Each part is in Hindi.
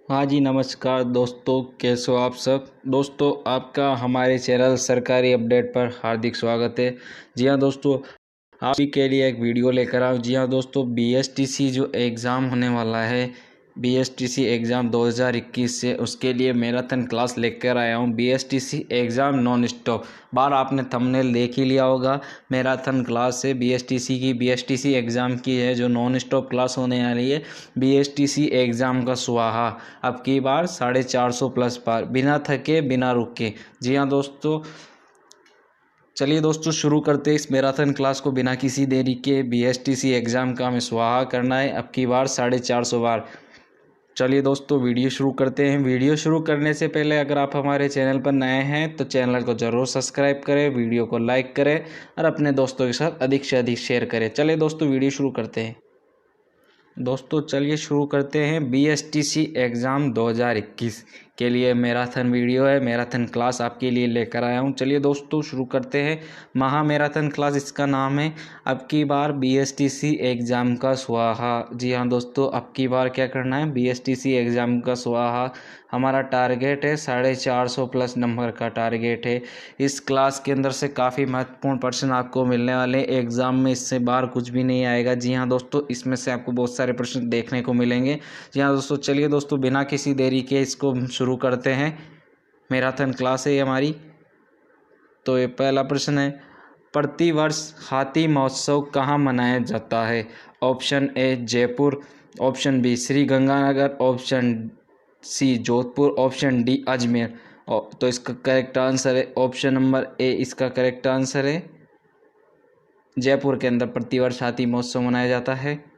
हाँ जी, नमस्कार दोस्तों, कैसे हो आप सब। दोस्तों, आपका हमारे चैनल सरकारी अपडेट पर हार्दिक स्वागत है। जी हाँ दोस्तों, आप ही के लिए एक वीडियो लेकर आऊँ। जी हाँ दोस्तों, बीएसटीसी जो एग्ज़ाम होने वाला है, बीएसटीसी एग्ज़ाम 2021 से, उसके लिए मैराथन क्लास लेकर आया हूँ। बीएसटीसी एग्ज़ाम नॉन स्टॉप, बार आपने थंबनेल देख ही लिया होगा। मैराथन क्लास है बीएसटीसी एग्ज़ाम की है, जो नॉन स्टॉप क्लास होने वाली है। बीएसटीसी एग्ज़ाम का सुहाहा अब की बार 450 प्लस पार, बिना थके बिना रुके। जी हाँ दोस्तों, चलिए दोस्तों शुरू करते हैं इस मैराथन क्लास को बिना किसी देरी के। बीएसटीसी एग्ज़ाम का हमें सुहागा करना है अब की बार 450 बार। चलिए दोस्तों वीडियो शुरू करते हैं। वीडियो शुरू करने से पहले अगर आप हमारे चैनल पर नए हैं तो चैनल को ज़रूर सब्सक्राइब करें, वीडियो को लाइक करें और अपने दोस्तों के साथ अधिक से अधिक शेयर करें। चलिए दोस्तों वीडियो शुरू करते हैं। दोस्तों चलिए शुरू करते हैं। बीएसटीसी एग्ज़ाम 2021 के लिए मैराथन वीडियो है, मैराथन क्लास आपके लिए लेकर आया हूं। चलिए दोस्तों शुरू करते हैं। महा मैराथन क्लास इसका नाम है। अब की बार बीएसटीसी एग्ज़ाम का सुहाहा। जी हाँ दोस्तों, अब की बार क्या करना है, बीएसटीसी एग्ज़ाम का सुहाहा। हमारा टारगेट है 450 प्लस नंबर का टारगेट है। इस क्लास के अंदर से काफ़ी महत्वपूर्ण प्रश्न आपको मिलने वाले एग्ज़ाम में, इससे बाहर कुछ भी नहीं आएगा। जी हाँ दोस्तों, इसमें से आपको बहुत सारे प्रश्न देखने को मिलेंगे। जी हाँ दोस्तों, चलिए दोस्तों बिना किसी देरी के इसको शुरू करते हैं। मैराथन क्लास है हमारी। तो ये पहला प्रश्न है, प्रतिवर्ष हाथी महोत्सव कहाँ मनाया जाता है। Option A Jaipur, option B Shri Ganganagar, option C Jodhpur, option D Ajmer. तो इसका करेक्ट आंसर है ऑप्शन नंबर ए, इसका करेक्ट आंसर है जयपुर के अंदर प्रतिवर्ष हाथी महोत्सव मनाया जाता है।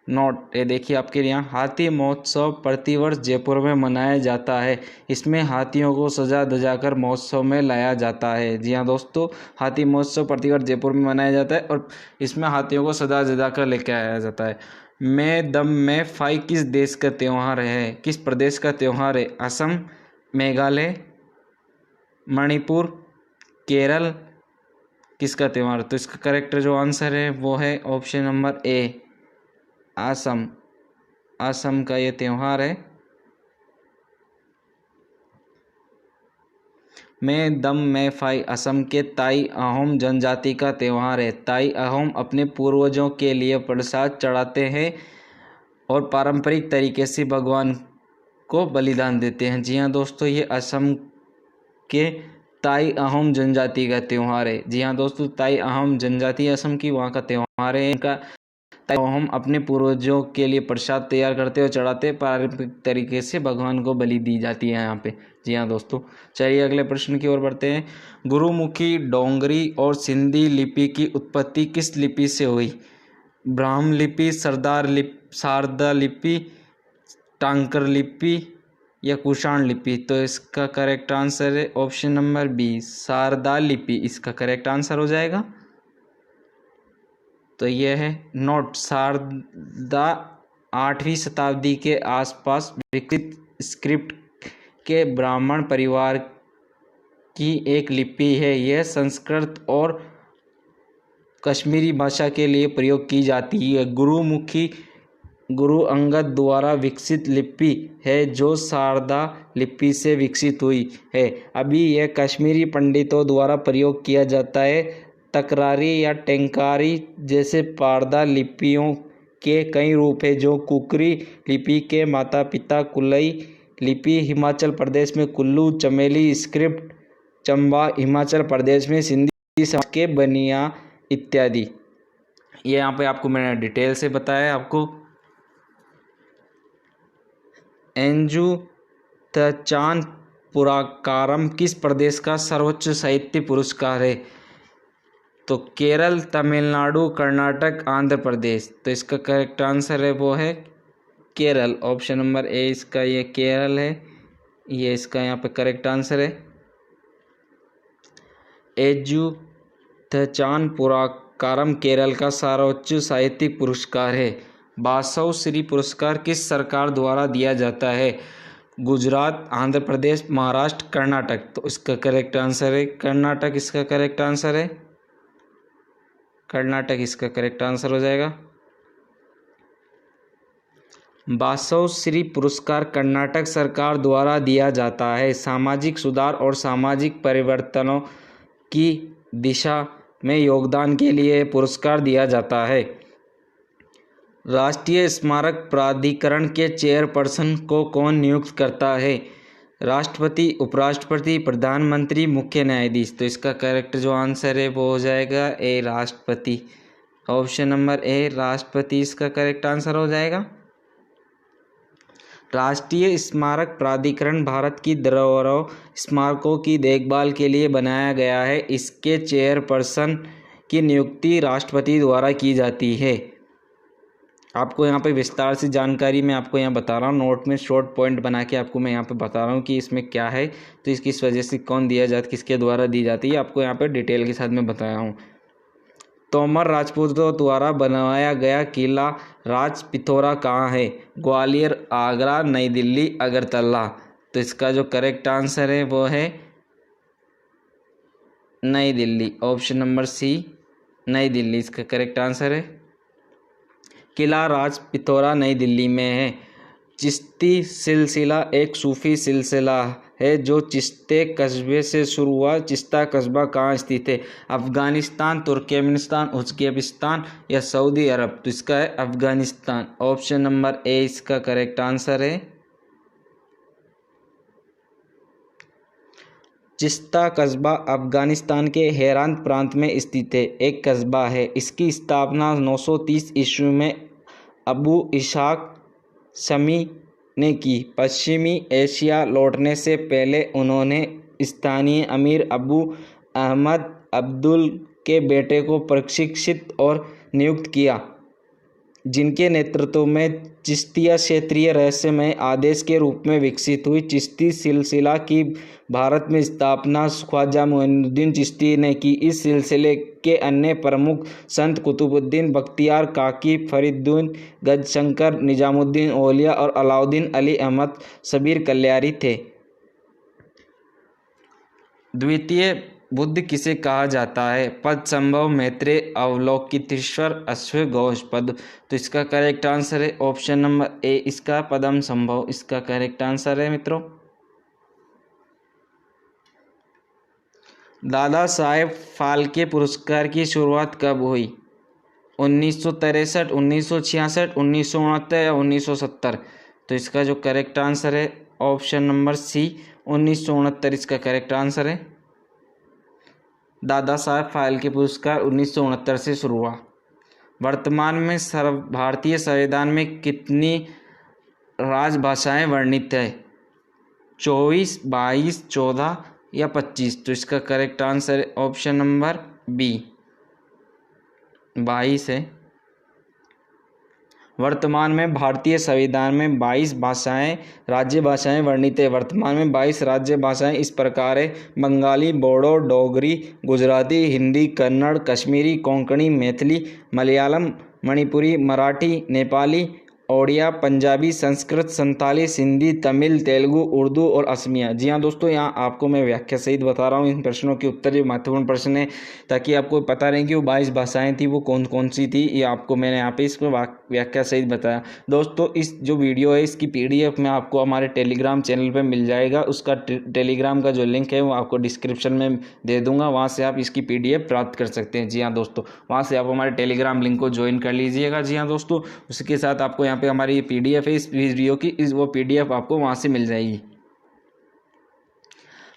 नोट, ये देखिए आपके यहाँ, हाथी महोत्सव प्रतिवर्ष जयपुर में मनाया जाता है। इसमें हाथियों को सजा धजा महोत्सव में लाया जाता है। जी हाँ दोस्तों, हाथी महोत्सव प्रतिवर्ष जयपुर में मनाया जाता है और इसमें हाथियों को सजा धजा कर लेकर आया जाता है। मैं दम में फाई किस देश का त्यौहार है, किस प्रदेश का त्यौहार है। असम, मेघालय, मणिपुर, केरल, किसका त्यौहार। तो इसका करेक्ट जो आंसर है वो है ऑप्शन नंबर ए, असम। असम का ये त्यौहार है। मैं दम में फाई असम के ताई अहोम जनजाति का त्यौहार है। ताई अहोम अपने पूर्वजों के लिए प्रसाद चढ़ाते हैं और पारंपरिक तरीके से भगवान को बलिदान देते हैं। जी हाँ दोस्तों, ये असम के ताई अहोम जनजाति का त्यौहार है। जी हाँ दोस्तों, ताई अहोम जनजाति असम की, वहाँ का त्यौहार है इनका। तो हम अपने पूर्वजों के लिए प्रसाद तैयार करते और चढ़ाते, पारंपरिक तरीके से भगवान को बलि दी जाती है यहाँ पे। जी हाँ दोस्तों, चलिए अगले प्रश्न की ओर बढ़ते हैं। गुरुमुखी, डोंगरी और सिंधी लिपि की उत्पत्ति किस लिपि से हुई। ब्राह्म लिपि, शारदा लिपि, टांकर लिपि या कुषाण लिपि। तो इसका करेक्ट आंसर है ऑप्शन नंबर बी, शारदा लिपि, इसका करेक्ट आंसर हो जाएगा। तो यह है नोट, शारदा 8वीं शताब्दी के आसपास विकसित स्क्रिप्ट के ब्राह्मण परिवार की एक लिपि है। यह संस्कृत और कश्मीरी भाषा के लिए प्रयोग की जाती है। गुरुमुखी गुरु अंगद द्वारा विकसित लिपि है जो शारदा लिपि से विकसित हुई है। अभी यह कश्मीरी पंडितों द्वारा प्रयोग किया जाता है। तकरारी या टेंकारी जैसे पारदा लिपियों के कई रूप हैं जो कुकरी लिपि के माता पिता। कुलई लिपि हिमाचल प्रदेश में कुल्लू, चमेली स्क्रिप्ट चंबा हिमाचल प्रदेश में, सिंधी समाज के बनिया इत्यादि। ये यहाँ पे आपको मैंने डिटेल से बताया आपको। एंजुतचान पुरस्कारम किस प्रदेश का सर्वोच्च साहित्य पुरस्कार है। तो केरल, तमिलनाडु, कर्नाटक, आंध्र प्रदेश। तो इसका करेक्ट आंसर है वो है केरल, ऑप्शन नंबर ए, इसका ये केरल है, ये इसका यहाँ पे करेक्ट आंसर है। एंजुतचान पुरस्कारम केरल का सर्वोच्च साहित्यिक पुरस्कार है। बासव श्री पुरस्कार किस सरकार द्वारा दिया जाता है। गुजरात, आंध्र प्रदेश, महाराष्ट्र, कर्नाटक। तो इसका करेक्ट आंसर है कर्नाटक, इसका करेक्ट आंसर है कर्नाटक, इसका करेक्ट आंसर हो जाएगा। बासव श्री पुरस्कार कर्नाटक सरकार द्वारा दिया जाता है। सामाजिक सुधार और सामाजिक परिवर्तनों की दिशा में योगदान के लिए पुरस्कार दिया जाता है। राष्ट्रीय स्मारक प्राधिकरण के चेयरपर्सन को कौन नियुक्त करता है? राष्ट्रपति, उपराष्ट्रपति, प्रधानमंत्री, मुख्य न्यायाधीश। तो इसका करेक्ट जो आंसर है वो हो जाएगा ए, राष्ट्रपति। ऑप्शन नंबर ए, राष्ट्रपति इसका करेक्ट आंसर हो जाएगा। राष्ट्रीय स्मारक प्राधिकरण भारत की धरोहरों स्मारकों की देखभाल के लिए बनाया गया है। इसके चेयरपर्सन की नियुक्ति राष्ट्रपति द्वारा की जाती है। आपको यहाँ पे विस्तार से जानकारी मैं आपको यहाँ बता रहा हूँ, नोट में शॉर्ट पॉइंट बना के आपको मैं यहाँ पे बता रहा हूँ कि इसमें क्या है, तो इसकी वजह से कौन दिया जाता, किसके द्वारा दी जाती है, आपको यहाँ पे डिटेल के साथ में बताया हूँ। तोमर राजपूतों द्वारा बनवाया गया किला राज पिथौरा कहाँ है? ग्वालियर, आगरा, नई दिल्ली, अगरतला। तो इसका जो करेक्ट आंसर है वो है नई दिल्ली। ऑप्शन नंबर सी, नई दिल्ली इसका करेक्ट आंसर है। किला राज पिथौरा नई दिल्ली में है। चिश्ती सिलसिला एक सूफी सिलसिला है जो चिश्ते कस्बे से शुरू हुआ। चिश्ता कस्बा कहाँ स्थित है? अफगानिस्तान, तुर्कमेनिस्तान, उज्बेकिस्तान या सऊदी अरब। तो इसका है अफगानिस्तान। ऑप्शन नंबर ए इसका करेक्ट आंसर है। चिश्ता कस्बा अफगानिस्तान के हेरात प्रांत में स्थित है, एक कस्बा है। इसकी स्थापना 930 ईस्वी में अबू इशाक शमी ने की। पश्चिमी एशिया लौटने से पहले उन्होंने स्थानीय अमीर अबू अहमद अब्दुल के बेटे को प्रशिक्षित और नियुक्त किया, जिनके नेतृत्व में चिश्तिया क्षेत्रीय रहस्यमय आदेश के रूप में विकसित हुई। चिश्ती सिलसिला की भारत में स्थापना ख्वाजा मोइनुद्दीन चिश्ती ने की। इस सिलसिले के अन्य प्रमुख संत कुतुबुद्दीन बख्तियार काकी, फरीदुद्दीन गजशंकर, निजामुद्दीन औलिया और अलाउद्दीन अली अहमद शबीर कल्याणी थे। द्वितीय बुद्ध किसे कहा जाता है? पद संभव, मैत्रेय, अवलोकितेश्वर, अश्वघोष पद। तो इसका करेक्ट आंसर है ऑप्शन नंबर ए, इसका पदम संभव इसका करेक्ट आंसर है मित्रों। दादा साहेब फाल्के पुरस्कार की शुरुआत कब हुई? 1963, 1966, 1969 या 1970। तो इसका जो करेक्ट आंसर है ऑप्शन नंबर सी, 1969 इसका करेक्ट आंसर है। दादा साहेब फाल्के पुरस्कार 1969 से शुरू हुआ। वर्तमान में भारतीय संविधान में कितनी राजभाषाएं वर्णित है? 24, 22, 14 या 25। तो इसका करेक्ट आंसर है ऑप्शन नंबर बी, 22 है। वर्तमान में भारतीय संविधान में 22 भाषाएं राज्य भाषाएं वर्णित है। वर्तमान में 22 राज्य भाषाएं इस प्रकार है: बंगाली, बोडो, डोगरी, गुजराती, हिंदी, कन्नड़, कश्मीरी, कोंकणी, मैथिली, मलयालम, मणिपुरी, मराठी, नेपाली, ओडिया, पंजाबी, संस्कृत, संताली, सिंधी, तमिल, तेलुगु, उर्दू और असमिया। जी हाँ दोस्तों, यहाँ आपको मैं व्याख्या सहित बता रहा हूँ इन प्रश्नों के उत्तर। ये महत्वपूर्ण प्रश्न है ताकि आपको पता रहे कि वो 22 भाषाएं थी वो कौन कौन सी थी। ये आपको मैंने यहाँ पे इसको व्याख्या सहित बताया। दोस्तों इस जो वीडियो है इसकी PDF में आपको हमारे टेलीग्राम चैनल पर मिल जाएगा। उसका टेलीग्राम का जो लिंक है वो आपको डिस्क्रिप्शन में दे दूँगा, वहाँ से आप इसकी PDF प्राप्त कर सकते हैं। जी हाँ दोस्तों, वहाँ से आप हमारे टेलीग्राम लिंक को ज्वाइन कर लीजिएगा। जी हाँ दोस्तों, उसके साथ आपको यहाँ पे हमारी ये PDF है इस वीडियो की, वो PDF आपको वहाँ से मिल जाएगी।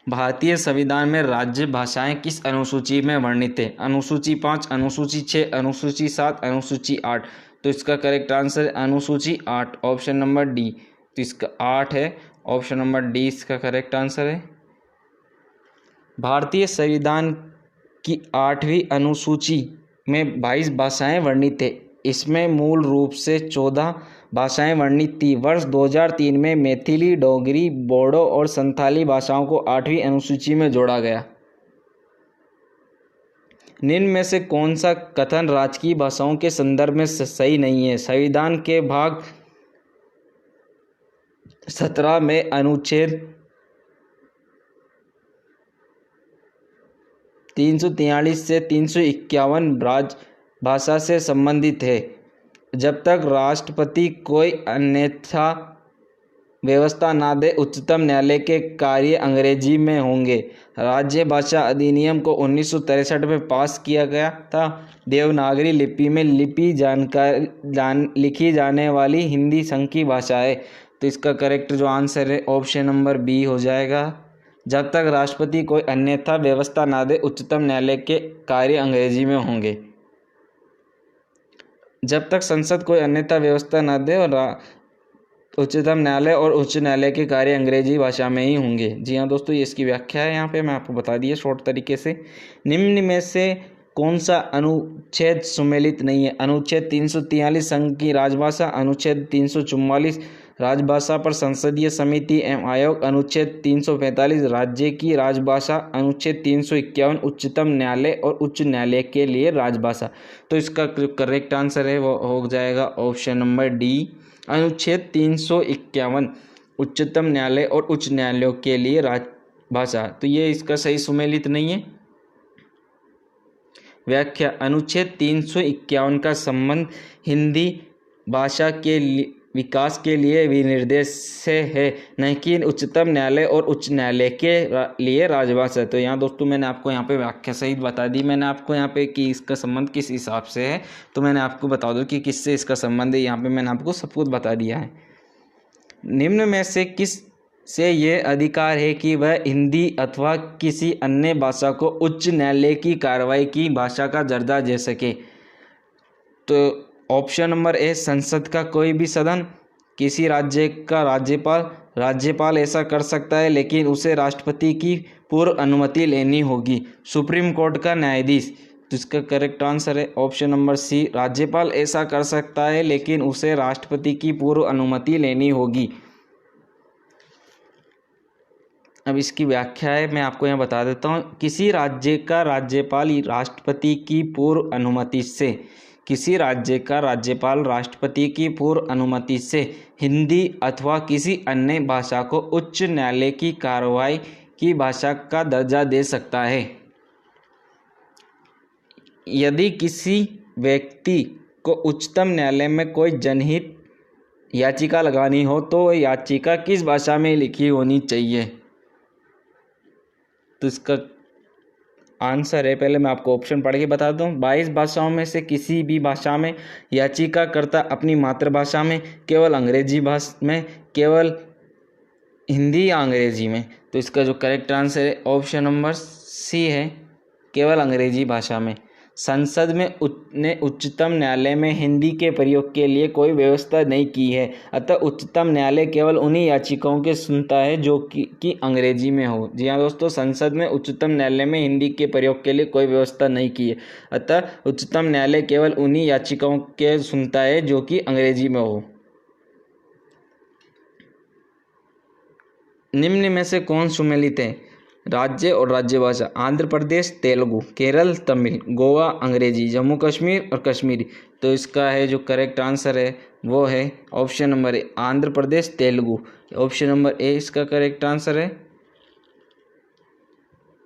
भारतीय संविधान में राज्य भाषाएं किस अनुसूची में वर्णित है? अनुसूची 5, अनुसूची 6, अनुसूची 7, अनुसूची 8। तो इसका करेक्ट आंसर है अनुसूची 8, ऑप्शन नंबर डी। तो इसका 8 है, ऑप्शन नंबर डी इसका करेक्ट आंसर है। भारतीय संविधान की 8वीं अनुसूची में 22 भाषाएं वर्णित है। इसमें मूल रूप से 14 भाषाएं वर्णित थी। वर्ष 2003 में मैथिली, डोगरी, बोडो और संथाली भाषाओं को 8वीं अनुसूची में जोड़ा गया। निम्न में से कौन सा कथन राजकीय भाषाओं के संदर्भ में सही नहीं है? संविधान के भाग 17 में अनुच्छेद 343 से 351 राजभाषा से संबंधित है। जब तक राष्ट्रपति कोई अन्यथा व्यवस्था ना दे उच्चतम न्यायालय के कार्य अंग्रेजी में होंगे। राज्य भाषा अधिनियम को 1963 में पास किया गया था। देवनागरी लिपि में लिखी जाने वाली हिंदी संघ की भाषा है। तो इसका करेक्ट जो आंसर है ऑप्शन नंबर बी हो जाएगा। जब तक राष्ट्रपति कोई अन्यथा व्यवस्था ना दे उच्चतम न्यायालय के कार्य अंग्रेजी में होंगे। जब तक संसद कोई अन्यथा व्यवस्था न दे और उच्चतम न्यायालय और उच्च न्यायालय के कार्य अंग्रेजी भाषा में ही होंगे। जी हाँ दोस्तों, ये इसकी व्याख्या है, यहाँ पे मैं आपको बता दिया शॉर्ट तरीके से। निम्न में से कौन सा अनुच्छेद सुमेलित नहीं है? अनुच्छेद 343 संघ की राजभाषा, अनुच्छेद 344 राजभाषा पर संसदीय समिति एवं आयोग, अनुच्छेद 345 राज्य की राजभाषा, अनुच्छेद 351 उच्चतम न्यायालय और उच्च न्यायालय के लिए राजभाषा। तो इसका करेक्ट आंसर है वो हो जाएगा ऑप्शन नंबर डी, अनुच्छेद 351 उच्चतम न्यायालय और उच्च न्यायालयों के लिए राजभाषा। तो ये इसका सही सुमेलित नहीं है। व्याख्या, अनुच्छेद 351 का संबंध हिंदी भाषा के विकास के लिए विनिर्देश से है, न कि उच्चतम न्यायालय और उच्च न्यायालय के लिए राजभाषा। तो यहाँ दोस्तों मैंने आपको यहाँ पे व्याख्या सहित बता दी मैंने आपको यहाँ पे कि इसका संबंध किस हिसाब से है। तो मैंने आपको बता दूं कि किससे इसका संबंध है, यहाँ पे मैंने आपको सब कुछ बता दिया है। निम्न में से किस से ये अधिकार है कि वह हिंदी अथवा किसी अन्य भाषा को उच्च न्यायालय की कार्रवाई की भाषा का दर्जा दे सके? तो ऑप्शन नंबर ए, संसद का कोई भी सदन, किसी राज्य का राज्यपाल ऐसा कर सकता है लेकिन उसे राष्ट्रपति की पूर्व अनुमति लेनी होगी, सुप्रीम कोर्ट का न्यायाधीश। तो इसका करेक्ट आंसर है ऑप्शन नंबर सी, राज्यपाल ऐसा कर सकता है लेकिन उसे राष्ट्रपति की पूर्व अनुमति लेनी होगी। अब इसकी व्याख्या है, मैं आपको यहाँ बता देता हूँ। किसी राज्य का राज्यपाल राष्ट्रपति की पूर्व अनुमति से, किसी राज्य का राज्यपाल राष्ट्रपति की पूर्व अनुमति से हिंदी अथवा किसी अन्य भाषा को उच्च न्यायालय की कार्रवाई की भाषा का दर्जा दे सकता है। यदि किसी व्यक्ति को उच्चतम न्यायालय में कोई जनहित याचिका लगानी हो तो वह याचिका किस भाषा में लिखी होनी चाहिए? तो इसका आंसर है, पहले मैं आपको ऑप्शन पढ़ के बता दूं। 22 भाषाओं में से किसी भी भाषा में याचिकाकर्ता अपनी मातृभाषा में, केवल अंग्रेजी भाषा में, केवल हिंदी या अंग्रेजी में। तो इसका जो करेक्ट आंसर है ऑप्शन नंबर सी है, केवल अंग्रेजी भाषा में। संसद में ने उच्चतम न्यायालय में हिंदी के प्रयोग के लिए कोई व्यवस्था नहीं की है, अतः उच्चतम न्यायालय केवल उन्हीं याचिकाओं के सुनता है जो कि अंग्रेजी में हो। जी हाँ दोस्तों, संसद में उच्चतम न्यायालय में हिंदी के प्रयोग के लिए कोई व्यवस्था नहीं की है, अतः उच्चतम न्यायालय केवल उन्हीं याचिकाओं के सुनता है जो कि अंग्रेजी में हो। निम्न में से कौन सुमेलित है? राज्य और राज्य भाषा, आंध्र प्रदेश तेलुगु, केरल तमिल, गोवा अंग्रेजी, जम्मू कश्मीर और कश्मीरी। तो इसका है जो करेक्ट आंसर है वो है option number A, Andhra Pradesh Telugu. Option number A इसका करेक्ट आंसर है।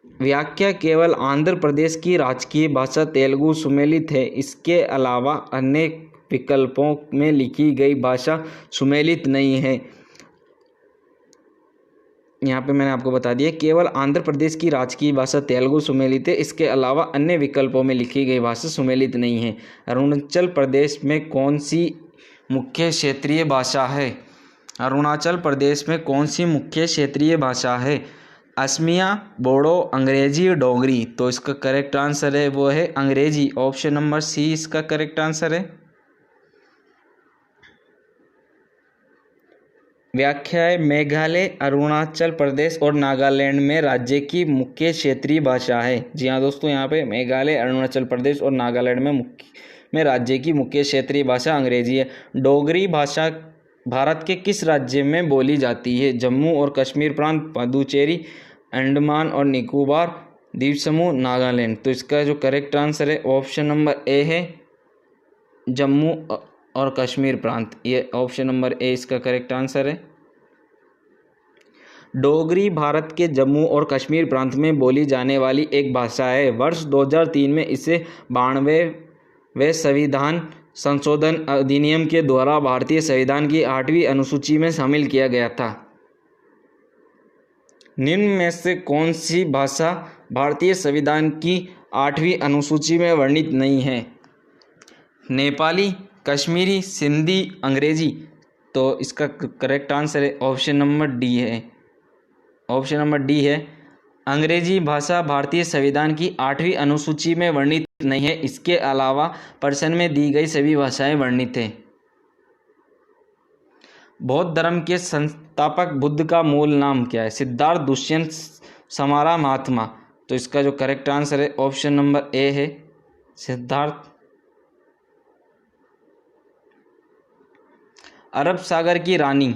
व्याख्या, केवल आंध्र प्रदेश की राजकीय भाषा तेलुगु सुमेलित है, इसके अलावा अन्य विकल्पों में लिखी गई भाषा सुमेलित नहीं है। यहाँ पे मैंने आपको बता दिया, केवल आंध्र प्रदेश की राजकीय भाषा तेलुगु सुमेलित है, इसके अलावा अन्य विकल्पों में लिखी गई भाषा सुमेलित नहीं है। अरुणाचल प्रदेश में कौन सी मुख्य क्षेत्रीय भाषा है? अरुणाचल प्रदेश में कौन सी मुख्य क्षेत्रीय भाषा है? असमिया, बोडो, अंग्रेजी, डोगरी। तो इसका करेक्ट आंसर है वो है अंग्रेजी। ऑप्शन नंबर सी इसका करेक्ट आंसर है। व्याख्या है, मेघालय, अरुणाचल प्रदेश और नागालैंड में राज्य की मुख्य क्षेत्रीय भाषा है। जी हाँ दोस्तों, यहाँ पे मेघालय, अरुणाचल प्रदेश और नागालैंड में राज्य की मुख्य क्षेत्रीय भाषा अंग्रेजी है। डोगरी भाषा भारत के किस राज्य में बोली जाती है? जम्मू और कश्मीर प्रांत, पुदुचेरी, अंडमान और निकोबार द्वीप समूह, नागालैंड। तो इसका जो करेक्ट आंसर है ऑप्शन नंबर ए है, जम्मू और कश्मीर प्रांत। ये ऑप्शन नंबर ए इसका करेक्ट आंसर है। डोगरी भारत के जम्मू और कश्मीर प्रांत में बोली जाने वाली एक भाषा है। वर्ष 2003 में इसे 92वें संविधान संशोधन अधिनियम के द्वारा भारतीय संविधान की 8वीं अनुसूची में शामिल किया गया था? निम्न में से कौन सी भाषा भारतीय संविधान की 8वीं अनुसूची में वर्णित नहीं है? नेपाली, कश्मीरी, सिंधी, अंग्रेजी। तो इसका करेक्ट आंसर है ऑप्शन नंबर डी है। ऑप्शन नंबर डी है, अंग्रेजी भाषा भारतीय संविधान की 8वीं अनुसूची में वर्णित नहीं है। इसके अलावा प्रश्न में दी गई सभी भाषाएं वर्णित हैं। बौद्ध धर्म के संस्थापक बुद्ध का मूल नाम क्या है? सिद्धार्थ, दुष्यंत, समारा, महात्मा। तो इसका जो करेक्ट आंसर है ऑप्शन नंबर ए है, सिद्धार्थ। अरब सागर की रानी?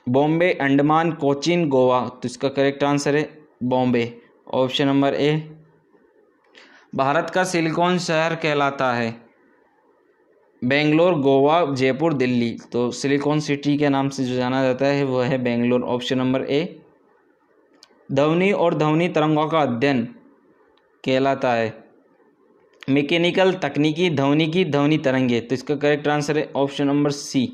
बॉम्बे, अंडमान, कोचीन, गोवा। तो इसका करेक्ट आंसर है बॉम्बे, ऑप्शन नंबर ए। भारत का सिलिकॉन शहर कहलाता है? बेंगलोर, गोवा, जयपुर, दिल्ली। तो सिलिकॉन सिटी के नाम से जो जाना जाता है वो है बेंगलोर, ऑप्शन नंबर ए। ध्वनि और ध्वनि तरंगों का अध्ययन कहलाता है? मैकेनिकल, तकनीकी, ध्वनिकी, ध्वनि तरंगे। तो इसका करेक्ट आंसर है option number C.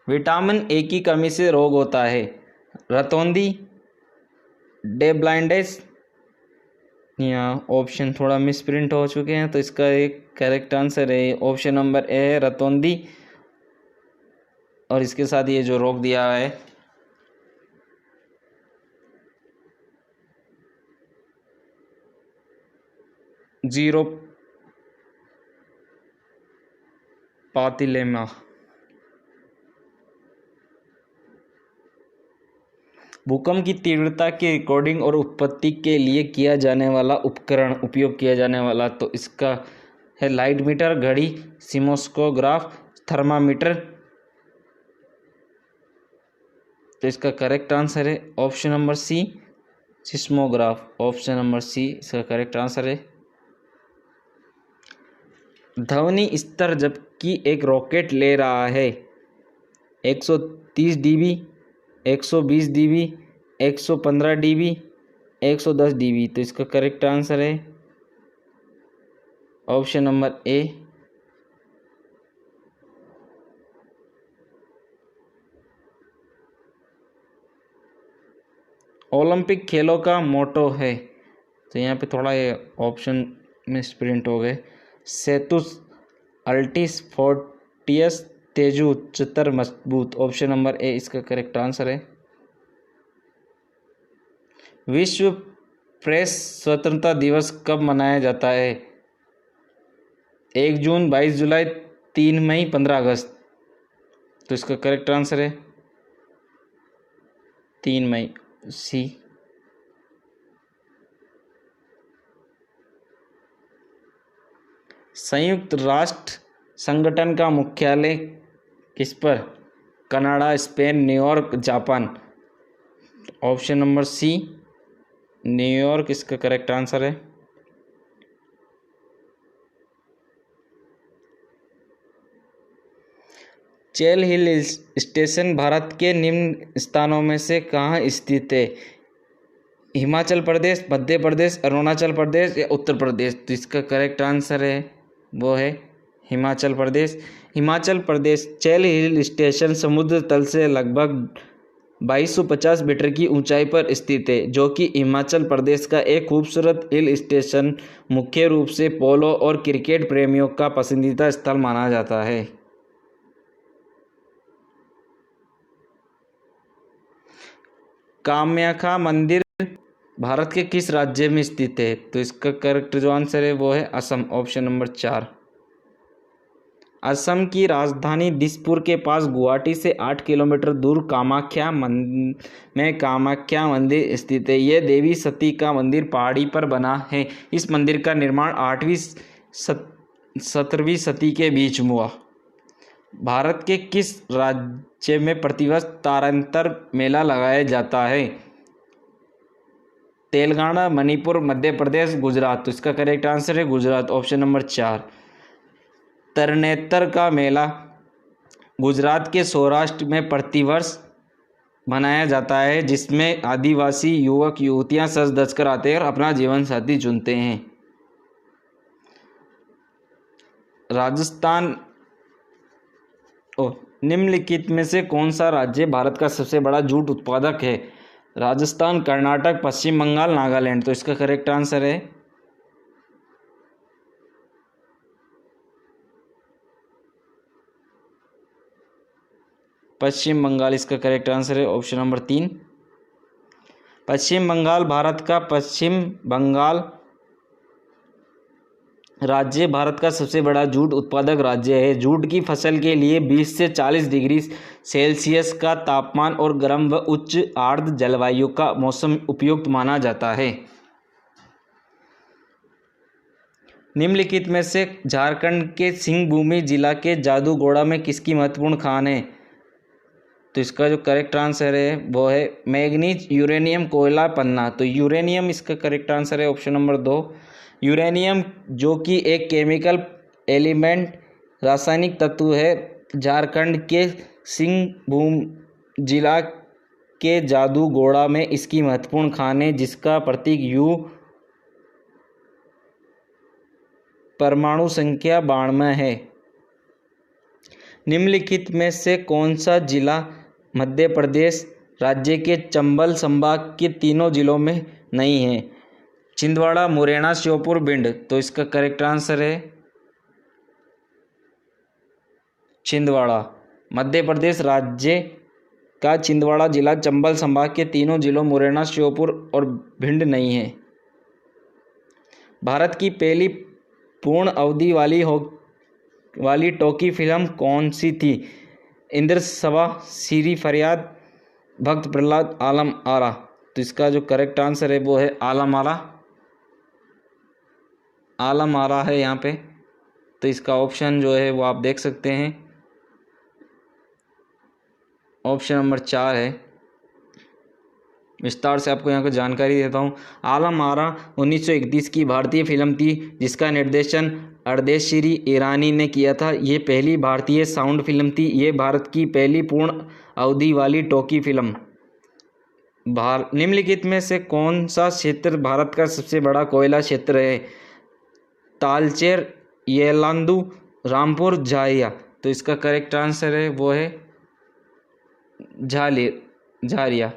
Vitamin A की कमी से रोग होता है? रतौंधी, डे ब्लाइंडनेस, यहाँ ऑप्शन थोड़ा मिसप्रिंट हो चुके हैं। तो इसका एक करेक्ट आंसर है ऑप्शन नंबर ए है, रतौंधी। और इसके साथ ये जो रोग दिया है जीरो पातिलेमा। भूकंप की तीव्रता की रिकॉर्डिंग और उत्पत्ति के लिए किया जाने वाला उपकरण, उपयोग किया जाने वाला, तो इसका है लाइट मीटर, घड़ी, सिमोस्कोग्राफ, थर्मामीटर। तो इसका करेक्ट आंसर है option number C, seismograph, option number C इसका करेक्ट आंसर है। ध्वनि स्तर जबकि एक रॉकेट ले रहा है 130 डीबी, 120 डीबी, 115 डीबी, 110 डीबी। तो इसका करेक्ट आंसर है ऑप्शन नंबर ए। ओलंपिक खेलों का मोटो है? तो यहाँ पे थोड़ा ये ऑप्शन में स्प्रिंट हो गए। सेतुस, अल्टिस, फोर्टियस, तेजु, उच्चतर, मजबूत। ऑप्शन नंबर ए इसका करेक्ट आंसर है। विश्व प्रेस स्वतंत्रता दिवस कब मनाया जाता है? 1 जून, 22 जुलाई, 3 मई, 15 अगस्त। तो इसका करेक्ट आंसर है 3 मई, सी। संयुक्त राष्ट्र संगठन का मुख्यालय किस पर? Canada, Spain, New York, Japan. Option number C, New York इसका करेक्ट आंसर है। चेल हिल स्टेशन भारत के निम्न स्थानों में से कहाँ स्थित है? हिमाचल प्रदेश, मध्य प्रदेश, अरुणाचल प्रदेश या उत्तर प्रदेश। तो इसका करेक्ट आंसर है वो है हिमाचल प्रदेश। हिमाचल प्रदेश चेल हिल स्टेशन समुद्र तल से लगभग 2250 मीटर की ऊंचाई पर स्थित है, जो कि हिमाचल प्रदेश का एक खूबसूरत हिल स्टेशन मुख्य रूप से पोलो और क्रिकेट प्रेमियों का पसंदीदा स्थल माना जाता है। कामाख्या मंदिर भारत के किस राज्य में स्थित है? तो इसका करेक्ट जो आंसर है वो है असम, ऑप्शन नंबर 4। असम की राजधानी दिसपुर के पास गुवाहाटी से 8 किलोमीटर दूर कामाख्या में कामाख्या मंदिर स्थित है। यह देवी सती का मंदिर पहाड़ी पर बना है। इस मंदिर का निर्माण 8वीं 17वीं सदी के बीच हुआ। भारत के किस राज्य में प्रतिवर्ष तारांतर मेला लगाया जाता है? तेलंगाना, मणिपुर, मध्य प्रदेश, गुजरात। तो इसका करेक्ट आंसर है गुजरात, ऑप्शन नंबर 4। तरनेतर का मेला गुजरात के सौराष्ट्र में प्रतिवर्ष बनाया जाता है जिसमें आदिवासी युवक युवतियां सज धज कर आते हैं और अपना जीवन साथी चुनते हैं। राजस्थान निम्नलिखित में से कौन सा राज्य भारत का सबसे बड़ा जूट उत्पादक है? राजस्थान, कर्नाटक, पश्चिम बंगाल, नागालैंड। तो इसका करेक्ट आंसर है पश्चिम बंगाल। इसका करेक्ट आंसर है ऑप्शन नंबर 3 पश्चिम बंगाल। पश्चिम बंगाल राज्य भारत का सबसे बड़ा जूट उत्पादक राज्य है। जूट की फसल के लिए 20 से 40 डिग्री सेल्सियस का तापमान और गर्म व उच्च आर्द्र जलवायु का मौसम उपयुक्त माना जाता है। निम्नलिखित में से झारखंड के सिंहभूमि जिला के जादूगोड़ा में किसकी महत्वपूर्ण खान है? तो इसका जो करेक्ट आंसर है वो है मैग्नीज, यूरेनियम, कोयला, पन्ना। तो यूरेनियम इसका करेक्ट आंसर है ऑप्शन नंबर 2। यूरेनियम जो कि एक केमिकल एलिमेंट रासायनिक तत्व है। झारखंड के सिंहभूम जिला के जादूगोड़ा में इसकी महत्वपूर्ण खान है जिसका प्रतीक यू परमाणु संख्या 92 है। निम्नलिखित में से कौन सा जिला मध्य प्रदेश राज्य के चंबल संभाग के तीनों जिलों में नहीं है? छिंदवाड़ा, मुरैना, श्योपुर, भिंड। तो इसका करेक्ट आंसर है छिंदवाड़ा। मध्य प्रदेश राज्य का छिंदवाड़ा जिला चंबल संभाग के तीनों जिलों मुरैना, श्योपुर और भिंड नहीं है। भारत की पहली पूर्ण अवधि वाली टॉकी फिल्म कौन सी थी? इंद्र सभा, सीरी फरियाद, भक्त प्रहलाद, आलम आरा। तो इसका जो करेक्ट आंसर है वो है आलम आरा। आलम आरा है यहाँ पे। तो इसका ऑप्शन जो है वो आप देख सकते हैं, ऑप्शन नंबर 4 है। विस्तार से आपको यहाँ को जानकारी देता हूँ। आलम आरा 1931 की भारतीय फिल्म थी जिसका निर्देशन अर्देशीरी ईरानी ने किया था। ये पहली भारतीय साउंड फिल्म थी। ये भारत की पहली पूर्ण अवधि वाली टॉकी फिल्म। निम्नलिखित में से कौन सा क्षेत्र भारत का सबसे बड़ा कोयला क्षेत्र है? तालचेर, येलांदू, रामपुर, झारिया। तो इसका करेक्ट आंसर है वो है झारिया।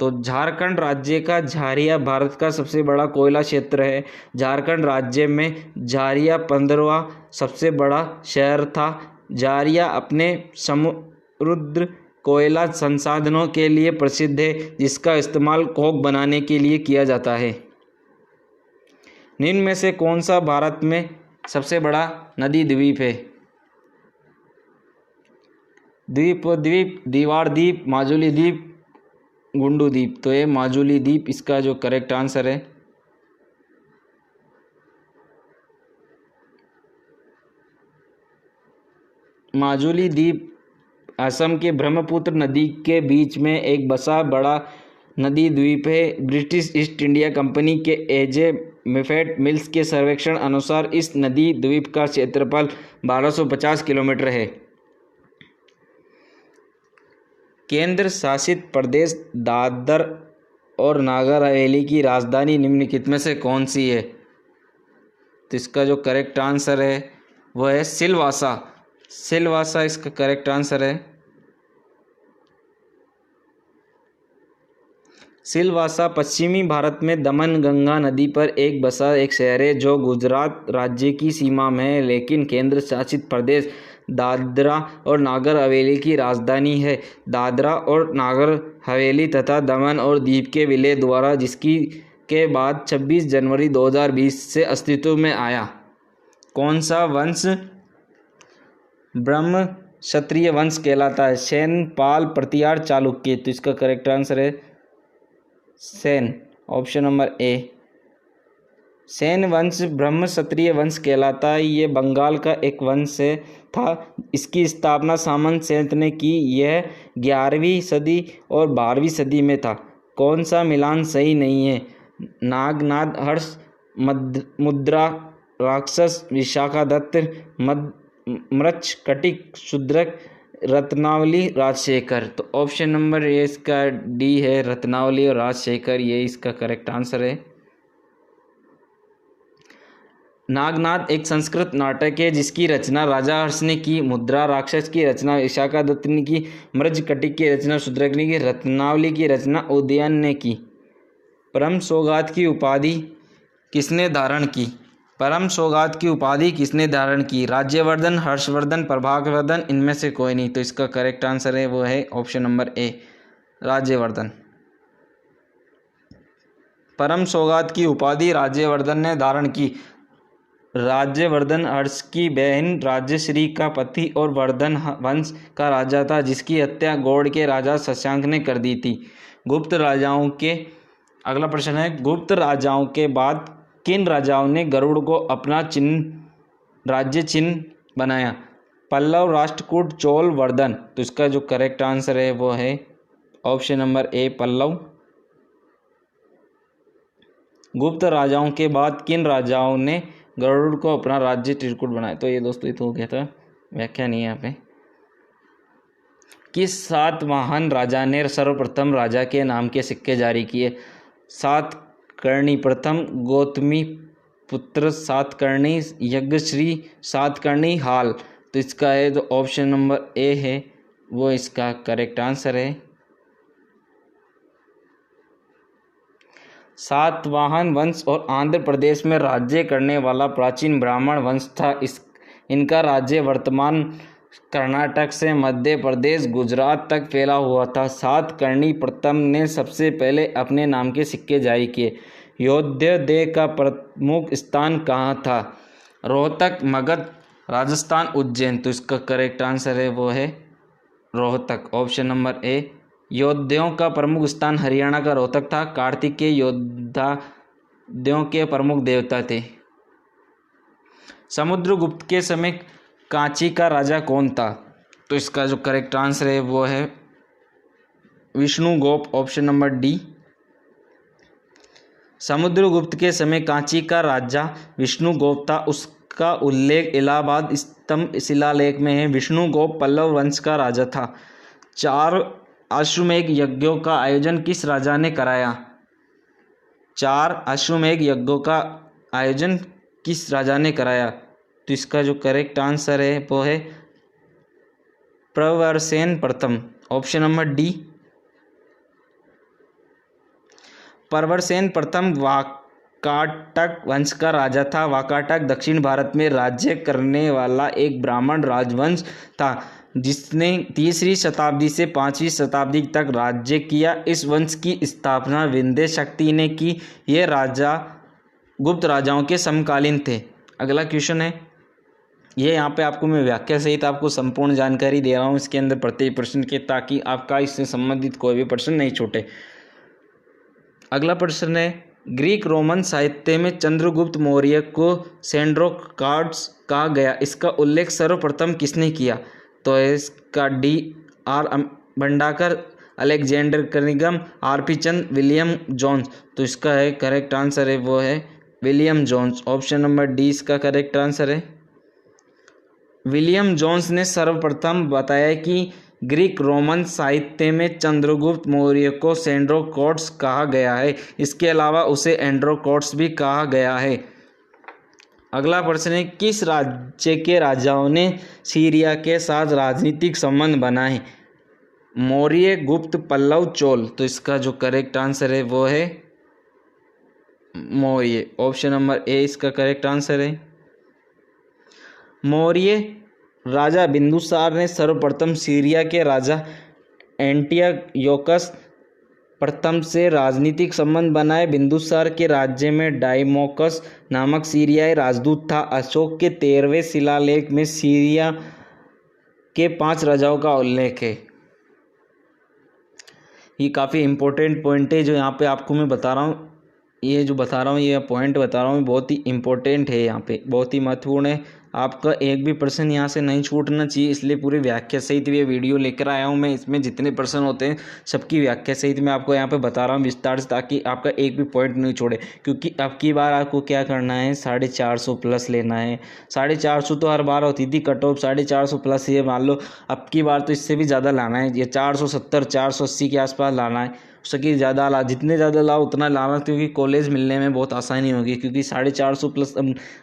तो झारखंड राज्य का झारिया भारत का सबसे बड़ा कोयला क्षेत्र है। झारखंड राज्य में झारिया 15वां सबसे बड़ा शहर था। झारिया अपने समृद्ध कोयला संसाधनों के लिए प्रसिद्ध है जिसका इस्तेमाल कोक बनाने के लिए किया जाता है। निम्न में से कौन सा भारत में सबसे बड़ा नदी द्वीप है? द्वीप, दीवार द्वीप, माजुली द्वीप, गुंडू द्वीप। तो ये माजुली द्वीप इसका जो करेक्ट आंसर है। माजुली द्वीप असम के ब्रह्मपुत्र नदी के बीच में एक बसा बड़ा नदी द्वीप है। ब्रिटिश ईस्ट इंडिया कंपनी के एजे मिफेट मिल्स के सर्वेक्षण अनुसार इस नदी द्वीप का क्षेत्रफल 1250 किलोमीटर है। केंद्र शासित प्रदेश दादर और नागर हवेली की राजधानी निम्नलिखित में से कौन सी है? तो इसका जो करेक्ट आंसर है वो है सिलवासा। सिलवासा इसका करेक्ट आंसर है। सिलवासा पश्चिमी भारत में दमन गंगा नदी पर एक बसा एक शहर है जो गुजरात राज्य की सीमा में है, लेकिन केंद्र शासित प्रदेश दादरा और नागर हवेली की राजधानी है। दादरा और नागर हवेली तथा दमन और दीव के विलय द्वारा जिसकी के बाद 26 जनवरी 2020 से अस्तित्व में आया। कौन सा वंश ब्रह्म क्षत्रिय वंश कहलाता है? सेन, पाल, प्रतिहार, चालुक्य। तो इसका करेक्ट आंसर है सेन, ऑप्शन नंबर ए। सेन वंश ब्रह्म क्षत्रिय वंश कहलाता है। ये बंगाल का एक वंश था। इसकी स्थापना सामंत सेन ने की। यह 11वीं सदी और 12वीं सदी में था। कौन सा मिलान सही नहीं है? नागनाद, हर्ष, मुद्रा, राक्षस, विशाखादत्त, मृच्छ, कटिक, शूद्रक, रत्नावली राजशेखर। तो ऑप्शन नंबर ए इसका डी है, रत्नावली और राजशेखर, ये इसका करेक्ट आंसर है। नागनाथ एक संस्कृत नाटक है जिसकी रचना राजा हर्ष ने की। मुद्रा राक्षस की रचना विशाखा दत्त ने की। मृच्छकटिक की रचना शूद्रग्नि की। रत्नावली की रचना उदयन ने की। परम सौगात की उपाधि किसने धारण की? परम सौगात की उपाधि किसने धारण की? राज्यवर्धन, हर्षवर्धन, प्रभाकरवर्धन, इनमें से कोई नहीं। तो इसका करेक्ट आंसर है वो है ऑप्शन नंबर ए, राज्यवर्धन। परम सौगात की उपाधि राज्यवर्धन ने धारण की। राज्यवर्धन हर्ष की बहन राज्यश्री का पति और वर्धन वंश का राजा था, जिसकी हत्या गौड़ के राजा शशांक ने कर दी थी। गुप्त राजाओं के अगला प्रश्न है, गुप्त राजाओं के बाद किन राजाओं ने गरुड़ को अपना चिन्ह राज्य चिन्ह बनाया? पल्लव, राष्ट्रकूट, चोल, वर्धन। तो इसका जो करेक्ट आंसर है वो है ऑप्शन नंबर ए, पल्लव। गुप्त राजाओं के बाद किन राजाओं ने गरुड़ को अपना राज्य चित्रकूट बनाया? तो ये दोस्तों ये तो हो गया था, व्याख्या नहीं है यहाँ पे। किस सातवाहन राजा ने सर्वप्रथम राजा के नाम के सिक्के जारी किए? सातकर्णी प्रथम, गौतमी पुत्र सातकर्णी, यज्ञश्री सातकर्णी, हाल। तो इसका है जो ऑप्शन नंबर ए है वो इसका करेक्ट आंसर है। सातवाहन वंश और आंध्र प्रदेश में राज्य करने वाला प्राचीन ब्राह्मण वंश था। इनका राज्य वर्तमान कर्नाटक से मध्य प्रदेश, गुजरात तक फैला हुआ था। सातकर्णी प्रथम ने सबसे पहले अपने नाम के सिक्के जारी किए। योध्यादेह का प्रमुख स्थान कहाँ था? रोहतक, मगध, राजस्थान, उज्जैन। तो इसका करेक्ट आंसर है वो है रोहतक, ऑप्शन नंबर ए। योद्धाओं का प्रमुख स्थान हरियाणा का रोहतक था। कार्तिकेय योद्धाओं के प्रमुख देवता थे। समुद्रगुप्त के समय कांची का राजा कौन था? तो इसका जो करेक्ट आंसर है वो है Vishnugupta, option number D. Samudragupta के समय कांची का राजा विष्णुगुप्त था। उसका उल्लेख इलाहाबाद स्तंभ शिलालेख में है। विष्णुगुप्त पल्लव वंश का राजा था। 4 अश्वमेध यज्ञों का आयोजन किस राजा ने कराया? 4 अश्वमेध यज्ञों का आयोजन किस राजा ने कराया? तो इसका जो करेक्ट आंसर है वो है प्रवरसेन प्रथम, ऑप्शन नंबर डी। प्रवरसेन प्रथम वाकाटक वंश का राजा था। वाकाटक दक्षिण भारत में राज्य करने वाला एक ब्राह्मण राजवंश था, जिसने 3री शताब्दी से 5वीं शताब्दी तक राज्य किया। इस वंश की स्थापना विंध्य शक्ति ने की। ये राजा गुप्त राजाओं के समकालीन थे। अगला क्वेश्चन है, ये यहाँ पे आपको मैं व्याख्या सहित आपको संपूर्ण जानकारी दे रहा हूँ इसके अंदर प्रत्येक प्रश्न के, ताकि आपका इससे संबंधित कोई भी प्रश्न नहीं छूटे। अगला प्रश्न है, ग्रीक रोमन साहित्य में चंद्रगुप्त मौर्य को सेंड्रोकार्ड्स कहा गया, इसका उल्लेख सर्वप्रथम किसने किया? तो इसका D R Bhandarkar, Alexander Cunningham, R P. Chand, William Jones. तो इसका है करेक्ट आंसर है वो है William Jones, option number D इसका करेक्ट आंसर है। विलियम जोन्स ने सर्वप्रथम बताया कि ग्रीक रोमन साहित्य में चंद्रगुप्त मौर्य को सेंड्रोकोट्स कहा गया है। इसके अलावा उसे एंड्रोकोट्स भी कहा गया है। अगला प्रश्न है, किस राज्य के राजाओं ने सीरिया के साथ राजनीतिक संबंध बनाए? मौर्य, गुप्त, पल्लव, चोल। तो इसका जो करेक्ट आंसर है वो है मौर्य, ऑप्शन नंबर ए इसका करेक्ट आंसर है। मौर्य राजा बिंदुसार ने सर्वप्रथम सीरिया के राजा एंटियोकस प्रथम से राजनीतिक संबंध बनाए। बिंदुसार के राज्य में डाइमोकस नामक सीरियाई राजदूत था। अशोक के 13वें शिलालेख में सीरिया के 5 राजाओं का उल्लेख है। ये काफ़ी इम्पोर्टेंट पॉइंट है जो यहाँ पे आपको मैं बता रहा हूँ। ये जो बता रहा हूँ, ये पॉइंट बता रहा हूँ, बहुत ही इम्पोर्टेंट है, यहाँ पे बहुत ही महत्वपूर्ण है। आपका एक भी प्रश्न यहाँ से नहीं छूटना चाहिए, इसलिए पूरी व्याख्या सहित ये वीडियो लेकर आया हूँ मैं। इसमें जितने प्रश्न होते हैं सबकी व्याख्या सहित मैं आपको यहाँ पे बता रहा हूँ विस्तार से, ताकि आपका एक भी पॉइंट नहीं छोड़े। क्योंकि अब की बार आपको क्या करना है, 450 प्लस लेना है। 450 तो हर बार होती थी कट ऑफ, 450 प्लस ये मान लो। अब की बार तो इससे भी ज़्यादा लाना है, ये 470 480 के आसपास लाना है। उसकी ज़्यादा ला, जितने ज़्यादा लाओ उतना लाना, क्योंकि कॉलेज मिलने में बहुत आसानी होगी। क्योंकि 450 प्लस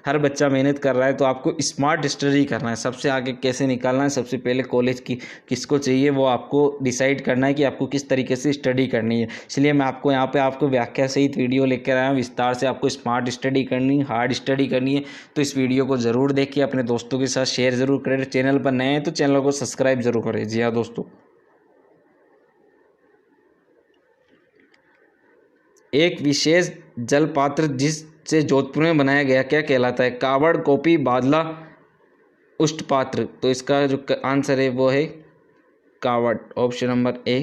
हर बच्चा मेहनत कर रहा है, तो आपको स्मार्ट स्टडी करना है। सबसे आगे कैसे निकालना है, सबसे पहले कॉलेज की किसको चाहिए वो आपको डिसाइड करना है कि आपको किस तरीके से स्टडी करनी है। इसलिए मैं आपको यहाँ पे आपको व्याख्या सहित वीडियो लेकर आया हूँ विस्तार से। आपको स्मार्ट स्टडी करनी है, हार्ड स्टडी करनी है, तो इस वीडियो को ज़रूर देखिए, अपने दोस्तों के साथ शेयर ज़रूर करें। चैनल पर नए हैं तो चैनल को सब्सक्राइब जरूर करें। जी हाँ दोस्तों, एक विशेष जल पात्र जिससे जोधपुर में बनाया गया क्या कहलाता है? कावड़, कोपी, बादला, उष्ट पात्र। तो इसका जो आंसर है वो है कावड़, ऑप्शन नंबर ए।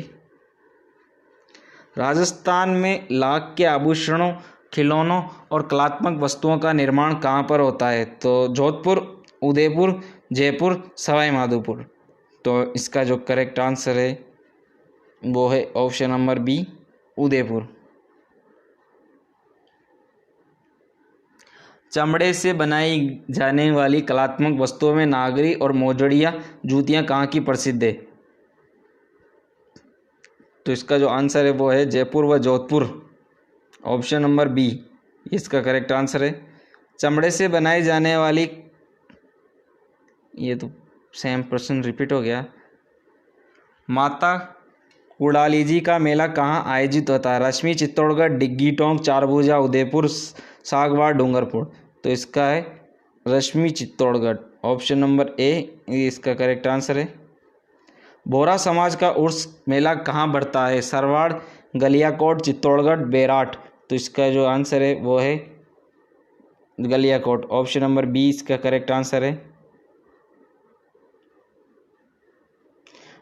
राजस्थान में लाख के आभूषणों, खिलौनों और कलात्मक वस्तुओं का निर्माण कहाँ पर होता है? तो जोधपुर, उदयपुर, जयपुर, सवाई माधोपुर। तो इसका जो करेक्ट आंसर है वो है ऑप्शन नंबर बी, उदयपुर। चमड़े से बनाई जाने वाली कलात्मक वस्तुओं में नागरी और मोजड़िया जूतियाँ कहाँ की प्रसिद्ध है? तो इसका जो आंसर है वो है जयपुर व जोधपुर, ऑप्शन नंबर बी, इसका करेक्ट आंसर है। चमड़े से बनाई जाने वाली, ये तो सेम प्रश्न रिपीट हो गया। माता कुड़ाली का मेला कहाँ आयोजित होता है? रश्मि, चित्तौड़गढ़, डिग्गी टोंक, चारभुजा, उदयपुर, सागवाड़, डूंगरपुर। तो इसका है रश्मि, चित्तौड़गढ़, ऑप्शन नंबर ए, इसका करेक्ट आंसर है। बोहरा समाज का उर्स मेला कहाँ बढ़ता है? सरवाड़, गलियाकोट, चित्तौड़गढ़, बेराट। तो इसका जो आंसर है वो है गलियाकोट, ऑप्शन नंबर बी, इसका करेक्ट आंसर है।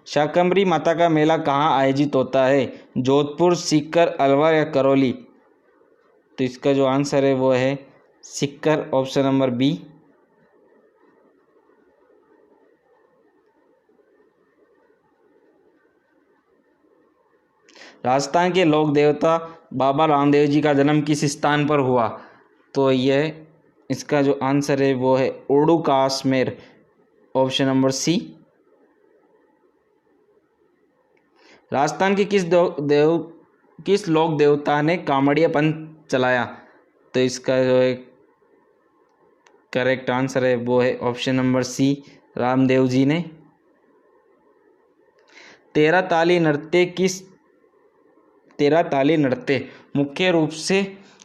शाकंभरी माता का मेला कहाँ आयोजित होता है? जोधपुर, सीकर, अलवर या करौली। तो इसका जो आंसर है वो है Sikar, option number B. Rajasthan के लोक देवता बाबा रामदेव जी का जन्म किस स्थान पर हुआ? तो यह इसका जो आंसर है वो है ओडू Kashmir, option number C. Rajasthan के किस लोक देवता ने कामड़िया पंथ चलाया? तो इसका जो है करेक्ट आंसर है वो है ऑप्शन नंबर सी, रामदेव जी ने। तेरह ताली नृत्य मुख्य रूप से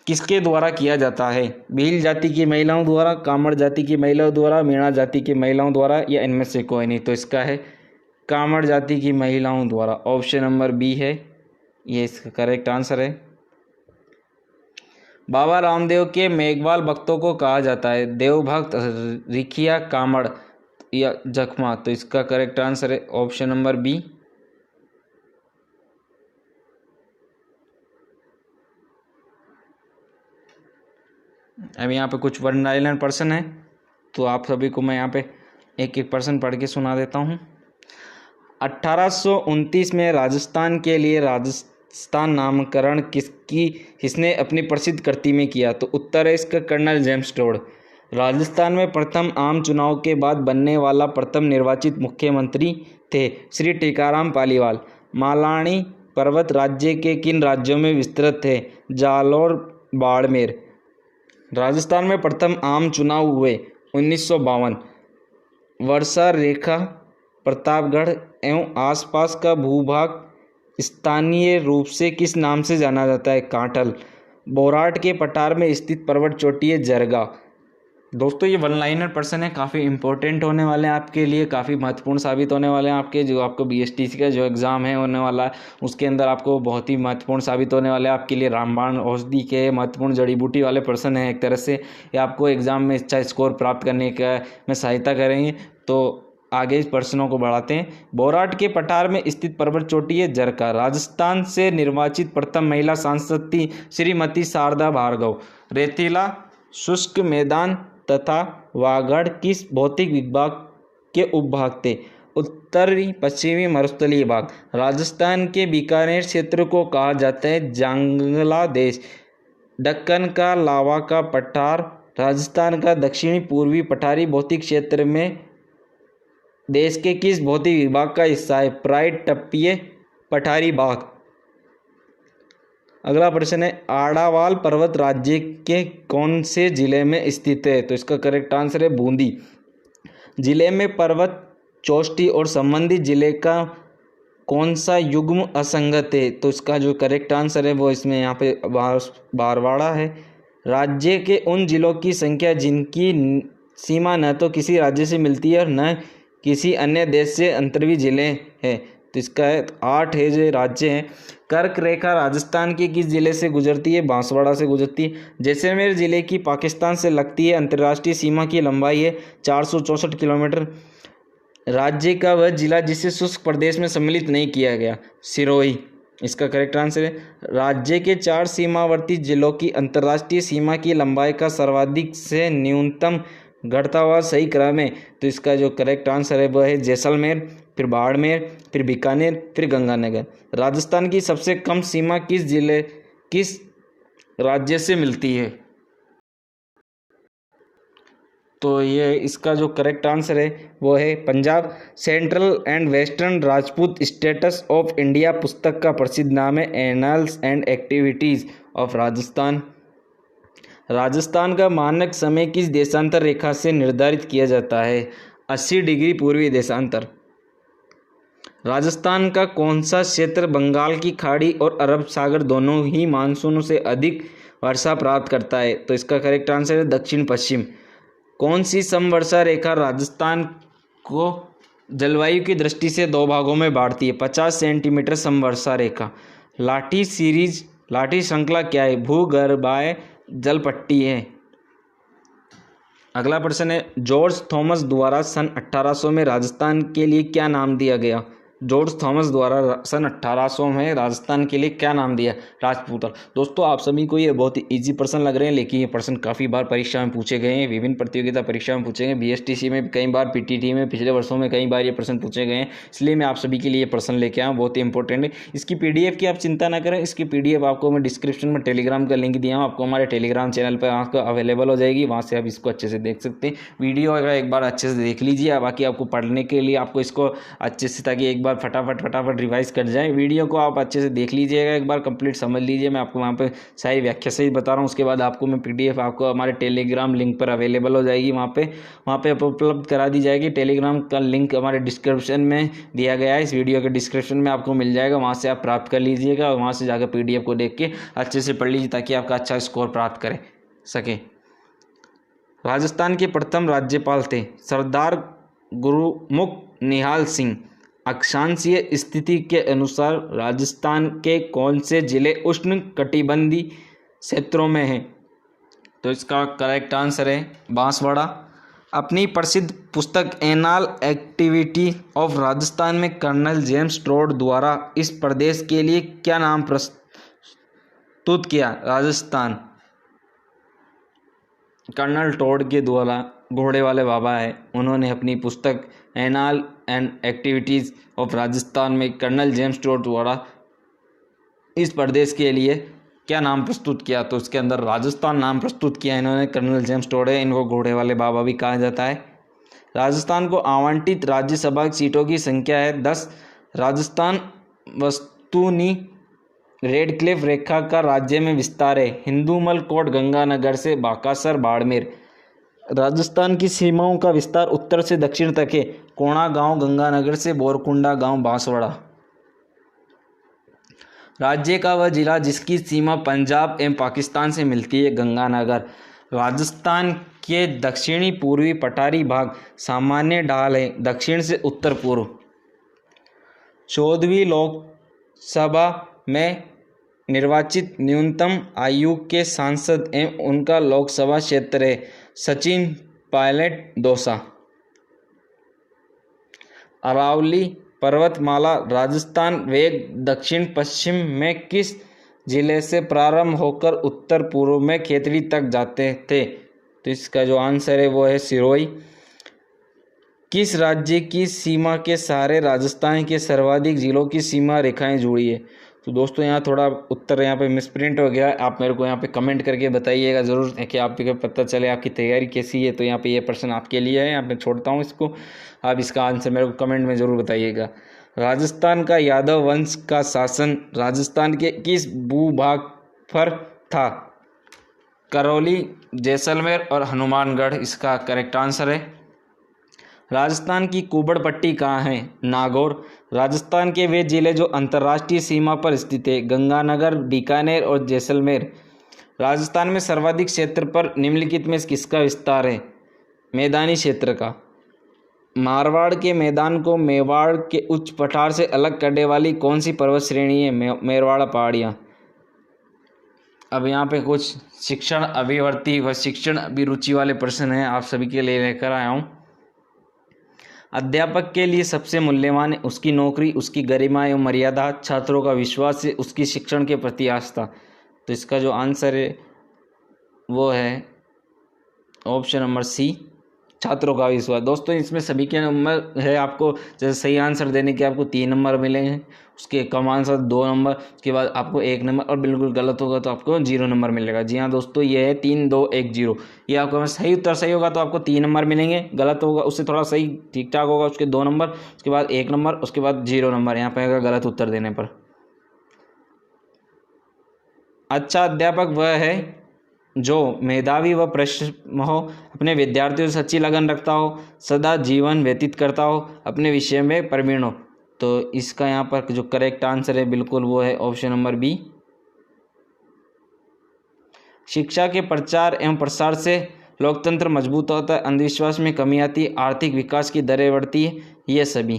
किसके द्वारा किया जाता है? भील जाति की महिलाओं द्वारा, कामड़ जाति की महिलाओं द्वारा, मीणा जाति की महिलाओं द्वारा, या इनमें से कोई नहीं। तो इसका है कामड़ जाति की महिलाओं द्वारा, ऑप्शन नंबर बी है, ये इसका करेक्ट आंसर है। बाबा रामदेव के मेघवाल भक्तों को कहा जाता है? देवभक्त, रिखिया, कामड़ या जखमा। तो इसका करेक्ट आंसर है ऑप्शन नंबर बी। अब यहाँ पे कुछ वन लाइनर प्रश्न है, तो आप सभी को मैं यहाँ पे एक एक प्रश्न पढ़ के सुना देता हूँ। 1829 में राजस्थान के लिए राजस्थान नामकरण किसने अपनी प्रसिद्ध कृति में किया? तो उत्तर है इसका कर्नल जेम्स टोड। राजस्थान में प्रथम आम चुनाव के बाद बनने वाला प्रथम निर्वाचित मुख्यमंत्री थे श्री टीकाराम पालीवाल। मालानी पर्वत राज्य के किन राज्यों में विस्तृत थे? जालौर, बाड़मेर। राजस्थान में प्रथम आम चुनाव हुए 1952। वर्षा रेखा, प्रतापगढ़ एवं आसपास का भूभाग स्थानीय रूप से किस नाम से जाना जाता है? कांठल। बोराट के पठार में स्थित पर्वत चोटी है जरगा। दोस्तों ये वन लाइनर प्रश्न है, काफ़ी इंपॉर्टेंट होने वाले हैं आपके लिए, काफ़ी महत्वपूर्ण साबित होने वाले हैं आपके, जो आपको बीएसटीसी का जो एग्ज़ाम है होने वाला है उसके अंदर आपको बहुत ही महत्वपूर्ण साबित होने वाले हैं आपके लिए। रामबाण औषधि के महत्वपूर्ण जड़ी बूटी वाले प्रश्न हैं, एक तरह से ये आपको एग्ज़ाम में अच्छा स्कोर प्राप्त करने का में सहायता करेंगे। तो आगे इस प्रश्नों को बढ़ाते हैं। बोराट के पठार में स्थित पर्वत चोटी है जरका। राजस्थान से निर्वाचित प्रथम महिला सांसद थी श्रीमती शारदा भार्गव। रेतीला, शुष्क मैदान, तथा वागड़ किस भौतिक विभाग के उपभाग थे? उत्तरी पश्चिमी मरुस्थलीय भाग। राजस्थान के बीकानेर क्षेत्र को कहा जाता है जांगला देश। दक्कन का लावा का पठार राजस्थान का दक्षिणी पूर्वी पठारी भौतिक क्षेत्र में देश के किस भौतिक विभाग का हिस्सा है? प्राइड टप्पीय पठारी भाग। अगला प्रश्न है, आड़ावाल पर्वत राज्य के कौन से जिले में स्थित है? तो इसका करेक्ट आंसर है बूंदी जिले में। पर्वत चोष्टी और संबंधित जिले का कौन सा युग्म असंगत है? तो इसका जो करेक्ट आंसर है वो इसमें यहाँ पे बारवाड़ा है। राज्य के उन जिलों की संख्या जिनकी सीमा न तो किसी राज्य से मिलती है और न किसी अन्य देश से अंतर्वी जिले हैं। तो इसका 8 है जो राज्य हैं। कर्क रेखा राजस्थान के किस जिले से गुजरती है? बांसवाड़ा से गुजरती है। जैसलमेर जिले की पाकिस्तान से लगती है अंतर्राष्ट्रीय सीमा की लंबाई है 464 किलोमीटर। राज्य का वह जिला जिसे शुष्क प्रदेश में सम्मिलित नहीं किया गया? सिरोही। इसका करेक्ट आंसर है। राज्य के 4 सीमावर्ती जिलों की अंतर्राष्ट्रीय सीमा की लंबाई का सर्वाधिक से न्यूनतम घटता हुआ सही क्रम है। तो इसका जो करेक्ट आंसर है वह है जैसलमेर, फिर बाड़मेर, फिर बीकानेर, फिर गंगानगर। राजस्थान की सबसे कम सीमा किस राज्य से मिलती है? तो ये इसका जो करेक्ट आंसर है वो है Punjab. Central and western Rajput states of India पुस्तक का प्रसिद्ध नाम है annuls and activities of Rajasthan. Rajasthan का मानक समय किस देशांतर रेखा से निर्धारित किया जाता है? 80 डिग्री पूर्वी देशांतर। राजस्थान का कौन सा क्षेत्र बंगाल की खाड़ी और अरब सागर दोनों ही मानसूनों से अधिक वर्षा प्राप्त करता है? तो इसका करेक्ट आंसर है दक्षिण पश्चिम। कौन सी समवर्षा रेखा राजस्थान को जलवायु की दृष्टि से 2 भागों में बांटती है? 50 सेंटीमीटर समवर्षा रेखा। लाठी श्रृंखला क्या है? भूगर्भाय जल पट्टी है। अगला प्रश्न है, जॉर्ज थॉमस द्वारा सन 1800 में राजस्थान के लिए क्या नाम दिया गया? जॉर्ज थॉमस द्वारा सन 1800 में राजस्थान के लिए क्या नाम दिया? राजपूताना। दोस्तों आप सभी को ये बहुत ही ईजी प्रश्न लग रहे हैं, लेकिन ये प्रश्न काफ़ी बार परीक्षा में पूछे गए हैं, विभिन्न प्रतियोगिता परीक्षा में पूछे गए, बीएसटीसी में कई बार, पीटीटी में पिछले वर्षों में कई बार ये प्रश्न पूछे गए हैं, इसलिए मैं आप सभी के लिए ये प्रश्न लेके आया हूँ, बहुत ही इंपॉर्टेंट है। इसकी पीडीएफ की आप चिंता ना करें, इसकी पीडीएफ आपको मैं डिस्क्रिप्शन में टेलीग्राम का लिंक दिया हूँ, आपको हमारे टेलीग्राम चैनल पर आपको अवेलेबल हो जाएगी, वहाँ से आप इसको अच्छे से देख सकते हैं। वीडियो अगर एक बार अच्छे से देख लीजिए, बाकी आपको पढ़ने के लिए आपको इसको अच्छे से, ताकि एक बार फटाफट रिवाइज कर जाए, वीडियो को आप अच्छे से देख लीजिएगा, एक बार कंप्लीट समझ लीजिए। मैं आपको वहाँ पे सारी व्याख्या सहित बता रहा हूँ, उसके बाद आपको मैं पीडीएफ आपको हमारे टेलीग्राम लिंक पर अवेलेबल हो जाएगी, वहाँ पे उपलब्ध करा दी जाएगी। टेलीग्राम का लिंक हमारे डिस्क्रिप्शन में दिया गया है, इस वीडियो के डिस्क्रिप्शन में आपको मिल जाएगा, वहाँ से आप प्राप्त कर लीजिएगा और वहाँ से जाकर पीडीएफ को देख के अच्छे से पढ़ लीजिए, ताकि आपका अच्छा स्कोर प्राप्त कर सके। राजस्थान के प्रथम राज्यपाल थे सरदार गुरुमुख निहाल सिंह। अक्षांशीय स्थिति के अनुसार राजस्थान के कौन से जिले उष्ण कटिबंधीय क्षेत्रों में हैं? तो इसका करेक्ट आंसर है बांसवाड़ा। अपनी प्रसिद्ध पुस्तक एनल एक्टिविटी ऑफ राजस्थान में कर्नल जेम्स टोड द्वारा इस प्रदेश के लिए क्या नाम प्रस्तुत किया? राजस्थान। कर्नल टोड के द्वारा घोड़े वाले बाबा है, उन्होंने अपनी पुस्तक anal and activities of Rajasthan में कर्नल जेम्स टोड द्वारा इस प्रदेश के लिए क्या नाम प्रस्तुत किया? तो इसके अंदर राजस्थान नाम प्रस्तुत किया इन्होंने, कर्नल जेम्स टोड है, इनको घोड़े वाले बाबा भी कहा जाता है। राजस्थान को आवंटित राज्यसभा सीटों की संख्या है 10। राजस्थान वस्तुनि रेडक्लिफ रेखा का राज्य में विस्तार है? हिंदूमल कोट गंगानगर से बाकासर बाड़मेर। राजस्थान की सीमाओं का विस्तार उत्तर से दक्षिण तक है? कोणा गांव गंगानगर से बोरकुंडा गांव बांसवाड़ा। राज्य का वह जिला जिसकी सीमा पंजाब एवं पाकिस्तान से मिलती है? गंगानगर। राजस्थान के दक्षिणी पूर्वी पठारी भाग सामान्य ढाल है, दक्षिण से उत्तर पूर्व। 14वीं लोकसभा में निर्वाचित न्यूनतम आयु के सांसद एवं उनका लोकसभा क्षेत्र है? सचिन पायलट दौसा। अरावली पर्वतमाला राजस्थान वेग दक्षिण पश्चिम में किस जिले से प्रारंभ होकर उत्तर पूर्व में खेतड़ी तक जाते थे? तो तो इसका जो आंसर है वो है सिरोही। किस राज्य की सीमा के सहारे राजस्थान के सर्वाधिक जिलों की सीमा रेखाएं जुड़ी है? तो दोस्तों यहाँ थोड़ा उत्तर यहाँ पे मिसप्रिंट हो गया, आप मेरे को यहाँ पे कमेंट करके बताइएगा ज़रूर कि आपको पता चले आपकी तैयारी कैसी है। तो यहाँ पे ये प्रश्न आपके लिए है, यहाँ पे छोड़ता हूँ इसको, आप इसका आंसर मेरे को कमेंट में ज़रूर बताइएगा। राजस्थान का यादव वंश का शासन राजस्थान के किस भूभाग पर था? करौली, जैसलमेर और हनुमानगढ़ इसका करेक्ट आंसर है। राजस्थान की कुबड़ पट्टी कहाँ है? नागौर। राजस्थान के वे जिले जो अंतर्राष्ट्रीय सीमा पर स्थित है? गंगानगर, बीकानेर और जैसलमेर। राजस्थान में सर्वाधिक क्षेत्र पर निम्नलिखित में किसका विस्तार है? मैदानी क्षेत्र का। मारवाड़ के मैदान को मेवाड़ के उच्च पठार से अलग करने वाली कौन सी पर्वत श्रेणी है? मेरवाड़ा पहाड़ियाँ। अब यहाँ पे कुछ शिक्षण अभिवर्ती व शिक्षण अभिरुचि वाले प्रश्न हैं, आप सभी के लिए लेकर आया हूँ। अध्यापक के लिए सबसे मूल्यवान है उसकी नौकरी, उसकी गरिमा एवं मर्यादा, छात्रों का विश्वास है, उसकी शिक्षण के प्रति आस्था। तो इसका जो आंसर है वो है ऑप्शन नंबर सी, छात्रों का विश्वास। दोस्तों इसमें सभी के नंबर है, आपको जैसे सही आंसर देने के आपको 3 नंबर मिलेंगे, उसके कम आंसर 2 नंबर, उसके बाद आपको 1 नंबर, और बिल्कुल गलत होगा तो आपको 0 नंबर मिलेगा। जी हाँ दोस्तों, ये है 3 2 1 0। ये आपको सही उत्तर सही होगा तो आपको 3 नंबर मिलेंगे, गलत होगा उससे थोड़ा सही ठीक ठाक होगा उसके 2 नंबर, उसके बाद 1 नंबर, उसके बाद 0 नंबर यहाँ पे आएगा गलत उत्तर देने पर। अच्छा अध्यापक वह है जो मेधावी व परिश्रमी हो, अपने विद्यार्थियों से सच्ची लगन रखता हो, सदा जीवन व्यतीत करता हो, अपने विषय में प्रवीण हो। तो इसका यहाँ पर जो करेक्ट आंसर है बिल्कुल वो है ऑप्शन नंबर बी। शिक्षा के प्रचार एवं प्रसार से लोकतंत्र मजबूत होता है, अंधविश्वास में कमी आती है, आर्थिक विकास की दरें बढ़ती है, ये सभी।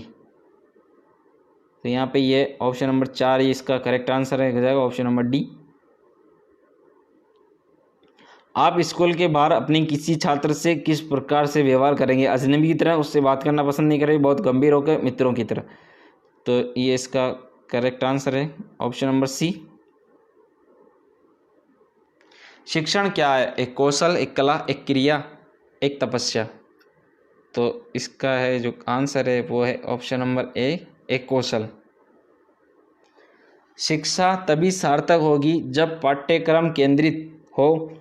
तो यहाँ पे ये ऑप्शन नंबर 4 इसका करेक्ट आंसर है, हो जाएगा ऑप्शन नंबर डी। आप स्कूल के बाहर अपने किसी छात्र से किस प्रकार से व्यवहार करेंगे? अजनबी की तरह, उससे बात करना पसंद नहीं करेंगे, बहुत गंभीर होकर मित्रों की तरह। तो ये इसका करेक्ट आंसर है ऑप्शन नंबर सी। शिक्षण क्या है? एक कौशल, एक कला, एक क्रिया, एक तपस्या। तो इसका है जो आंसर है वो है ऑप्शन नंबर ए, एक कौशल। शिक्षा तभी सार्थक होगी जब पाठ्यक्रम केंद्रित हो,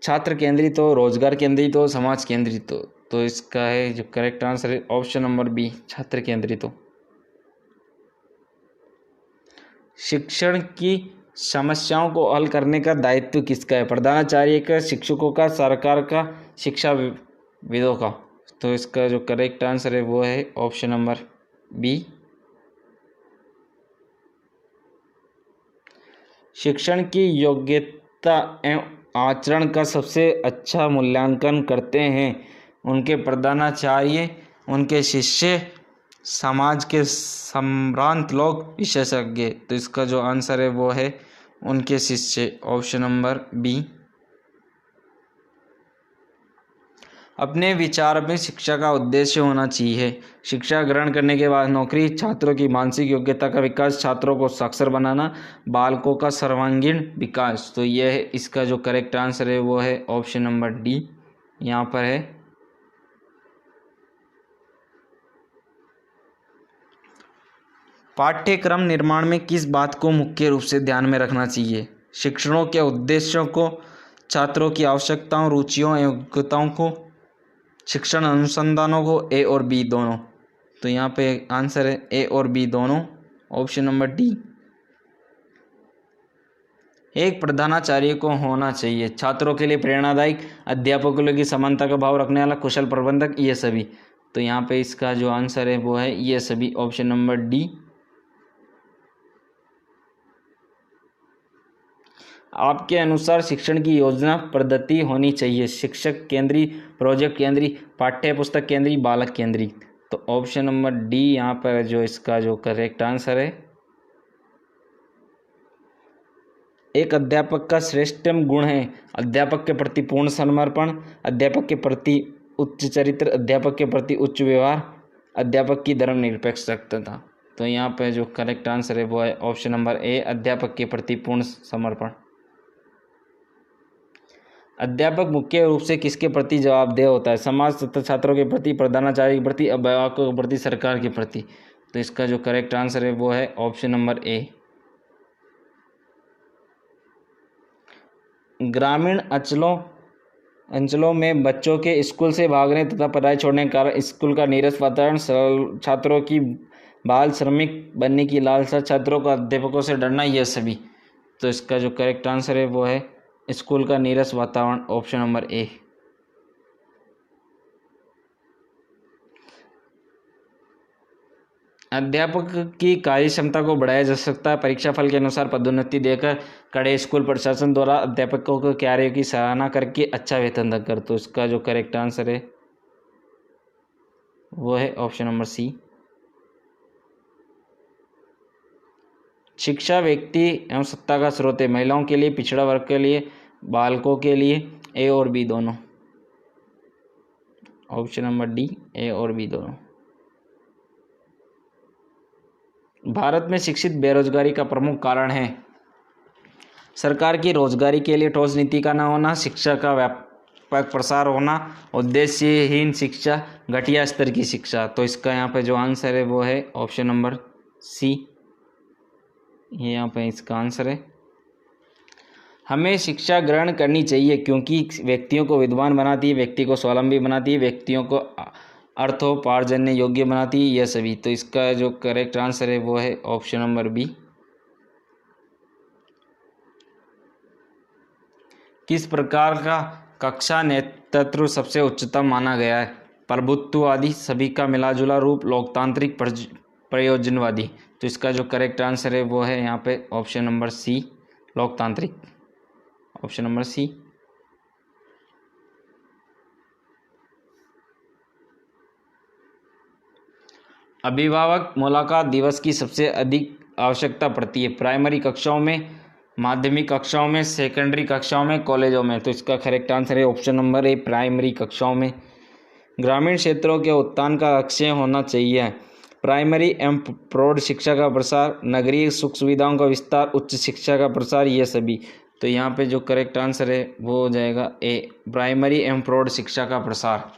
छात्र केंद्रित हो, रोजगार केंद्रित हो, समाज केंद्रित हो। तो इसका है जो करेक्ट आंसर है ऑप्शन नंबर बी, छात्र केंद्रित हो। शिक्षण की समस्याओं को हल करने का दायित्व किसका है? प्रधानाचार्य का, शिक्षकों का, सरकार का, शिक्षाविदों का। तो इसका जो करेक्ट आंसर है वो है ऑप्शन नंबर बी। शिक्षण की योग्यता एवं आचरण का सबसे अच्छा मूल्यांकन करते हैं उनके प्रधानाचार्य, उनके शिष्य, समाज के सम्भ्रांत लोग, विशेषज्ञ। तो इसका जो आंसर है वो है उनके शिष्य, ऑप्शन नंबर बी। अपने विचार में शिक्षा का उद्देश्य होना चाहिए। शिक्षा ग्रहण करने के बाद नौकरी, छात्रों की मानसिक योग्यता का विकास, छात्रों को साक्षर बनाना, बालकों का सर्वांगीण विकास। तो यह है इसका जो करेक्ट आंसर है वो है ऑप्शन नंबर डी, यहाँ पर है। पाठ्यक्रम निर्माण में किस बात को मुख्य रूप से ध्यान में रखना चाहिए? शिक्षणों के उद्देश्यों को, छात्रों की आवश्यकताओं, रुचियों एवं योग्यताओं को, शिक्षण अनुसंधानों को, ए और बी दोनों। तो यहाँ पे आंसर है ए और बी दोनों, ऑप्शन नंबर डी। एक प्रधानाचार्य को होना चाहिए छात्रों के लिए प्रेरणादायक, अध्यापकों की समानता का भाव रखने वाला, कुशल प्रबंधक, ये सभी। तो यहाँ पे इसका जो आंसर है वो है ये सभी, ऑप्शन नंबर डी। आपके अनुसार शिक्षण की योजना पद्धति होनी चाहिए शिक्षक केंद्रीय, प्रोजेक्ट केंद्रीय, पाठ्य पुस्तक केंद्रीय, बालक केंद्रीय। तो ऑप्शन नंबर डी यहाँ पर जो इसका जो करेक्ट आंसर है। एक अध्यापक का श्रेष्ठ गुण है अध्यापक के प्रति पूर्ण समर्पण, अध्यापक के प्रति उच्च चरित्र, अध्यापक के प्रति उच्च व्यवहार, अध्यापक की धर्मनिरपेक्षता। तो यहाँ पर जो करेक्ट आंसर है वो है ऑप्शन नंबर ए, अध्यापक के प्रति पूर्ण समर्पण। अध्यापक मुख्य रूप से किसके प्रति जवाबदेह होता है? समाज तथा छात्रों के प्रति, प्रधानाचार्य के प्रति, अभिभावकों के प्रति, सरकार के प्रति। तो इसका जो करेक्ट आंसर है वो है ऑप्शन नंबर ए। ग्रामीण अंचलों में बच्चों के स्कूल से भागने तथा पढ़ाई छोड़ने के कारण स्कूल का नीरस वातावरण, छात्रों की बाल श्रमिक बनने की लालसा, छात्रों का अध्यापकों से डरना, यह सभी। तो इसका जो करेक्ट आंसर है वो है स्कूल का नीरस वातावरण, ऑप्शन नंबर ए। अध्यापक की कार्य क्षमता को बढ़ाया जा सकता है परीक्षा फल के अनुसार पदोन्नति देकर, कड़े स्कूल प्रशासन द्वारा अध्यापकों के कार्य की सराहना करके, अच्छा वेतन देकर। तो इसका जो करेक्ट आंसर है वो है ऑप्शन नंबर सी। शिक्षा व्यक्ति एवं सत्ता का स्रोत है, महिलाओं के लिए, पिछड़ा वर्ग के लिए, बालकों के लिए, ए और बी दोनों। ऑप्शन नंबर डी, ए और बी दोनों। भारत में शिक्षित बेरोजगारी का प्रमुख कारण है सरकार की रोजगारी के लिए ठोस नीति का न होना, शिक्षा का व्यापक प्रसार होना, उद्देश्यहीन शिक्षा, घटिया स्तर की शिक्षा। तो इसका यहाँ पे जो आंसर है वो है ऑप्शन नंबर सी। ये यहाँ पे इसका आंसर है। हमें शिक्षा ग्रहण करनी चाहिए क्योंकि व्यक्तियों को विद्वान बनाती है, व्यक्ति को स्वावलंबी बनाती है, व्यक्तियों को अर्थोपार्जन योग्य बनाती है, यह सभी। तो इसका जो करेक्ट आंसर है वो है ऑप्शन नंबर बी। किस प्रकार का कक्षा नेतृत्व सबसे उच्चतम माना गया है? प्रभुत्ववादी, सभी का मिलाजुला रूप, लोकतांत्रिक, प्रयोजनवादी। तो इसका जो करेक्ट आंसर है वो है यहाँ पे ऑप्शन नंबर सी, लोकतांत्रिक, ऑप्शन नंबर सी। अभिभावक मुलाकात दिवस की सबसे अधिक आवश्यकता पड़ती है प्राइमरी कक्षाओं में, माध्यमिक कक्षाओं में, सेकेंडरी कक्षाओं में, कॉलेजों में। तो इसका करेक्ट आंसर है ऑप्शन नंबर ए, प्राइमरी कक्षाओं में। ग्रामीण क्षेत्रों के उत्थान का लक्ष्य होना चाहिए प्राइमरी एवं प्रौढ़ शिक्षा का प्रसार, नगरीय सुख सुविधाओं का विस्तार, उच्च शिक्षा का प्रसार, ये सभी। तो यहाँ पे जो करेक्ट आंसर है वो हो जाएगा ए, प्राइमरी एवं प्रौढ़ शिक्षा का प्रसार।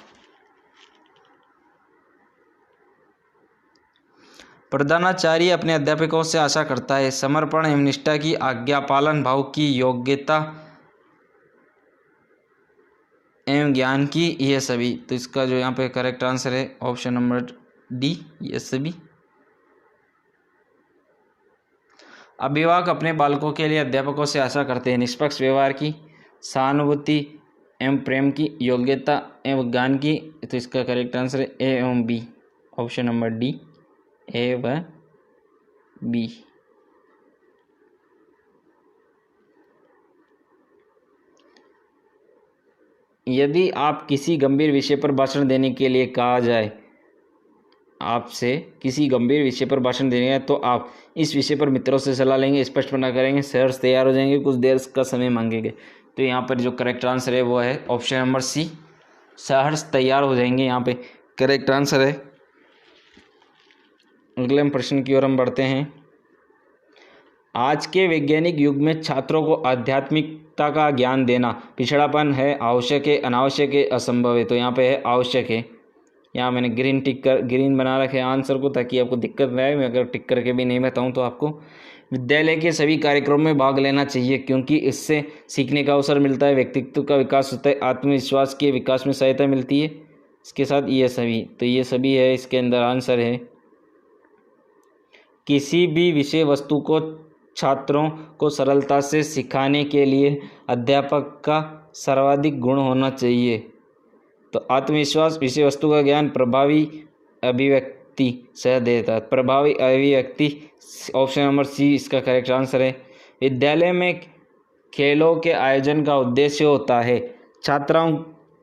प्रधानाचार्य अपने अध्यापकों से आशा करता है समर्पण एवं निष्ठा की, आज्ञा पालन भाव की, योग्यता एवं ज्ञान की, यह सभी। तो इसका जो यहाँ पे करेक्ट आंसर है ऑप्शन नंबर डी, ये सभी। अभिभावक अपने बालकों के लिए अध्यापकों से आशा करते हैं निष्पक्ष व्यवहार की, सहानुभूति एवं प्रेम की, योग्यता एवं ज्ञान की। तो इसका करेक्ट आंसर है ए एवं बी, ऑप्शन नंबर डी, ए व बी। यदि आप किसी गंभीर विषय पर भाषण देने के लिए कहा जाए, आपसे किसी गंभीर विषय पर भाषण देने है तो आप इस विषय पर मित्रों से सलाह लेंगे, स्पष्टपना करेंगे, सहर्ष तैयार हो जाएंगे, कुछ देर का समय मांगेंगे। तो यहाँ पर जो करेक्ट आंसर है वो है ऑप्शन नंबर सी, सहर्ष तैयार हो जाएंगे, यहाँ पे करेक्ट आंसर है। अगले प्रश्न की ओर हम बढ़ते हैं। आज के वैज्ञानिक युग में छात्रों को आध्यात्मिकता का ज्ञान देना पिछड़ापन है, आवश्यक है, अनावश्यक है, असंभव है। तो यहाँ पे है आवश्यक है। यहाँ मैंने ग्रीन बना रखे आंसर को ताकि आपको दिक्कत न आए। मैं अगर टिक करके भी नहीं बताऊँ तो आपको विद्यालय के सभी कार्यक्रमों में भाग लेना चाहिए क्योंकि इससे सीखने का अवसर मिलता है, व्यक्तित्व का विकास होता है, आत्मविश्वास के विकास में सहायता मिलती है। इसके साथ ये सभी, तो ये सभी है, इसके अंदर आंसर है। किसी भी विषय वस्तु को छात्रों को सरलता से सिखाने के लिए अध्यापक का सर्वाधिक गुण होना चाहिए। तो आत्मविश्वास, विषय वस्तु का ज्ञान, प्रभावी अभिव्यक्ति सह देता है, प्रभावी अभिव्यक्ति, ऑप्शन नंबर सी इसका करेक्ट आंसर है। विद्यालय में खेलों के आयोजन का उद्देश्य होता है छात्राओं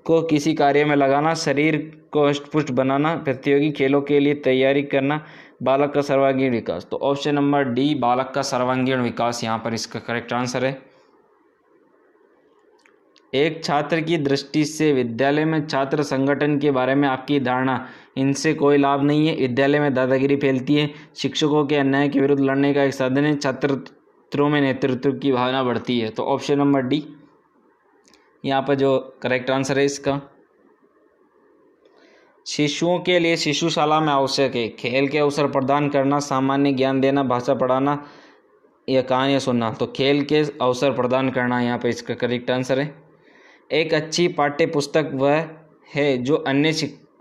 को किसी कार्य में लगाना, शरीर को हष्टपुष्ट बनाना, प्रतियोगी खेलों के लिए तैयारी करना, बालक का सर्वांगीण विकास। तो ऑप्शन नंबर डी, बालक का सर्वांगीण विकास यहाँ पर इसका करेक्ट आंसर है। एक छात्र की दृष्टि से विद्यालय में छात्र संगठन के बारे में आपकी धारणा, इनसे कोई लाभ नहीं है, विद्यालय में दादागिरी फैलती है, शिक्षकों के अन्याय के विरुद्ध लड़ने का एक साधन है, छात्रों में नेतृत्व की भावना बढ़ती है। तो ऑप्शन नंबर डी, यहाँ पर जो करेक्ट आंसर है इसका। शिशुओं के लिए शिशुशाला में आवश्यक है खेल के अवसर प्रदान करना, सामान्य ज्ञान देना, भाषा पढ़ाना या कहानियाँ सुनना। तो खेल के अवसर प्रदान करना यहाँ पे इसका करेक्ट आंसर है। एक अच्छी पाठ्य पुस्तक वह है जो अन्य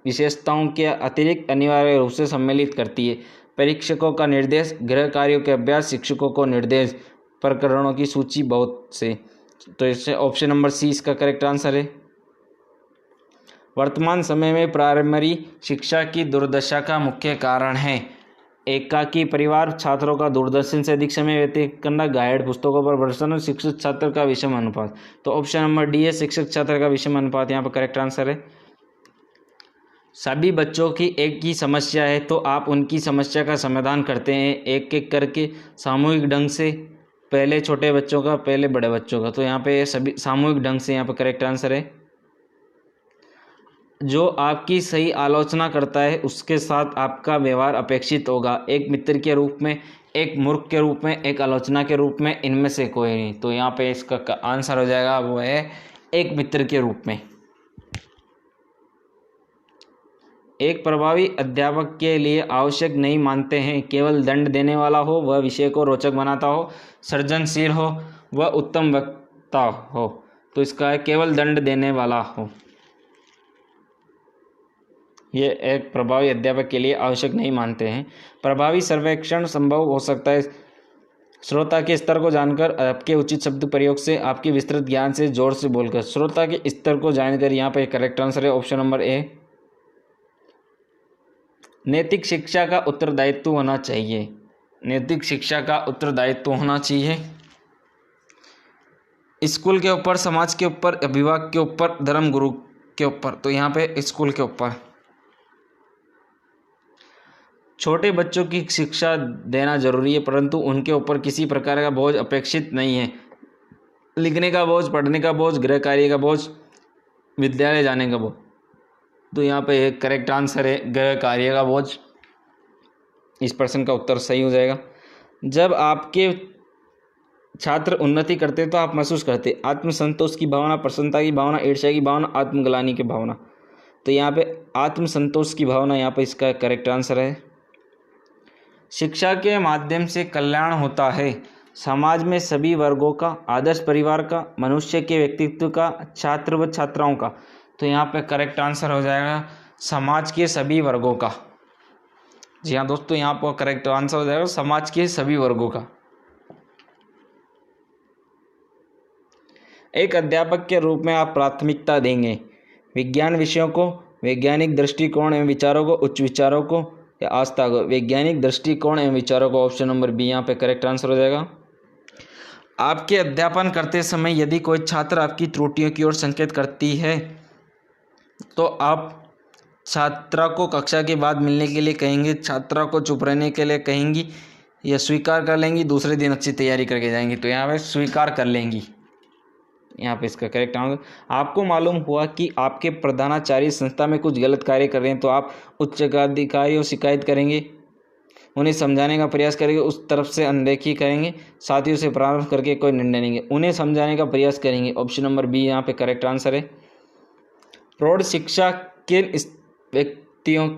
विशेषताओं के अतिरिक्त अनिवार्य रूप से सम्मिलित करती है। परीक्षकों का निर्देश, गृह कार्यों के अभ्यास, शिक्षकों को निर्देश, प्रकरणों की सूची, बहुत से। तो इससे ऑप्शन नंबर सी इसका करेक्ट आंसर है। वर्तमान समय में प्राइमरी शिक्षा की दुर्दशा का मुख्य कारण है एकाकी परिवार, छात्रों का दूरदर्शन से अधिक समय व्यतीत करना, गाइड पुस्तकों पर भरोसा, शिक्षक छात्र का विषम अनुपात। तो ऑप्शन नंबर डी है शिक्षक छात्र का विषम अनुपात यहाँ पर करेक्ट आंसर है। सभी बच्चों की एक ही समस्या है तो आप उनकी समस्या का समाधान करते हैं एक एक करके, सामूहिक ढंग से, पहले छोटे बच्चों का, पहले बड़े बच्चों का। तो यहाँ पे सभी सामूहिक ढंग से यहाँ पर करेक्ट आंसर है। जो आपकी सही आलोचना करता है उसके साथ आपका व्यवहार अपेक्षित होगा, एक मित्र के रूप में, एक मूर्ख के रूप में, एक आलोचना के रूप में, इनमें से कोई नहीं। तो यहाँ पे इसका आंसर हो जाएगा वो है एक मित्र के रूप में। एक प्रभावी अध्यापक के लिए आवश्यक नहीं मानते हैं केवल दंड देने वाला हो, वह विषय को रोचक बनाता हो, सृजनशील हो, वह उत्तम वक्ता हो। तो इसका है केवल दंड देने वाला हो। ये एक प्रभावी अध्यापक के लिए आवश्यक नहीं मानते हैं। प्रभावी सर्वेक्षण संभव हो सकता है श्रोता के स्तर को जानकर, आपके उचित शब्द प्रयोग से, आपके विस्तृत ज्ञान से, जोर से बोलकर। श्रोता के स्तर को जानकर यहाँ पर करेक्ट आंसर है ऑप्शन नंबर ए। नैतिक शिक्षा का उत्तरदायित्व होना चाहिए, नैतिक शिक्षा का उत्तरदायित्व होना चाहिए स्कूल के ऊपर, समाज के ऊपर, अभिभावक के ऊपर, धर्म गुरु के ऊपर। तो यहाँ पे स्कूल के ऊपर। छोटे बच्चों की शिक्षा देना जरूरी है परंतु उनके ऊपर किसी प्रकार का बोझ अपेक्षित नहीं है। लिखने का बोझ, पढ़ने का बोझ, गृह कार्य का बोझ, विद्यालय जाने का बोझ। तो यहाँ पे एक करेक्ट आंसर है गृह कार्य का बोझ। इस प्रश्न का उत्तर सही हो जाएगा। जब आपके छात्र उन्नति करते तो आप महसूस करते आत्मसंतोष की भावना, प्रसन्नता की भावना, ईर्ष्या की भावना, आत्मग्लानि की भावना। तो यहाँ पे आत्मसंतोष की भावना यहाँ पे इसका करेक्ट आंसर है। शिक्षा के माध्यम से कल्याण होता है समाज में सभी वर्गों का, आदर्श परिवार का, मनुष्य के व्यक्तित्व का, छात्र व छात्राओं का। तो यहाँ पे करेक्ट आंसर हो जाएगा समाज के सभी वर्गों का। जी हाँ दोस्तों, यहाँ पर करेक्ट आंसर हो जाएगा समाज के सभी वर्गों का। एक अध्यापक के रूप में आप प्राथमिकता देंगे विज्ञान विषयों को, वैज्ञानिक दृष्टिकोण एवं विचारों को, उच्च विचारों को या आस्था को। वैज्ञानिक दृष्टिकोण एवं विचारों को, ऑप्शन नंबर बी यहाँ पे करेक्ट आंसर हो जाएगा। आपके अध्यापन करते समय यदि कोई छात्र आपकी त्रुटियों की ओर संकेत करती है तो आप छात्रा को कक्षा के बाद मिलने के लिए कहेंगे, छात्रा को चुप रहने के लिए कहेंगी या स्वीकार कर लेंगी, दूसरे दिन अच्छी तैयारी करके जाएंगी। तो यहाँ पे स्वीकार कर लेंगी, यहाँ पे इसका करेक्ट आंसर। आपको मालूम हुआ कि आपके प्रधानाचार्य संस्था में कुछ गलत कार्य कर रहे हैं तो आप उच्च अधिकारी को शिकायत करेंगे, उन्हें समझाने का प्रयास करेंगे, उस तरफ से अनदेखी करेंगे, साथियों से परामर्श करके कोई निर्णय लेंगे, उन्हें समझाने का प्रयास करेंगे। ऑप्शन नंबर बी यहाँ पे करेक्ट आंसर है। प्रौढ़ शिक्षा किन व्यक्तियों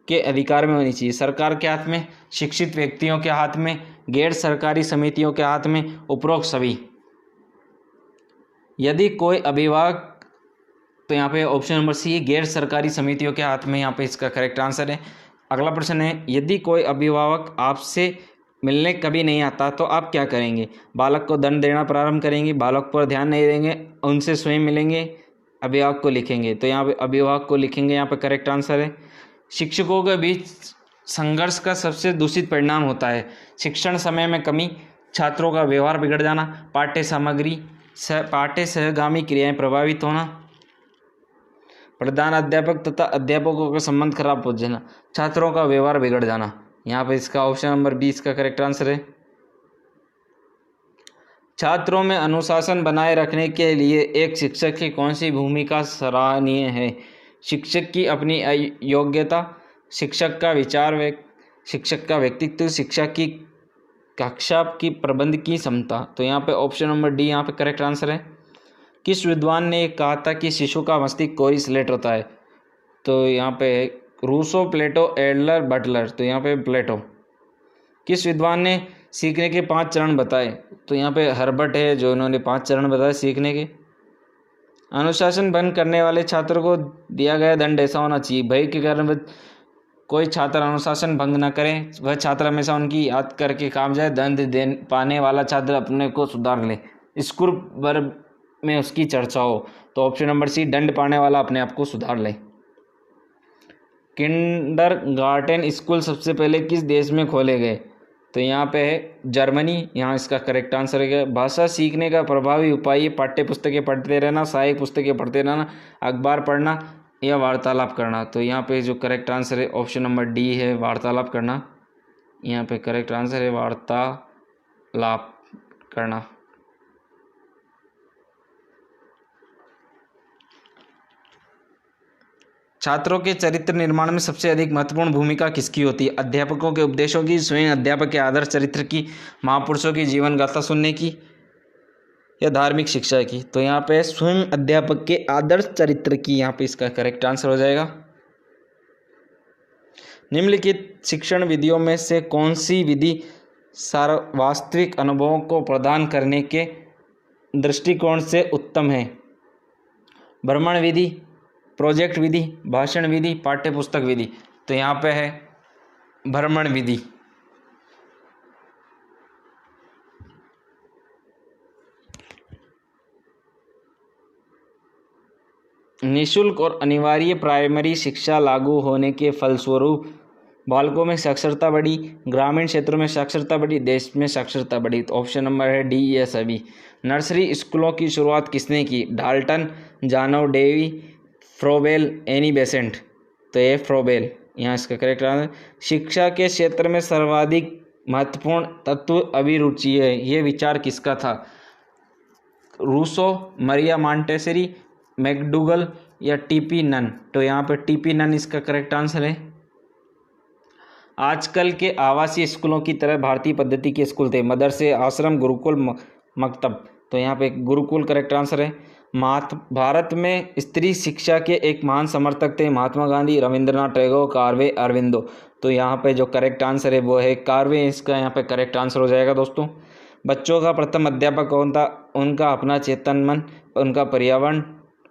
के अधिकार में होनी चाहिए? सरकार के हाथ में, शिक्षित व्यक्तियों के हाथ में, गैर सरकारी समितियों के हाथ में, उपरोक्त सभी। यदि कोई अभिभावक, तो यहाँ पे ऑप्शन नंबर सी गैर सरकारी समितियों के हाथ में, यहाँ पे इसका करेक्ट आंसर है। अगला प्रश्न है, यदि कोई अभिभावक आपसे मिलने कभी नहीं आता तो आप क्या करेंगे? बालक को दंड देना प्रारंभ करेंगे, बालक पर ध्यान नहीं देंगे, उनसे स्वयं मिलेंगे, अभिभावक को लिखेंगे। तो यहाँ पे अभिभावक को लिखेंगे, यहाँ पे करेक्ट आंसर है। शिक्षकों के बीच संघर्ष का सबसे दूषित परिणाम होता है शिक्षण समय में कमी, छात्रों का व्यवहार बिगड़ जाना, पाठ्य सामग्री, पाठ्य सहगामी क्रियाएं प्रभावित होना, प्रधान अध्यापक तथा अध्यापकों का संबंध खराब हो जाना, छात्रों का व्यवहार बिगड़ जाना। यहाँ पे इसका ऑप्शन नंबर 20 का करेक्ट आंसर है। छात्रों में अनुशासन बनाए रखने के लिए एक शिक्षक की कौन सी भूमिका सराहनीय है? शिक्षक की अपनी योग्यता, शिक्षक का विचार, शिक्षक का व्यक्तित्व, शिक्षक की कक्षा की प्रबंध की क्षमता। तो यहाँ पे ऑप्शन नंबर डी यहाँ पे करेक्ट आंसर है। किस विद्वान ने कहा था कि शिशु का मस्तिष्क कोरी स्लेट होता है? तो यहाँ पे रूसो, प्लेटो, एडलर, बटलर। तो यहाँ पे प्लेटो। किस विद्वान ने सीखने के 5 चरण बताए? तो यहाँ पे हर्बर्ट है जो इन्होंने 5 चरण बताए सीखने के। अनुशासन भंग करने वाले छात्र को दिया गया दंड ऐसा होना चाहिए, भय के कारण कोई छात्र अनुशासन भंग न करे, वह छात्र हमेशा उनकी याद करके काम जाए, दंड दे पाने वाला छात्र अपने को सुधार ले, स्कूल वर्ग में उसकी चर्चा हो। तो ऑप्शन नंबर सी, दंड पाने वाला अपने आप को सुधार ले। किंडरगार्टन स्कूल सबसे पहले किस देश में खोले गए? तो यहाँ पे है जर्मनी, यहाँ इसका करेक्ट आंसर है। भाषा सीखने का प्रभावी उपाय, पाठ्य पुस्तकें पढ़ते रहना, सहायक पुस्तकें पढ़ते रहना, अखबार पढ़ना या वार्तालाप करना। तो यहाँ पे जो करेक्ट आंसर है ऑप्शन नंबर डी है, वार्तालाप करना। यहाँ पे करेक्ट आंसर है वार्तालाप करना। छात्रों के चरित्र निर्माण में सबसे अधिक महत्वपूर्ण भूमिका किसकी होती है? अध्यापकों के उपदेशों की, स्वयं अध्यापक के आदर्श चरित्र की, महापुरुषों की जीवन गाथा सुनने की या धार्मिक शिक्षा की? तो यहाँ पे स्वयं अध्यापक के आदर्श चरित्र की, यहाँ पे इसका करेक्ट आंसर हो जाएगा। निम्नलिखित शिक्षण विधियों में से कौन सी विधि वास्तविक अनुभवों को प्रदान करने के दृष्टिकोण से उत्तम है? भ्रमण विधि, प्रोजेक्ट विधि, भाषण विधि, पाठ्य पुस्तक विधि। तो यहाँ पे है भ्रमण विधि। निःशुल्क और अनिवार्य प्राइमरी शिक्षा लागू होने के फलस्वरूप बालकों में साक्षरता बढ़ी, ग्रामीण क्षेत्रों में साक्षरता बढ़ी, देश में साक्षरता बढ़ी। तो ऑप्शन नंबर है डी, ये सभी। नर्सरी स्कूलों की शुरुआत किसने की? डाल्टन, जानव, डेवी, फ्रोबेल, एनी बेसेंट। तो ये फ्रोबेल, यहाँ इसका करेक्ट आंसर। शिक्षा के क्षेत्र में सर्वाधिक महत्वपूर्ण तत्व अभिरुचि है, ये विचार किसका था? रूसो, मरिया मॉन्टेसरी, मैकडूगल या टीपी नन। तो यहाँ पे टीपी नन इसका करेक्ट आंसर है। आजकल के आवासीय स्कूलों की तरह भारतीय पद्धति के स्कूल थे, मदरसे, आश्रम, गुरुकुल, मकतब। तो यहाँ पे गुरुकुल करेक्ट आंसर है। भारत में स्त्री शिक्षा के एक महान समर्थक थे महात्मा गांधी, रविंद्रनाथ टैगोर, कार्वे, अरविंदो। तो यहाँ पे जो करेक्ट आंसर है वो है कार्वे, इसका यहाँ पे करेक्ट आंसर हो जाएगा दोस्तों। बच्चों का प्रथम अध्यापक कौन था? उनका अपना चेतन मन, उनका पर्यावरण,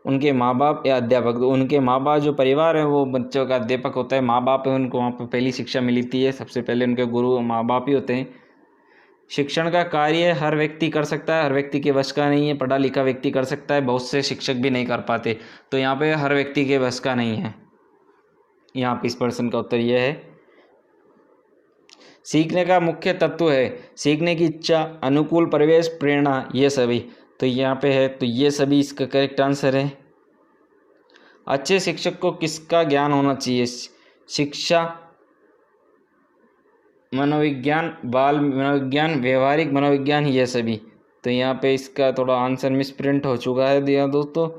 उनके माँ बाप या अध्यापक? उनके माँ बाप, जो परिवार है वो बच्चों का अध्यापक होता है। माँ बाप है, उनको वहाँ पर पहली शिक्षा मिली थी है, सबसे पहले उनके गुरु माँ बाप ही होते हैं। शिक्षण का कार्य हर व्यक्ति कर सकता है, हर व्यक्ति के वश का नहीं है। पढ़ा लिखा व्यक्ति कर सकता है, बहुत से शिक्षक भी नहीं कर पाते। तो यहाँ पे हर व्यक्ति के वश का नहीं है। यहाँ पे इस प्रश्न का उत्तर यह है। सीखने का मुख्य तत्व है सीखने की इच्छा, अनुकूल परिवेश, प्रेरणा, ये सभी। तो यहाँ पे है, तो ये सभी इसका करेक्ट आंसर है। अच्छे शिक्षक को किसका ज्ञान होना चाहिए? शिक्षा, मनोविज्ञान, बाल मनोविज्ञान, व्यवहारिक मनोविज्ञान, ये सभी। तो यहाँ पे इसका थोड़ा आंसर मिसप्रिंट हो चुका है दिया दोस्तों।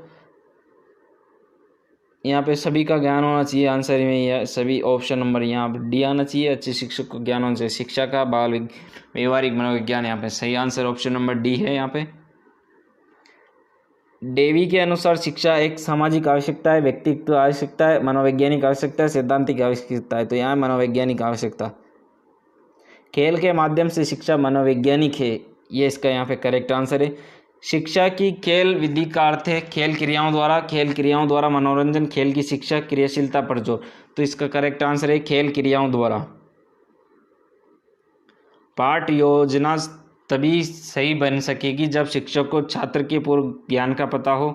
यहाँ पे सभी का ज्ञान होना चाहिए, आंसर में यह सभी ऑप्शन नंबर यहाँ पे डी आना चाहिए। अच्छे शिक्षक को ज्ञान होना चाहिए, शिक्षा का, बाल व्यवहारिक मनोविज्ञान। यहाँ पे सही आंसर ऑप्शन नंबर डी है। यहाँ पे डेवी के अनुसार शिक्षा एक सामाजिक आवश्यकता है, व्यक्तित्व आवश्यकता है, मनोवैज्ञानिक आवश्यकता है, सैद्धांतिक आवश्यकता है। तो यहाँ मनोवैज्ञानिक आवश्यकता। खेल के माध्यम से शिक्षा मनोवैज्ञानिक है, ये इसका यहाँ पे करेक्ट आंसर है। शिक्षा की खेल विधि का अर्थ है खेल क्रियाओं द्वारा मनोरंजन, खेल की शिक्षा, क्रियाशीलता पर जोर। तो इसका करेक्ट आंसर है खेल क्रियाओं द्वारा। पाठ योजना तभी सही बन सकेगी जब शिक्षक को छात्र के पूर्व ज्ञान का पता हो,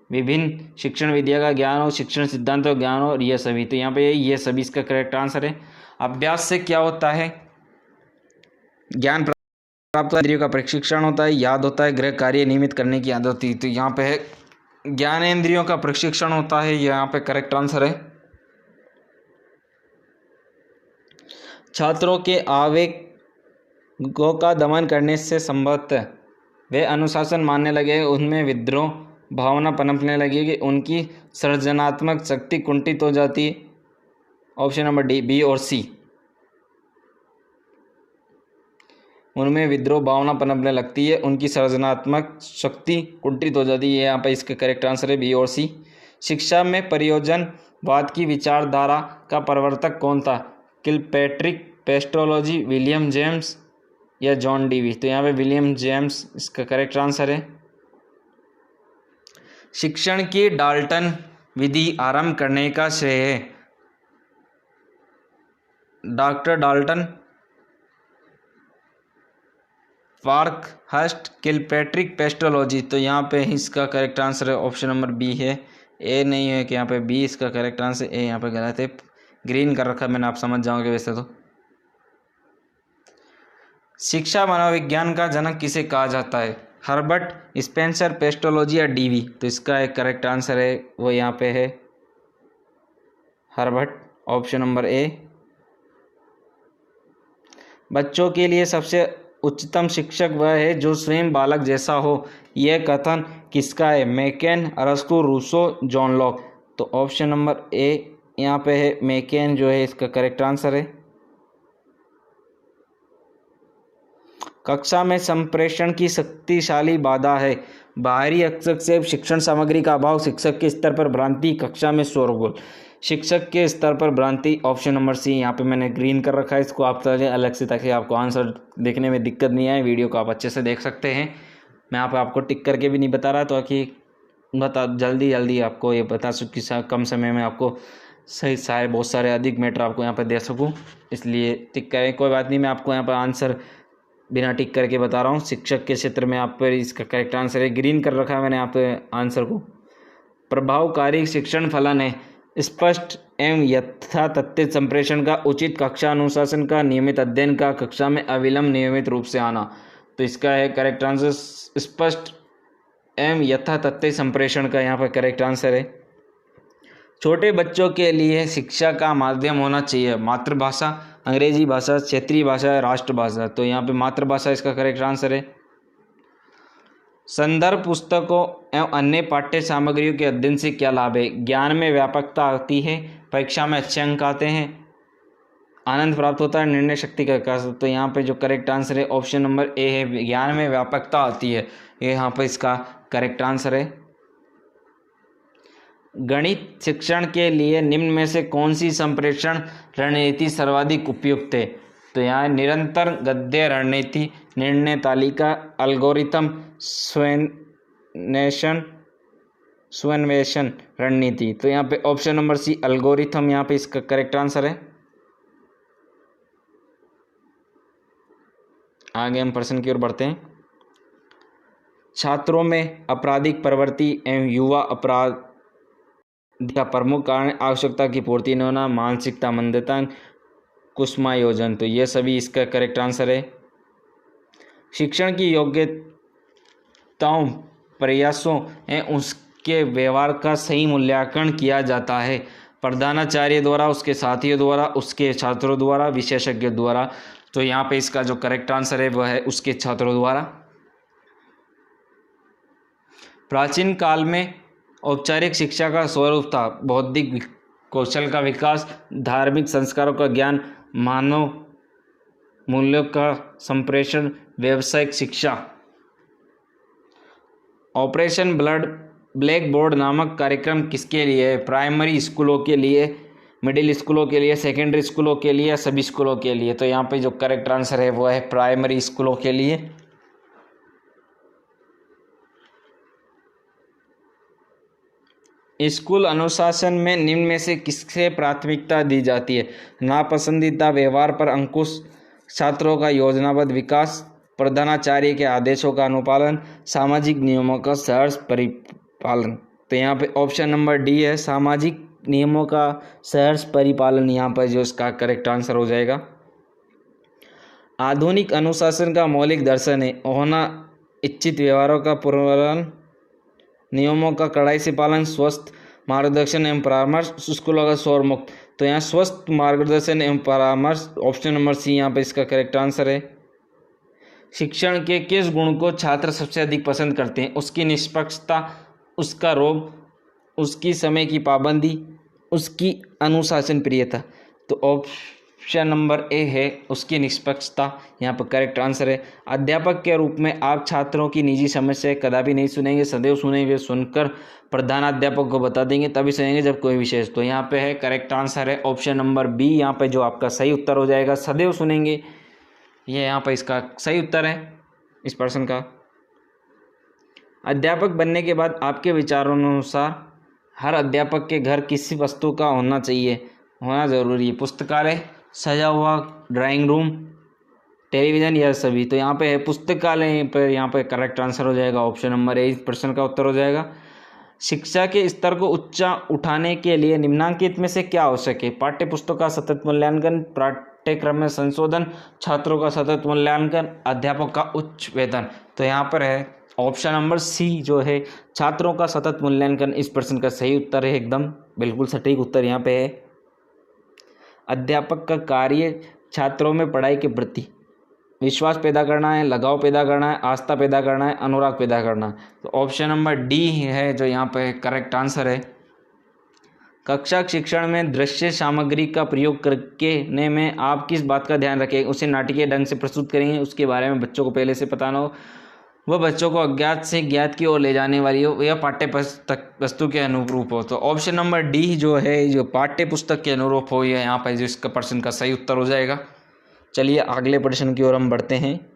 विभिन्न शिक्षण विधियों का ज्ञान हो, शिक्षण सिद्धांतों का ज्ञान हो, और ये सभी। तो यहाँ पे ये सभी इसका करेक्ट आंसर है। अभ्यास से क्या होता है? ज्ञान प्राप्त, इंद्रियों का प्रशिक्षण होता है, याद होता है, गृह कार्य नियमित करने की आदत होती है। तो यहाँ पे है ज्ञानेंद्रियों का प्रशिक्षण होता है, यहाँ पे करेक्ट आंसर है। छात्रों के आवेगों का दमन करने से संभवतः वे अनुशासन मानने लगे, उनमें विद्रोह भावना पनपने लगेगी, उनकी सृजनात्मक शक्ति कुंठित हो जाती है। ऑप्शन नंबर डी, बी और सी। उनमें विद्रोह भावना पनपने लगती है, उनकी सृजनात्मक शक्ति कुंठित हो जाती है। यहाँ पर इसका करेक्ट आंसर है बी और सी। शिक्षा में परियोजनवाद की विचारधारा का प्रवर्तक कौन था? किलपैट्रिक, पेस्ट्रोलॉजी, विलियम जेम्स या जॉन डीवी? तो यहाँ पे विलियम जेम्स इसका करेक्ट आंसर है। शिक्षण की डाल्टन विधि आरंभ करने का श्रेय डॉक्टर डाल्टन, पार्कहर्स्ट, किलपैट्रिक, पेस्ट्रोलॉजी? तो यहाँ पे इसका करेक्ट आंसर है ऑप्शन नंबर बी है। ए नहीं है कि यहाँ पे बी इसका करेक्ट आंसर, ए यहाँ पे गलत है। ग्रीन कर रखा है मैंने, आप समझ जाओगे वैसे तो। शिक्षा मनोविज्ञान का जनक किसे कहा जाता है? हर्बर्ट स्पेंसर, पेस्ट्रोलॉजी या डीवी? तो इसका एक करेक्ट आंसर है वो यहाँ पे है हर्बर्ट, ऑप्शन नंबर ए। बच्चों के लिए सबसे उच्चतम शिक्षक वह है जो स्वयं बालक जैसा हो, यह कथन किसका है? मैकेन, अरस्तु, रूसो, जॉन लॉक? तो ऑप्शन नंबर ए यहाँ पे है मैकेन जो है इसका करेक्ट आंसर है। कक्षा में संप्रेषण की शक्तिशाली बाधा है। बाहरी हस्तक्षेप, शिक्षण सामग्री का अभाव, शिक्षक के स्तर पर भ्रांति, कक्षा में शोरगुल? शिक्षक के स्तर पर भ्रांति, ऑप्शन नंबर सी। यहाँ पे मैंने ग्रीन कर रखा है इसको आप चलिए अलग से, ताकि आपको आंसर देखने में दिक्कत नहीं आए। वीडियो को आप अच्छे से देख सकते हैं। मैं यहाँ पे आपको टिक करके भी नहीं बता रहा, तो कि जल्दी आपको ये बता सकूँ कि कम समय में आपको सही बहुत सारे अधिक मैटर आपको यहाँ पर दे सकूँ, इसलिए टिक करें। कोई बात नहीं, मैं आपको यहाँ पर आंसर बिना टिक करके बता रहा हूँ। शिक्षक के क्षेत्र में आप पर इसका करेक्ट आंसर है, ग्रीन कर रखा है मैंने यहाँ पे आंसर को। प्रभावकारी शिक्षण फलन है स्पष्ट एवं यथातथ्य संप्रेषण का, उचित कक्षा अनुशासन का, नियमित अध्ययन का, कक्षा में अविलंब नियमित रूप से आना? तो इसका है करेक्ट आंसर स्पष्ट एवं यथातथ्य संप्रेषण का यहाँ पर करेक्ट आंसर है। छोटे बच्चों के लिए शिक्षा का माध्यम होना चाहिए मातृभाषा, अंग्रेजी भाषा, क्षेत्रीय भाषा, राष्ट्रभाषा? तो यहाँ पे मातृभाषा इसका करेक्ट आंसर है। संदर्भ पुस्तकों एवं अन्य पाठ्य सामग्रियों के अध्ययन से क्या लाभ है? ज्ञान में व्यापकता आती है, परीक्षा में अच्छे अंक आते हैं, आनंद प्राप्त होता है, निर्णय शक्ति का विकास? तो यहाँ पे जो करेक्ट आंसर है ऑप्शन नंबर ए है, ज्ञान में व्यापकता आती है, ये यहाँ पे इसका करेक्ट आंसर है। गणित शिक्षण के लिए निम्न में से कौन सी संप्रेषण रणनीति सर्वाधिक उपयुक्त है? तो यहाँ निरंतर गद्य रणनीति, निर्णय तालिका, एल्गोरिथम, स्वन्वेषण रणनीति? तो यहाँ पे ऑप्शन नंबर सी एल्गोरिथम यहाँ पे इसका करेक्ट आंसर है। आगे हम प्रश्न की ओर बढ़ते हैं। छात्रों में आपराधिक प्रवृत्ति एवं युवा अपराध का प्रमुख कारण आवश्यकता की पूर्ति न होना, मानसिकता मंदता, कुसुमायोजन? तो ये सभी इसका करेक्ट आंसर है। शिक्षण की योग्यताओं, प्रयासों एवं उसके व्यवहार का सही मूल्यांकन किया जाता है प्रधानाचार्य द्वारा, उसके साथियों द्वारा, उसके छात्रों द्वारा, विशेषज्ञों द्वारा? तो यहाँ पे इसका जो करेक्ट आंसर है वह है उसके छात्रों द्वारा। प्राचीन काल में औपचारिक शिक्षा का स्वरूप था बौद्धिक कौशल का विकास, धार्मिक संस्कारों का ज्ञान, मानव मूल्यों का संप्रेषण, व्यावसायिक शिक्षा? ऑपरेशन ब्लैक बोर्ड नामक कार्यक्रम किसके लिए है? प्राइमरी स्कूलों के लिए, मिडिल स्कूलों के लिए, सेकेंडरी स्कूलों के लिए, सभी स्कूलों के लिए? तो यहाँ पे जो करेक्ट आंसर है वो है प्राइमरी स्कूलों के लिए। स्कूल अनुशासन में निम्न में से किससे प्राथमिकता दी जाती है? नापसंदीदा व्यवहार पर अंकुश, छात्रों का योजनाबद्ध विकास, प्रधानाचार्य के आदेशों का अनुपालन, सामाजिक नियमों का सहर्ष परिपालन? तो यहाँ पे ऑप्शन नंबर डी है, सामाजिक नियमों का सहर्ष परिपालन यहाँ पर जो इसका करेक्ट आंसर हो जाएगा। आधुनिक अनुशासन का मौलिक दर्शन है होना इच्छित व्यवहारों का पूर्वानुमान, नियमों का कड़ाई से पालन, स्वस्थ मार्गदर्शन एवं परामर्श, स्कूलों का शोर मुक्त? तो यहाँ स्वस्थ मार्गदर्शन एवं परामर्श, ऑप्शन नंबर सी यहाँ पे इसका करेक्ट आंसर है। शिक्षण के किस गुण को छात्र सबसे अधिक पसंद करते हैं? उसकी निष्पक्षता, उसका रोब, उसकी समय की पाबंदी, उसकी अनुशासन प्रियता? तो ऑप्शन नंबर ए है उसकी निष्पक्षता, यहाँ पर करेक्ट आंसर है। अध्यापक के रूप में आप छात्रों की निजी समस्याएं कदापि नहीं सुनेंगे, सदैव सुनेंगे, सुनकर प्रधानाध्यापक को बता देंगे, तभी सुनेंगे जब कोई विशेष। तो यहाँ पे है करेक्ट आंसर है ऑप्शन नंबर बी, यहाँ पे जो आपका सही उत्तर हो जाएगा, सदैव सुनेंगे, ये यहाँ पर इसका सही उत्तर है इस प्रश्न का। अध्यापक बनने के बाद आपके विचारों अनुसार हर अध्यापक के घर किसी वस्तु का होना चाहिए, होना जरूरी है? पुस्तकालय, सजा हुआ ड्राइंग रूम, टेलीविज़न या सभी? तो यहाँ पे है पुस्तकालय, पर यहाँ पे करेक्ट आंसर हो जाएगा ऑप्शन नंबर ए, इस प्रश्न का उत्तर हो जाएगा। शिक्षा के स्तर को ऊंचा उठाने के लिए निम्नांकित में से क्या आवश्यक है? पाठ्य पुस्तक का सतत मूल्यांकन, पाठ्यक्रम में संशोधन, छात्रों का सतत मूल्यांकन, अध्यापक का उच्च वेतन? तो यहाँ पर है ऑप्शन नंबर सी जो है छात्रों का सतत मूल्यांकन, इस प्रश्न का सही उत्तर है, एकदम बिल्कुल सटीक उत्तर यहाँ पे है। अध्यापक का कार्य छात्रों में पढ़ाई के प्रति विश्वास पैदा करना है, लगाव पैदा करना है, आस्था पैदा करना है, अनुराग पैदा करना है। तो ऑप्शन नंबर डी है जो यहाँ पे करेक्ट आंसर है। कक्षा शिक्षण में दृश्य सामग्री का प्रयोग करने में आप किस बात का ध्यान रखें? उसे नाटकीय ढंग से प्रस्तुत करेंगे, उसके बारे में बच्चों को पहले से पता ना हो, वह बच्चों को अज्ञात से ज्ञात की ओर ले जाने वाली हो, या पाठ्य पुस्तक वस्तु के अनुरूप हो। तो ऑप्शन नंबर डी जो है जो पाठ्य पुस्तक के अनुरूप हो, यह यहाँ पर जो इसका प्रश्न का सही उत्तर हो जाएगा। चलिए अगले प्रश्न की ओर हम बढ़ते हैं।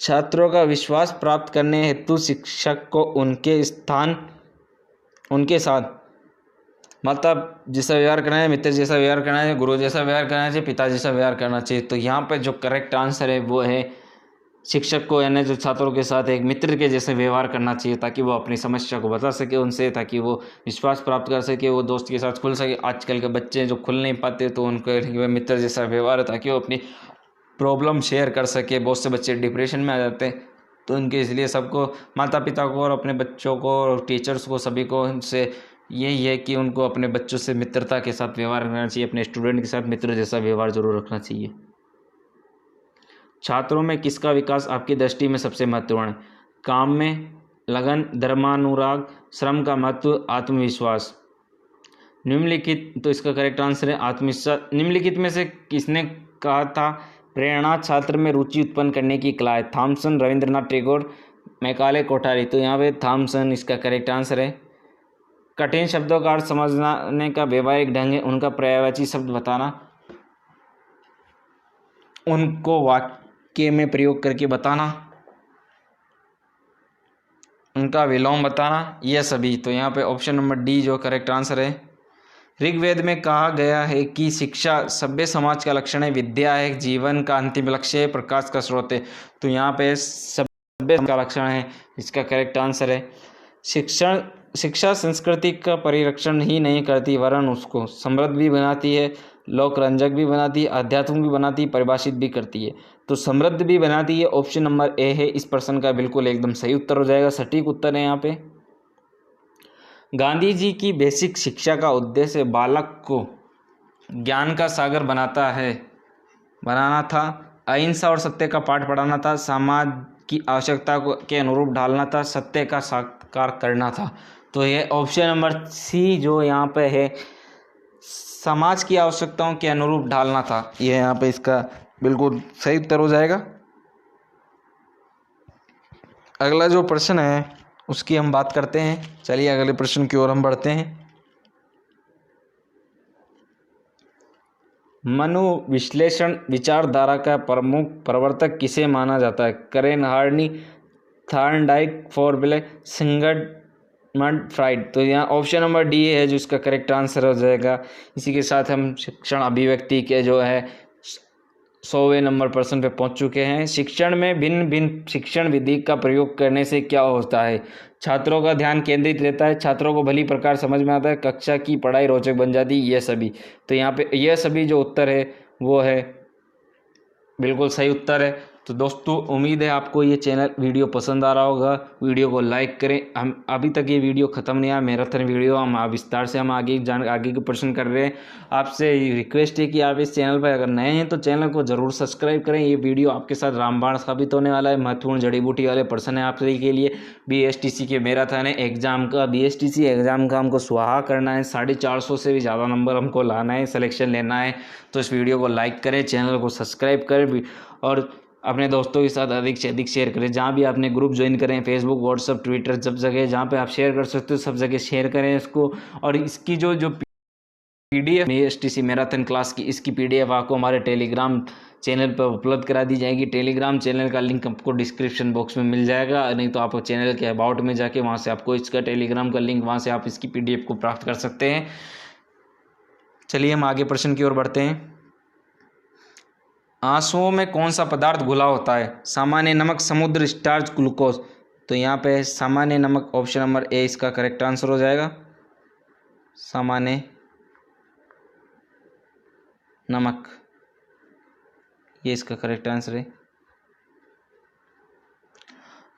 छात्रों का विश्वास प्राप्त करने हेतु शिक्षक को उनके साथ माता जैसा व्यवहार करना है, मित्र जैसा व्यवहार करना है, गुरु जैसा व्यवहार करना चाहिए, पिता जैसा व्यवहार करना चाहिए? तो यहाँ पर जो करेक्ट आंसर है वो है शिक्षक को यानी जो छात्रों के साथ एक मित्र के जैसे व्यवहार करना चाहिए, ताकि वो अपनी समस्या को बता सके उनसे, ताकि वो विश्वास प्राप्त कर सके, वो दोस्त के साथ खुल सके। आजकल के बच्चे जो खुल नहीं पाते तो उनको मित्र जैसा व्यवहार है, ताकि वो अपनी प्रॉब्लम शेयर कर सके। बहुत से बच्चे डिप्रेशन में आ जाते हैं, तो उनके इसलिए सबको, माता पिता को और अपने बच्चों को और टीचर्स को, सभी को उनसे यही है कि उनको अपने बच्चों से मित्रता के साथ व्यवहार करना चाहिए, अपने स्टूडेंट के साथ मित्र जैसा व्यवहार जरूर रखना चाहिए। छात्रों में किसका विकास आपकी दृष्टि में सबसे महत्वपूर्ण है? काम में लगन, धर्मानुराग, श्रम का महत्व, आत्मविश्वास? निम्नलिखित, तो इसका करेक्ट आंसर है आत्मविश्वास। निम्नलिखित में से किसने कहा था प्रेरणा छात्र में रुचि उत्पन्न करने की कला है? Thomson, Rabindranath Tagore, Macaulay, Kothari? तो यहाँ पे थॉमसन इसका करेक्ट आंसर है। कठिन शब्दों का अर्थ समझने का व्यवहारिक ढंग है उनका पर्यायवाची शब्द बताना, उनको वाक्य में प्रयोग करके बताना, उनका विलोम बताना, यह सभी? तो यहाँ पे ऑप्शन नंबर डी जो करेक्ट आंसर है। ऋग्वेद में कहा गया है कि शिक्षा सभ्य समाज का लक्षण है, विद्या है जीवन का अंतिम लक्ष्य है, प्रकाश का स्रोत है। तो यहाँ पे सभ्य का लक्षण है, इसका करेक्ट आंसर है। शिक्षा संस्कृति का परिरक्षण ही नहीं करती, वरन उसको समृद्ध भी बनाती है, लोकरंजक भी बनाती है, आध्यात्मिक भी बनाती है, परिभाषित भी करती है। तो समृद्ध भी बनाती है, ऑप्शन नंबर ए है इस प्रश्न का बिल्कुल एकदम सही उत्तर हो जाएगा, सटीक उत्तर है यहाँ पे। गांधी जी की बेसिक शिक्षा का उद्देश्य बालक को ज्ञान का सागर बनाना था, अहिंसा और सत्य का पाठ पढ़ाना था, समाज की आवश्यकता के अनुरूप ढालना था, सत्य का साकार करना था। तो ये ऑप्शन नंबर सी जो यहाँ पे है समाज की आवश्यकताओं के अनुरूप ढालना था, ये यहाँ पे इसका बिल्कुल सही उत्तर हो जाएगा। अगला जो प्रश्न है उसकी हम बात करते हैं। चलिए अगले प्रश्न की ओर हम बढ़ते हैं। मनोविश्लेषण विचारधारा का प्रमुख प्रवर्तक किसे माना जाता है? करेन हार्नी, थॉर्नडाइक, फॉरबेले, सिगमंड फ्राइड? तो यहाँ ऑप्शन नंबर डी है जो इसका करेक्ट आंसर हो जाएगा। इसी के साथ हम शिक्षण अभिव्यक्ति के जो है 100वें नंबर प्रश्न पे पहुंच चुके हैं। शिक्षण में भिन्न भिन्न शिक्षण विधि का प्रयोग करने से क्या होता है? छात्रों का ध्यान केंद्रित रहता है, छात्रों को भली प्रकार समझ में आता है, कक्षा की पढ़ाई रोचक बन जाती है, ये सभी? तो यहाँ पे यह सभी जो उत्तर है वो है बिल्कुल सही उत्तर है। तो दोस्तों उम्मीद है आपको ये चैनल वीडियो पसंद आ रहा होगा। वीडियो को लाइक करें। हम अभी तक ये वीडियो ख़त्म नहीं आया, मैराथन वीडियो हम विस्तार से हम आगे के प्रश्न कर रहे हैं। आपसे रिक्वेस्ट है कि आप इस चैनल पर अगर नए हैं तो चैनल को ज़रूर सब्सक्राइब करें। ये वीडियो आपके साथ रामबाण साबित होने वाला है। महत्वपूर्ण जड़ी बूटी वाले प्रश्न है आप सभी के लिए। BSTC के मैराथन है एग्जाम का, BSTC एग्जाम का हमको सुहा करना है। 450 से भी ज़्यादा नंबर हमको लाना है, सिलेक्शन लेना है। तो इस वीडियो को लाइक करें, चैनल को सब्सक्राइब करें और अपने दोस्तों के साथ अधिक से अधिक शेयर करें। जहाँ भी आपने ग्रुप ज्वाइन करें, फेसबुक, व्हाट्सअप, ट्विटर, सब जगह जहाँ पे आप शेयर कर सकते हो सब जगह शेयर करें इसको। और इसकी जो PDF BSTC मैराथन क्लास की, इसकी PDF आपको हमारे टेलीग्राम चैनल पर उपलब्ध करा दी जाएगी। टेलीग्राम चैनल का लिंक आपको डिस्क्रिप्शन बॉक्स में मिल जाएगा, नहीं तो आप चैनल के अबाउट में जाके वहाँ से आपको इसका टेलीग्राम का लिंक, वहाँ से आप इसकी PDF को प्राप्त कर सकते हैं। चलिए हम आगे प्रश्न की ओर बढ़ते हैं। आंसुओं में कौन सा पदार्थ घुला होता है? सामान्य नमक, समुद्र, स्टार्च, ग्लूकोज। तो यहाँ पे सामान्य नमक, ऑप्शन नंबर ए इसका करेक्ट आंसर हो जाएगा। सामान्य नमक, ये इसका करेक्ट आंसर है।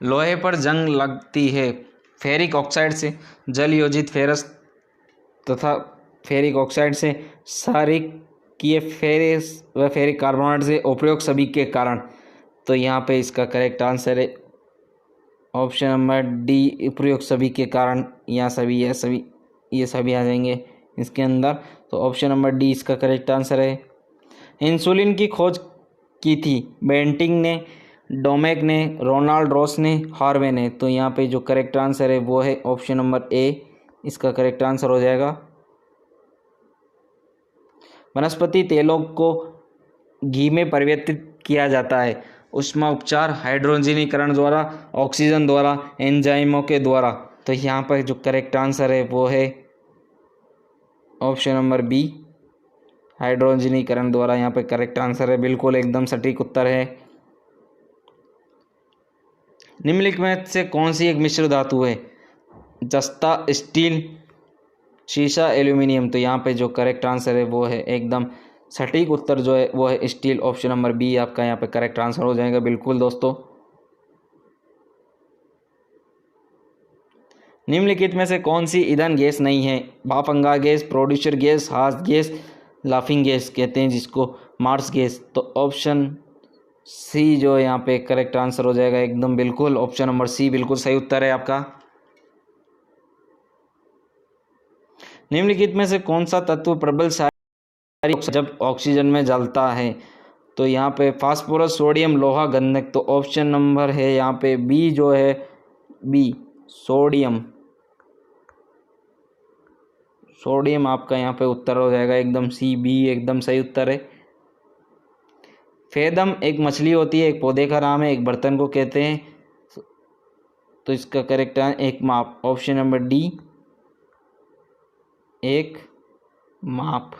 लोहे पर जंग लगती है फेरिक ऑक्साइड से, जल योजित फेरस तथा फेरिक ऑक्साइड से, क्षारीय फेरस व फेरिक कार्बोनेट से, उपरोक्त सभी के कारण। तो यहाँ पे इसका करेक्ट आंसर है ऑप्शन नंबर डी, उपरोक्त सभी के कारण। यहाँ सभी ये सभी आ जाएंगे इसके अंदर। तो ऑप्शन नंबर डी इसका करेक्ट आंसर है। इंसुलिन की खोज की थी बेंटिंग ने, डोमेक ने, रोनाल्ड रॉस ने, हार्वे ने। तो यहाँ पे जो करेक्ट आंसर है वो है ऑप्शन नंबर ए, इसका करेक्ट आंसर हो जाएगा। वनस्पति तेलों को घी में परिवर्तित किया जाता है ऊष्मा उपचार, हाइड्रोजनीकरण द्वारा, ऑक्सीजन द्वारा, एंजाइमों के द्वारा। तो यहाँ पर जो करेक्ट आंसर है वो है ऑप्शन नंबर बी, हाइड्रोजनीकरण द्वारा। यहाँ पे करेक्ट आंसर है, बिल्कुल एकदम सटीक उत्तर है। निम्नलिखित में से कौन सी एक मिश्र धातु है? जस्ता, स्टील, शीशा, एल्यूमिनियम। तो यहाँ पे जो करेक्ट आंसर है वो है एकदम सटीक उत्तर जो है वो है स्टील। ऑप्शन नंबर बी आपका यहाँ पे करेक्ट आंसर हो जाएगा। बिल्कुल दोस्तों। निम्नलिखित में से कौन सी ईंधन गैस नहीं है? भाफंगा गैस, प्रोड्यूसर गैस, हास गैस, लाफिंग गैस कहते हैं जिसको, मार्स गैस। तो ऑप्शन सी जो है यहाँ पे करेक्ट आंसर हो जाएगा एकदम बिल्कुल। ऑप्शन नंबर सी बिल्कुल सही उत्तर है आपका। निम्नलिखित में से कौन सा तत्व प्रबल जब ऑक्सीजन में जलता है? तो यहाँ पे फास्फोरस, सोडियम, लोहा, गंधक। तो ऑप्शन नंबर है यहाँ पे बी जो है, बी, सोडियम। सोडियम आपका यहाँ पे उत्तर हो जाएगा एकदम सी, बी एकदम सही उत्तर है। फेदम एक मछली होती है, एक पौधे का नाम है, एक बर्तन को कहते हैं। तो इसका करेक्ट है एक माप। ऑप्शन नंबर डी, एक माप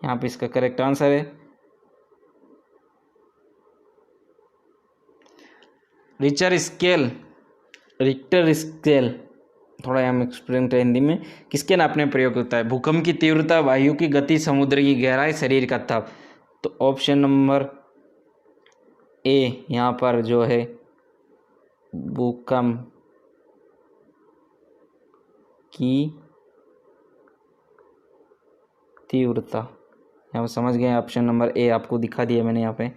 यहाँ पे इसका करेक्ट आंसर है। रिक्टर स्केल थोड़ा हम एक्सप्लेन करें हिंदी में, किसके नापने प्रयोग होता है? भूकंप की तीव्रता, वायु की गति, समुद्र की गहराई, शरीर का ताप। तो ऑप्शन नंबर ए यहाँ पर जो है भूकंप की तीव्रता, यहाँ पर समझ गए। ऑप्शन नंबर ए आपको दिखा दिया मैंने यहाँ पे।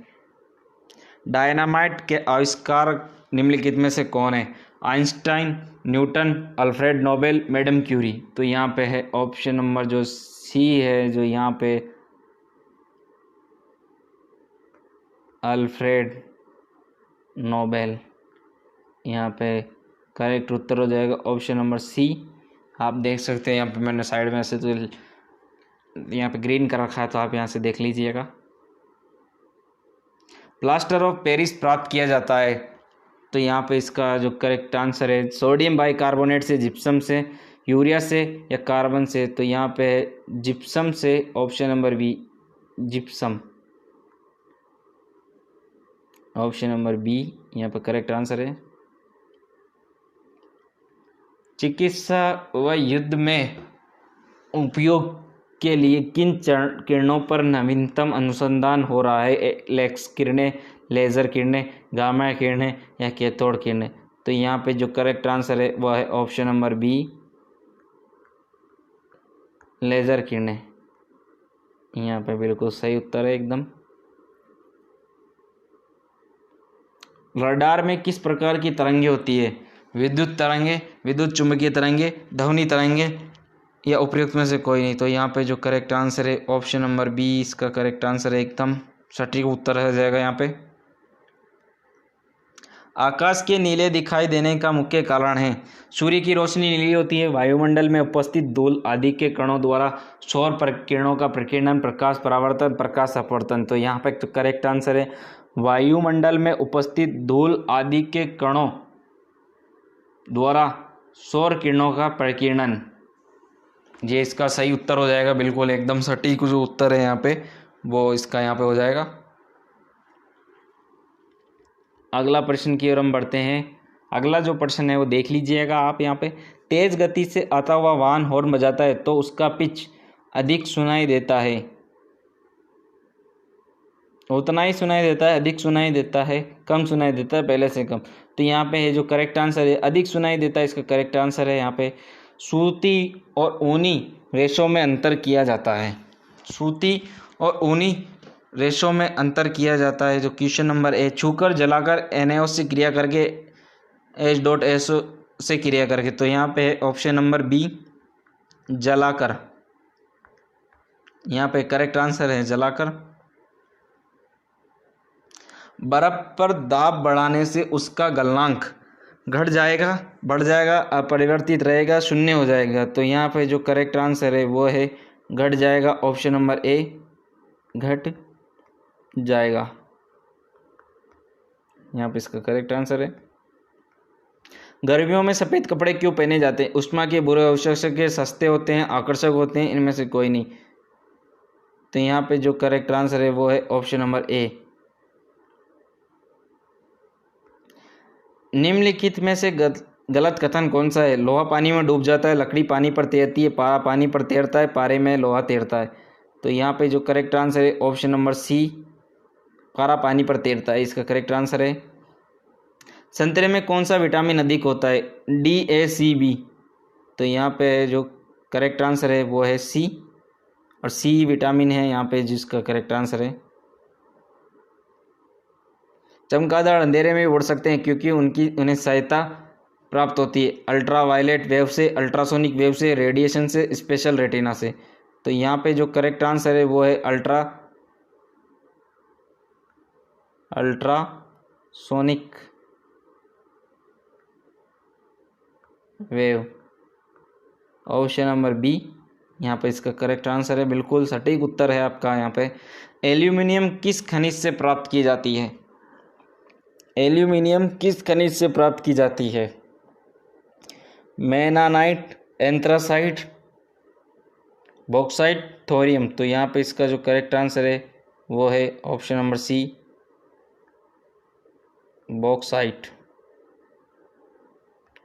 डायनामाइट के आविष्कारक निम्नलिखित में से कौन है? Einstein, Newton, Alfred Nobel, madam Curie. तो यहाँ पे है ऑप्शन नंबर जो सी है, जो यहाँ पे अल्फ्रेड नोबेल, यहाँ पे करेक्ट उत्तर हो जाएगा ऑप्शन नंबर सी। आप देख सकते हैं यहाँ पे मैंने साइड में से तो यहाँ पे ग्रीन कर रखा है, तो आप यहाँ से देख लीजिएगा। प्लास्टर ऑफ पेरिस प्राप्त किया जाता है? तो यहाँ पे इसका जो करेक्ट आंसर है सोडियम बाइकार्बोनेट से, जिप्सम से, यूरिया से या कार्बन से। तो यहाँ पे जिप्सम से, option number B, gypsum. Option number B यहाँ पे करेक्ट आंसर है। चिकित्सा व युद्ध में उपयोग के लिए किन किरणों पर नवीनतम अनुसंधान हो रहा है? एक्स किरणें, लेज़र किरणें, गामा किरणें या कैथोड किरणें? तो यहाँ पे जो करेक्ट आंसर है वह है ऑप्शन नंबर बी, लेज़र किरणें। यहाँ पे बिल्कुल सही उत्तर है एकदम। रडार में किस प्रकार की तरंगे होती है? विद्युत तरंगे, विद्युत चुंबकीय तरंगे, ध्वनि तरंगे या उपयुक्त में से कोई नहीं? तो यहाँ पे जो करेक्ट आंसर है ऑप्शन नंबर बी इसका करेक्ट आंसर है, एकदम सटीक उत्तर हो जाएगा यहाँ पे। आकाश के नीले दिखाई देने का मुख्य कारण है? सूर्य की रोशनी नीली होती है, वायुमंडल में उपस्थित धूल आदि के कणों द्वारा सौर किरणों का प्रकीर्णन, प्रकाश परावर्तन, प्रकाश अपवर्तन। तो यहाँ पे तो करेक्ट आंसर है वायुमंडल में उपस्थित धूल आदि के कणों द्वारा सौर किरणों का प्रकीर्णन, ये इसका सही उत्तर हो जाएगा। बिल्कुल एकदम सटीक जो उत्तर है यहाँ पे वो इसका यहाँ पे हो जाएगा। अगला प्रश्न की ओर हम बढ़ते हैं। अगला जो प्रश्न है वो देख लीजिएगा आप यहाँ पे। तेज गति से आता हुआ वाहन हॉर्न बजाता है तो उसका पिच अधिक सुनाई देता है, उतना ही सुनाई देता है, अधिक सुनाई देता है, कम सुनाई देता है, पहले से कम? तो यहाँ पे है जो करेक्ट आंसर है अधिक सुनाई देता है, इसका करेक्ट आंसर है यहाँ पे। सूती और ऊनी रेशों में अंतर किया जाता है, सूती और ऊनी रेशों में अंतर किया जाता है। जो क्वेश्चन नंबर ए, छूकर जलाकर NaO से क्रिया करके H.SO से क्रिया करके। तो यहाँ पे है ऑप्शन नंबर बी, जलाकर। यहाँ पे करेक्ट आंसर है जलाकर। बर्फ पर दाब बढ़ाने से उसका गलनांक घट जाएगा, बढ़ जाएगा, अपरिवर्तित रहेगा, शून्य हो जाएगा? तो यहाँ पे जो करेक्ट आंसर है वो है घट जाएगा, ऑप्शन नंबर ए, घट जाएगा। यहाँ पे इसका करेक्ट आंसर है। गर्मियों में सफ़ेद कपड़े क्यों पहने जाते हैं? उष्मा के बुरे अवशोषक के, सस्ते होते हैं, आकर्षक होते हैं, इनमें से कोई नहीं? तो यहाँ पे जो करेक्ट आंसर है वो है ऑप्शन नंबर ए। निम्नलिखित में से गलत कथन कौन सा है? लोहा पानी में डूब जाता है, लकड़ी पानी पर तैरती है, पारा पानी पर तैरता है, पारे में लोहा तैरता है। तो यहाँ पे जो करेक्ट आंसर है ऑप्शन नंबर सी, पारा पानी पर तैरता है, इसका करेक्ट आंसर है। संतरे में कौन सा विटामिन अधिक होता है? DACB। तो यहाँ पे जो करेक्ट आंसर है वो है सी, और सी विटामिन है यहाँ पे जिसका करेक्ट आंसर है। चमगादड़ अंधेरे में भी उड़ सकते हैं क्योंकि उन्हें सहायता प्राप्त होती है अल्ट्रावायलेट वेव से, अल्ट्रासोनिक वेव से, रेडिएशन से, स्पेशल रेटिना से। तो यहाँ पे जो करेक्ट आंसर है वो है ultrasonic wave, option number B यहाँ पे इसका करेक्ट आंसर है। बिल्कुल सटीक उत्तर है आपका यहाँ पे। एल्यूमिनियम किस खनिज से प्राप्त की जाती है? एल्यूमिनियम किस खनिज से प्राप्त की जाती है? मैनानाइट, एंथ्रासाइट, बॉक्साइट, थोरियम? तो यहाँ पे इसका जो करेक्ट आंसर है वो है option number C, bauxite,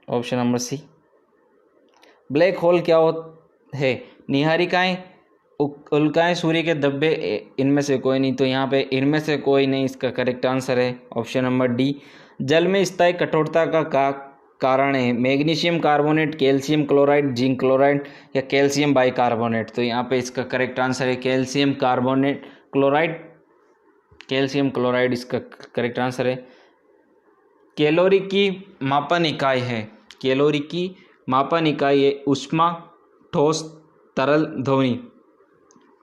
option number C. Black hole क्या है? निहारिकाएं, उल्काएं, सूर्य के धब्बे, इनमें से कोई नहीं? तो यहाँ पे इनमें से कोई नहीं, इसका करेक्ट आंसर है ऑप्शन नंबर डी। जल में स्थायी कठोरता का कारण है? Magnesium carbonate, calcium chloride, zinc chloride या कैल्शियम बाइकार्बोनेट? तो यहाँ पे इसका करेक्ट आंसर है calcium carbonate chloride, calcium chloride इसका करेक्ट आंसर है। कैलोरी की मापन इकाई है? कैलोरी की मापन इकाई है ऊष्मा, ठोस, तरल, ध्वनि?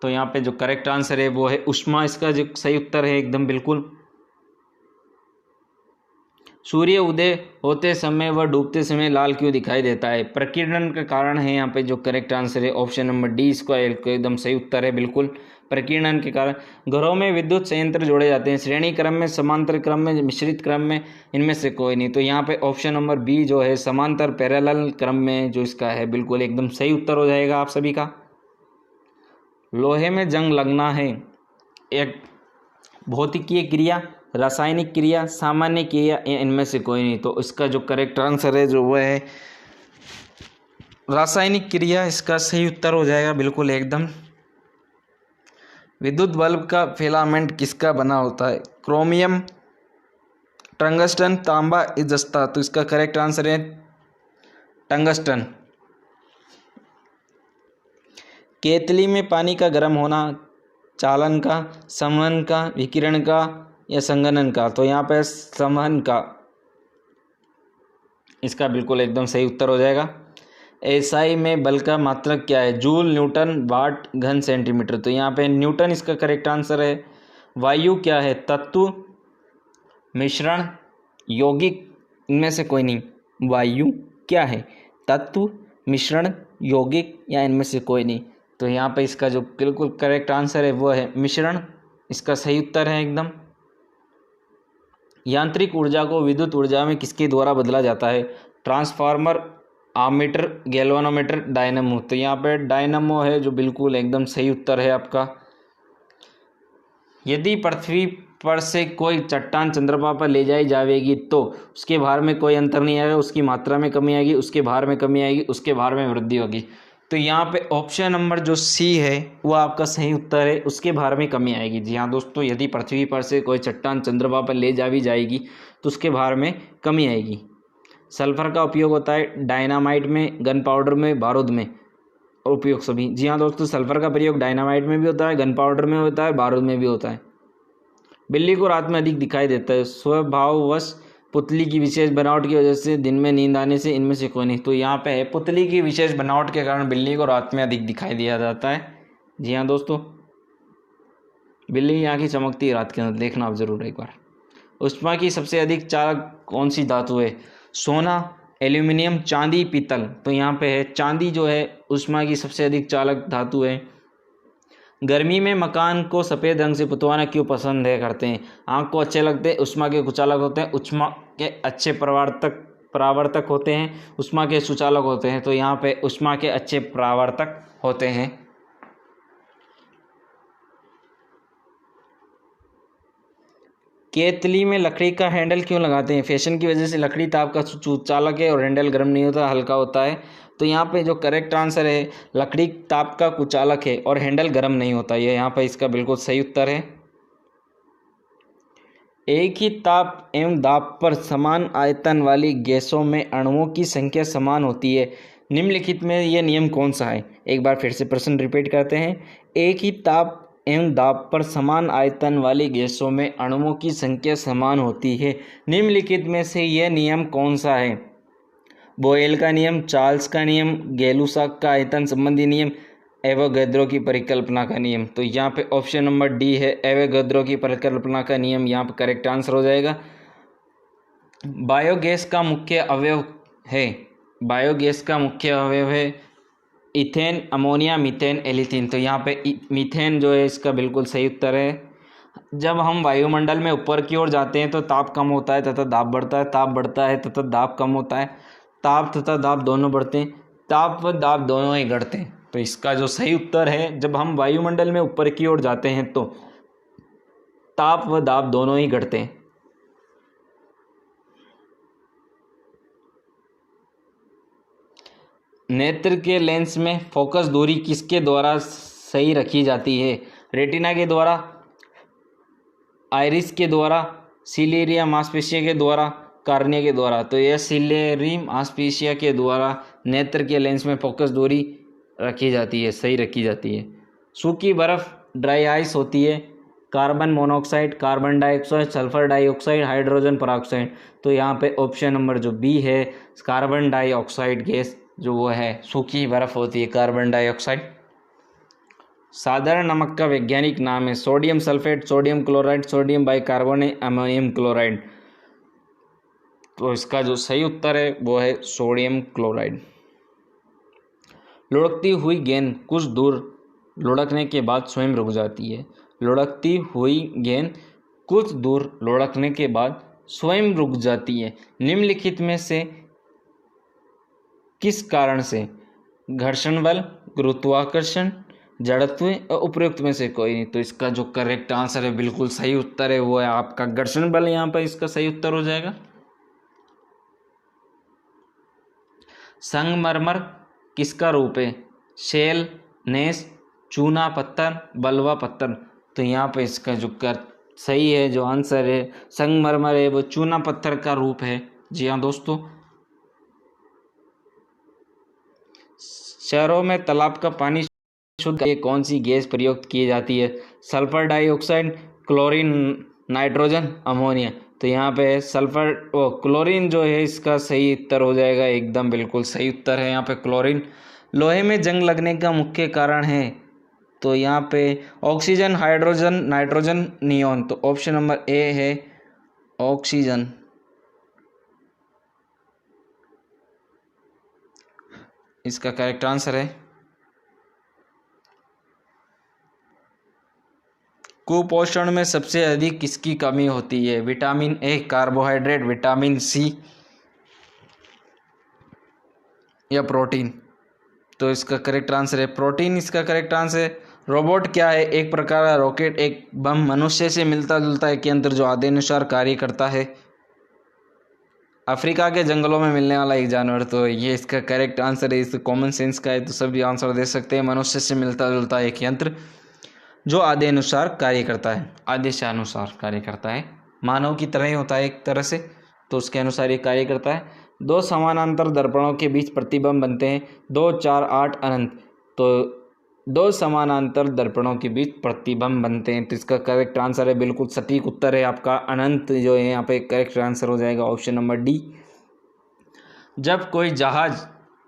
तो यहाँ पे जो करेक्ट आंसर है वो है ऊष्मा, इसका जो सही उत्तर है एकदम बिल्कुल। सूर्य उदय होते समय व डूबते समय लाल क्यों दिखाई देता है? प्रकीर्णन का कारण है यहाँ पे जो करेक्ट आंसर है ऑप्शन नंबर डी, इसका एकदम सही उत्तर है बिल्कुल, प्रकीर्णन के कारण। घरों में विद्युत संयंत्र जोड़े जाते हैं श्रेणी क्रम में, समांतर क्रम में, मिश्रित क्रम में, इनमें से कोई नहीं? तो यहाँ पे ऑप्शन नंबर बी जो है समांतर पैरेलल क्रम में जो इसका है बिल्कुल एकदम सही उत्तर हो जाएगा आप सभी का। लोहे में जंग लगना है एक भौतिकीय क्रिया, रासायनिक क्रिया, सामान्य क्रिया या इनमें से कोई नहीं? तो इसका जो करेक्ट आंसर है जो वो है रासायनिक क्रिया, इसका सही उत्तर हो जाएगा बिल्कुल एकदम। विद्युत बल्ब का फिलामेंट किसका बना होता है? क्रोमियम, टंगस्टन, तांबा, जस्ता। तो इसका करेक्ट आंसर है टंगस्टन। केतली में पानी का गर्म होना चालन का, संवहन का, विकिरण का या संघनन का? तो यहाँ पे संवहन का इसका बिल्कुल एकदम सही उत्तर हो जाएगा। एसआई में बल का मात्रक क्या है? जूल, न्यूटन, वाट, घन सेंटीमीटर। तो यहाँ पे न्यूटन इसका करेक्ट आंसर है। वायु क्या है? तत्व, मिश्रण, यौगिक, इनमें से कोई नहीं। वायु क्या है? तत्व, मिश्रण, यौगिक या इनमें से कोई नहीं। तो यहाँ पे इसका जो बिल्कुल करेक्ट आंसर है वो है मिश्रण, इसका सही उत्तर है एकदम। यांत्रिक ऊर्जा को विद्युत ऊर्जा में किसके द्वारा बदला जाता है? Transformer, ammeter, galvanometer, dynamo. तो यहाँ पे डायनमो है जो बिल्कुल एकदम सही उत्तर है आपका। यदि पृथ्वी पर से कोई चट्टान चंद्रमा पर ले जाई जाएगी तो उसके भार में कोई अंतर नहीं आएगा, उसकी मात्रा में कमी आएगी, उसके भार में कमी आएगी, उसके भार में वृद्धि होगी। तो यहाँ पे ऑप्शन नंबर जो सी है वो आपका सही उत्तर है, उसके भार में कमी आएगी। जी हाँ दोस्तों, यदि पृथ्वी पर से कोई चट्टान चंद्रमा पर ले जावी जाएगी तो उसके भार में कमी आएगी। सल्फर का उपयोग होता है डायनामाइट में, गन पाउडर में, बारूद में उपयोग सभी। जी हाँ दोस्तों, सल्फर का प्रयोग डायनामाइट में भी होता है, गन पाउडर में होता है, बारूद में भी होता है। बिल्ली को रात में अधिक दिखाई देता है, स्वभाववश, पुतली की विशेष बनावट की वजह से, दिन में नींद आने से, इनमें से कोई नहीं। तो यहाँ पे है पुतली की विशेष बनावट के कारण बिल्ली को रात में अधिक दिखाई दिया जाता है। जी हाँ दोस्तों, बिल्ली की आँखें चमकती है रात के अंदर, देखना आप जरूर एक बार। ऊष्मा की सबसे अधिक चालक कौन सी धातु है? सोना, एल्यूमिनियम, चांदी, पीतल। तो यहाँ पे है चांदी जो है ऊष्मा की सबसे अधिक चालक धातु है। गर्मी में मकान को सफ़ेद रंग से पुतवाना क्यों पसंद है करते हैं? आँख को अच्छे लगते हैं, ऊष्मा के कुचालक होते हैं, ऊष्मा के अच्छे परावर्तक होते हैं, ऊष्मा के सुचालक होते हैं। तो यहाँ पे ऊष्मा के अच्छे परावर्तक होते हैं। केतली में लकड़ी का हैंडल क्यों लगाते हैं? फैशन की वजह से। लकड़ी ताप का सुचालक है और हैंडल गर्म नहीं होता, हल्का होता है। तो यहाँ पे जो करेक्ट आंसर है, लकड़ी ताप का कुचालक है और हैंडल गर्म नहीं होता, ये यहाँ पे इसका बिल्कुल सही उत्तर है। एक ही ताप एवं दाब पर समान आयतन वाली गैसों में अणुओं की संख्या समान होती है, निम्नलिखित में यह नियम कौन सा है? एक बार फिर से प्रश्न रिपीट करते हैं। एक ही ताप एवं दाब पर समान आयतन वाली गैसों में अणुओं की संख्या समान होती है, निम्नलिखित में से यह नियम कौन सा है? बोयल का नियम, चार्ल्स का नियम, गै-लुसाक का आयतन संबंधी नियम, एवोगैड्रो की परिकल्पना का नियम। तो यहाँ पे ऑप्शन नंबर डी है, एवोगैड्रो की परिकल्पना का नियम, यहाँ पे करेक्ट आंसर हो जाएगा। बायोगैस का मुख्य अवयव है, बायोगैस का मुख्य अवयव है इथेन, अमोनिया, मीथेन, एलिथीन। तो यहाँ पे मीथेन जो है इसका बिल्कुल सही उत्तर है। जब हम वायुमंडल में ऊपर की ओर जाते हैं तो ताप कम होता है तथा दाब बढ़ता है, ताप बढ़ता है तथा दाब कम होता है, ताप तथा दाब दोनों बढ़ते हैं, ताप व दाब दोनों ही घटते हैं। तो इसका जो सही उत्तर है, जब हम वायुमंडल में ऊपर की ओर जाते हैं तो ताप व दाब दोनों ही घटते हैं। नेत्र के लेंस में फोकस दूरी किसके द्वारा सही रखी जाती है? रेटिना के द्वारा, आइरिस के द्वारा, सिलेरिया मांसपेशिया के द्वारा, कार्निया के द्वारा। तो यह सिलेरी मांसपेशिया के द्वारा नेत्र के लेंस में फोकस दूरी रखी जाती है, सही रखी जाती है। सूखी बर्फ ड्राई आइस होती है, carbon monoxide, carbon dioxide, sulphur dioxide, hydrogen peroxide. तो यहाँ पे ऑप्शन नंबर जो बी है, कार्बन डाइऑक्साइड गैस जो वो है सूखी बर्फ होती है, कार्बन डाइऑक्साइड। साधारण नमक का वैज्ञानिक नाम है sodium sulphate, sodium chloride, sodium bicarbonate, ammonium chloride. तो इसका जो सही उत्तर है वो है सोडियम क्लोराइड। लुढ़कती हुई गेंद कुछ दूर लुढ़कने के बाद स्वयं रुक जाती है, लुढ़कती हुई गेंद कुछ दूर लुढ़कने के बाद स्वयं रुक जाती है, निम्नलिखित में से किस कारण से? घर्षण बल, गुरुत्वाकर्षण, जड़त्व और उपरोक्त में से कोई नहीं। तो इसका जो करेक्ट आंसर है, बिल्कुल सही उत्तर है वो है आपका घर्षण बल, यहाँ पर इसका सही उत्तर हो जाएगा। संगमरमर किसका रूप है? शेल, नेस, चूना पत्थर, बलवा पत्थर। तो यहाँ पे इसका जो सही है जो आंसर है संगमरमर है वो चूना पत्थर का रूप है। जी हाँ दोस्तों। शहरों में तालाब का पानी शुद्ध ये कौन सी गैस प्रयुक्त की जाती है? Sulphur dioxide, chlorine, nitrogen, ammonia. तो यहाँ पे सल्फर क्लोरीन जो है इसका सही उत्तर हो जाएगा, एकदम बिल्कुल सही उत्तर है यहाँ पे क्लोरीन। लोहे में जंग लगने का मुख्य कारण है? तो यहाँ पे ऑक्सीजन, हाइड्रोजन, नाइट्रोजन, नियॉन। तो ऑप्शन नंबर ए है ऑक्सीजन। इसका करेक्ट आंसर है। कुपोषण में सबसे अधिक किसकी कमी होती है? Vitamin A, carbohydrate, vitamin C या प्रोटीन। तो इसका करेक्ट आंसर है प्रोटीन। इसका करेक्ट आंसर है। रोबोट क्या है? एक प्रकार का रॉकेट, एक बम, मनुष्य से मिलता जुलता एक यंत्र जो आदेशानुसार कार्य करता है। अफ्रीका के जंगलों में मिलने वाला एक जानवर। तो ये इसका करेक्ट आंसर है। इस कॉमन सेंस का है तो सभी आंसर दे सकते हैं। मनुष्य से मिलता जुलता एक यंत्र जो आदेशानुसार कार्य करता है, आदेशानुसार कार्य करता है, मानव की तरह ही होता है एक तरह से, तो उसके अनुसार ये कार्य करता है। दो समानांतर दर्पणों के बीच प्रतिबिंब बनते हैं 2, 4, 8 अनंत। तो दो समानांतर दर्पणों के बीच प्रतिबिंब बनते हैं। तो इसका करेक्ट आंसर है, बिल्कुल सटीक उत्तर है आपका अनंत जो है यहाँ पे करेक्ट आंसर हो जाएगा ऑप्शन नंबर डी। जब कोई जहाज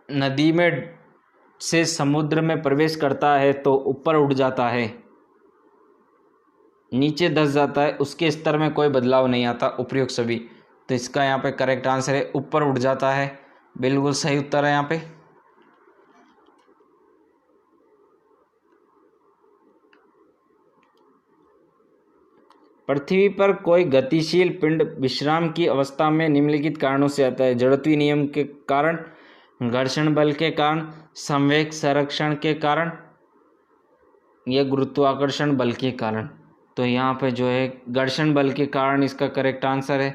नदी में से समुद्र में प्रवेश करता है तो ऊपर उठ जाता है, नीचे धंस जाता है, उसके स्तर में कोई बदलाव नहीं आता, उपर्युक्त सभी। तो इसका यहाँ पे करेक्ट आंसर है ऊपर उठ जाता है, बिल्कुल सही उत्तर है यहाँ पे। पृथ्वी पर कोई गतिशील पिंड विश्राम की अवस्था में निम्नलिखित कारणों से आता है? जड़त्वीय नियम के कारण, घर्षण बल के कारण, संवेग संरक्षण के कारण या गुरुत्वाकर्षण बल के कारण। तो यहाँ पे जो है घर्षण बल के कारण इसका करेक्ट आंसर है।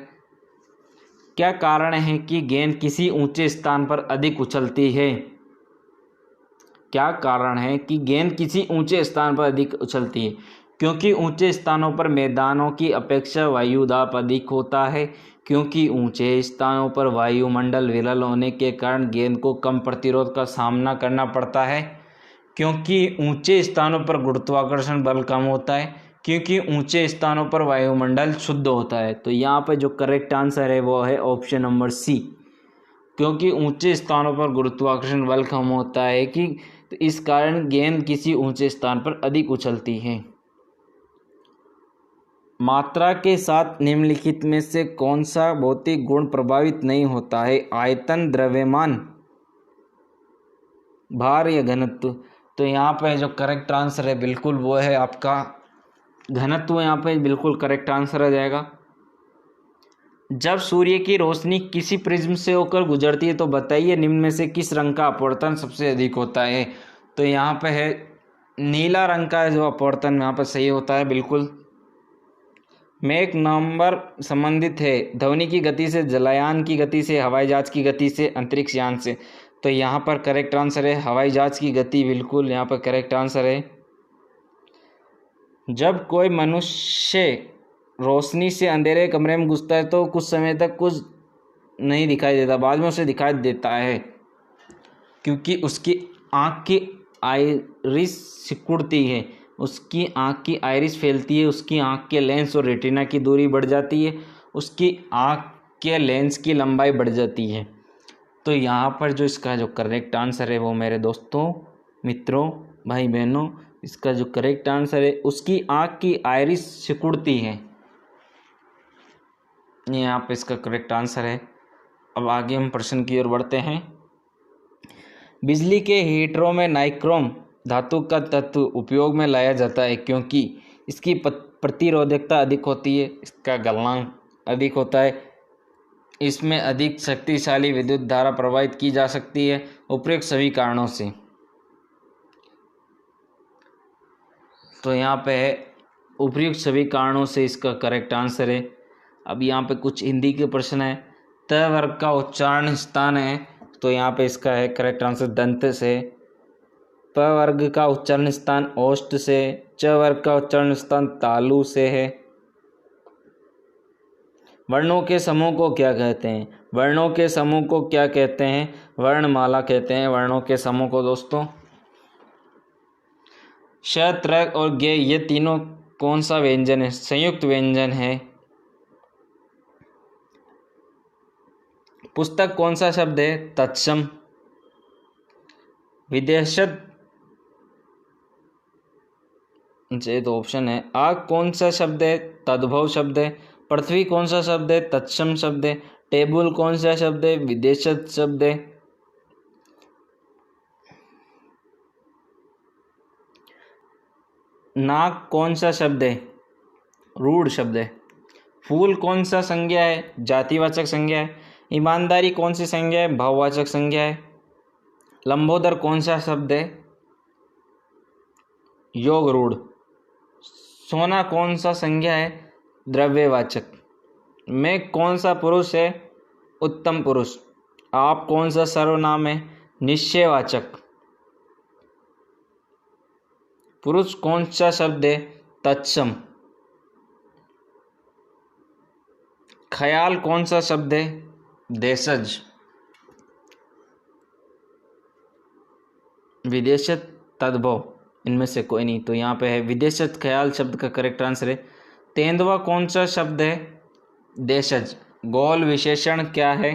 क्या कारण है कि गेंद किसी ऊंचे स्थान पर अधिक उछलती है? क्या कारण है कि गेंद किसी ऊंचे स्थान पर अधिक उछलती है? क्योंकि ऊंचे स्थानों पर मैदानों की अपेक्षा वायुदाब अधिक होता है, क्योंकि ऊंचे स्थानों पर वायुमंडल विरल होने के कारण गेंद को कम प्रतिरोध का सामना करना पड़ता है, क्योंकि ऊंचे स्थानों पर गुरुत्वाकर्षण बल कम होता है, क्योंकि ऊंचे स्थानों पर वायुमंडल शुद्ध होता है। तो यहाँ पे जो करेक्ट आंसर है वो है ऑप्शन नंबर सी, क्योंकि ऊंचे स्थानों पर गुरुत्वाकर्षण बल कम होता है कि तो इस कारण गेंद किसी ऊंचे स्थान पर अधिक उछलती है। मात्रा के साथ निम्नलिखित में से कौन सा भौतिक गुण प्रभावित नहीं होता है? आयतन, द्रव्यमान, भार या घनत्व। तो यहाँ पे जो करेक्ट आंसर है बिल्कुल वो है आपका घनत्व। यहाँ पे बिल्कुल करेक्ट आंसर आ जाएगा। जब सूर्य की रोशनी किसी प्रिज्म से होकर गुजरती है तो बताइए निम्न में से किस रंग का अपवर्तन सबसे अधिक होता है? तो यहाँ पे है नीला रंग का जो अपवर्तन यहाँ पर सही होता है बिल्कुल। मैक नंबर संबंधित है ध्वनि की गति से, जलयान की गति से, हवाई जहाज की गति से, अंतरिक्ष यान से। तो यहाँ पर करेक्ट आंसर है हवाई जहाज की गति, बिल्कुल यहाँ पर करेक्ट आंसर है। जब कोई मनुष्य रोशनी से अंधेरे कमरे में घुसता है तो कुछ समय तक कुछ नहीं दिखाई देता, बाद में उसे दिखाई देता है, क्योंकि उसकी आँख की आइरिस सिकुड़ती है, उसकी आँख की आइरिस फैलती है, उसकी आँख के लेंस और रेटिना की दूरी बढ़ जाती है, उसकी आँख के लेंस की लंबाई बढ़ जाती है। तो यहाँ पर जो इसका जो करेक्ट आंसर है वो मेरे दोस्तों, मित्रों, भाई बहनों, इसका जो करेक्ट आंसर है उसकी आँख की आइरिस सिकुड़ती है, ये यहाँ पे इसका करेक्ट आंसर है। अब आगे हम प्रश्न की ओर बढ़ते हैं। बिजली के हीटरों में नाइक्रोम धातु का तत्व उपयोग में लाया जाता है क्योंकि इसकी प्रतिरोधकता अधिक होती है, इसका गलनांक अधिक होता है, इसमें अधिक शक्तिशाली विद्युत धारा प्रवाहित की जा सकती है, उपरोक्त सभी कारणों से। तो यहाँ पे है उपयुक्त सभी कारणों से इसका करेक्ट आंसर है। अब यहाँ पे कुछ हिंदी के प्रश्न है। त वर्ग का उच्चारण स्थान है, तो यहाँ पे इसका है करेक्ट आंसर दंत से। प वर्ग का उच्चारण स्थान ओष्ठ से, च वर्ग का उच्चारण स्थान तालु से है। वर्णों के समूह को क्या कहते हैं? वर्णों के समूह को क्या कहते हैं? वर्णमाला कहते हैं वर्णों के समूह को दोस्तों। श, त्र और गे ये तीनों कौन सा व्यंजन है? संयुक्त व्यंजन है। पुस्तक कौन सा शब्द है? तत्सम। विदेशत ये तो ऑप्शन है। आग कौन सा शब्द है? तद्भव शब्द है। पृथ्वी कौन सा शब्द है? तत्सम शब्द है। टेबल कौन सा शब्द है? विदेशत शब्द है। नाक कौन सा शब्द है? रूढ़ शब्द है। फूल कौन सा संज्ञा है? जातिवाचक संज्ञा है। ईमानदारी कौन सी संज्ञा है? भाववाचक संज्ञा है। लंबोदर कौन सा शब्द है? योग रूढ़। सोना कौन सा संज्ञा है? द्रव्यवाचक। मैं कौन सा पुरुष है? उत्तम पुरुष। आप कौन सा सर्वनाम है? निश्चयवाचक। पुरुष कौन सा शब्द है? तत्सम। ख्याल कौन सा शब्द है? देशज। विदेशत, तद्भव, इनमें से कोई नहीं। तो यहाँ पे है विदेशत ख्याल शब्द का करेक्ट आंसर है। तेंदुआ कौन सा शब्द है? देशज। गोल विशेषण क्या है?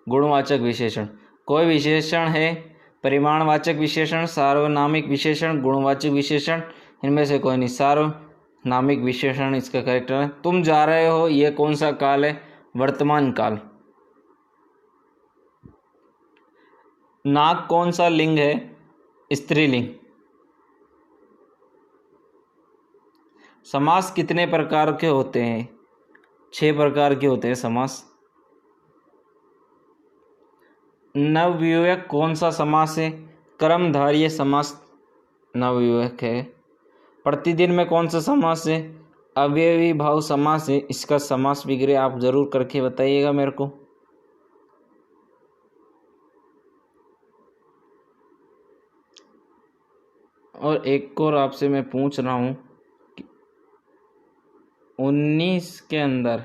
गुणवाचक विशेषण। कोई विशेषण है? परिमाणवाचक विशेषण, सार्वनामिक विशेषण, गुणवाचक विशेषण, इनमें से कोई नहीं। सार्वनामिक विशेषण इसका करेक्ट है। तुम जा रहे हो ये कौन सा काल है? वर्तमान काल। नाग कौन सा लिंग है? स्त्रीलिंग। समास कितने प्रकार के होते हैं? 6 प्रकार के होते हैं समास। नवविवेक कौन सा समास है? कर्मधारय समास नवविवेक है। प्रतिदिन में कौन सा समास है? अव्ययी भाव समास है। इसका समास विग्रह आप जरूर करके बताइएगा मेरे को। और एक और आपसे मैं पूछ रहा हूँ कि 19 के अंदर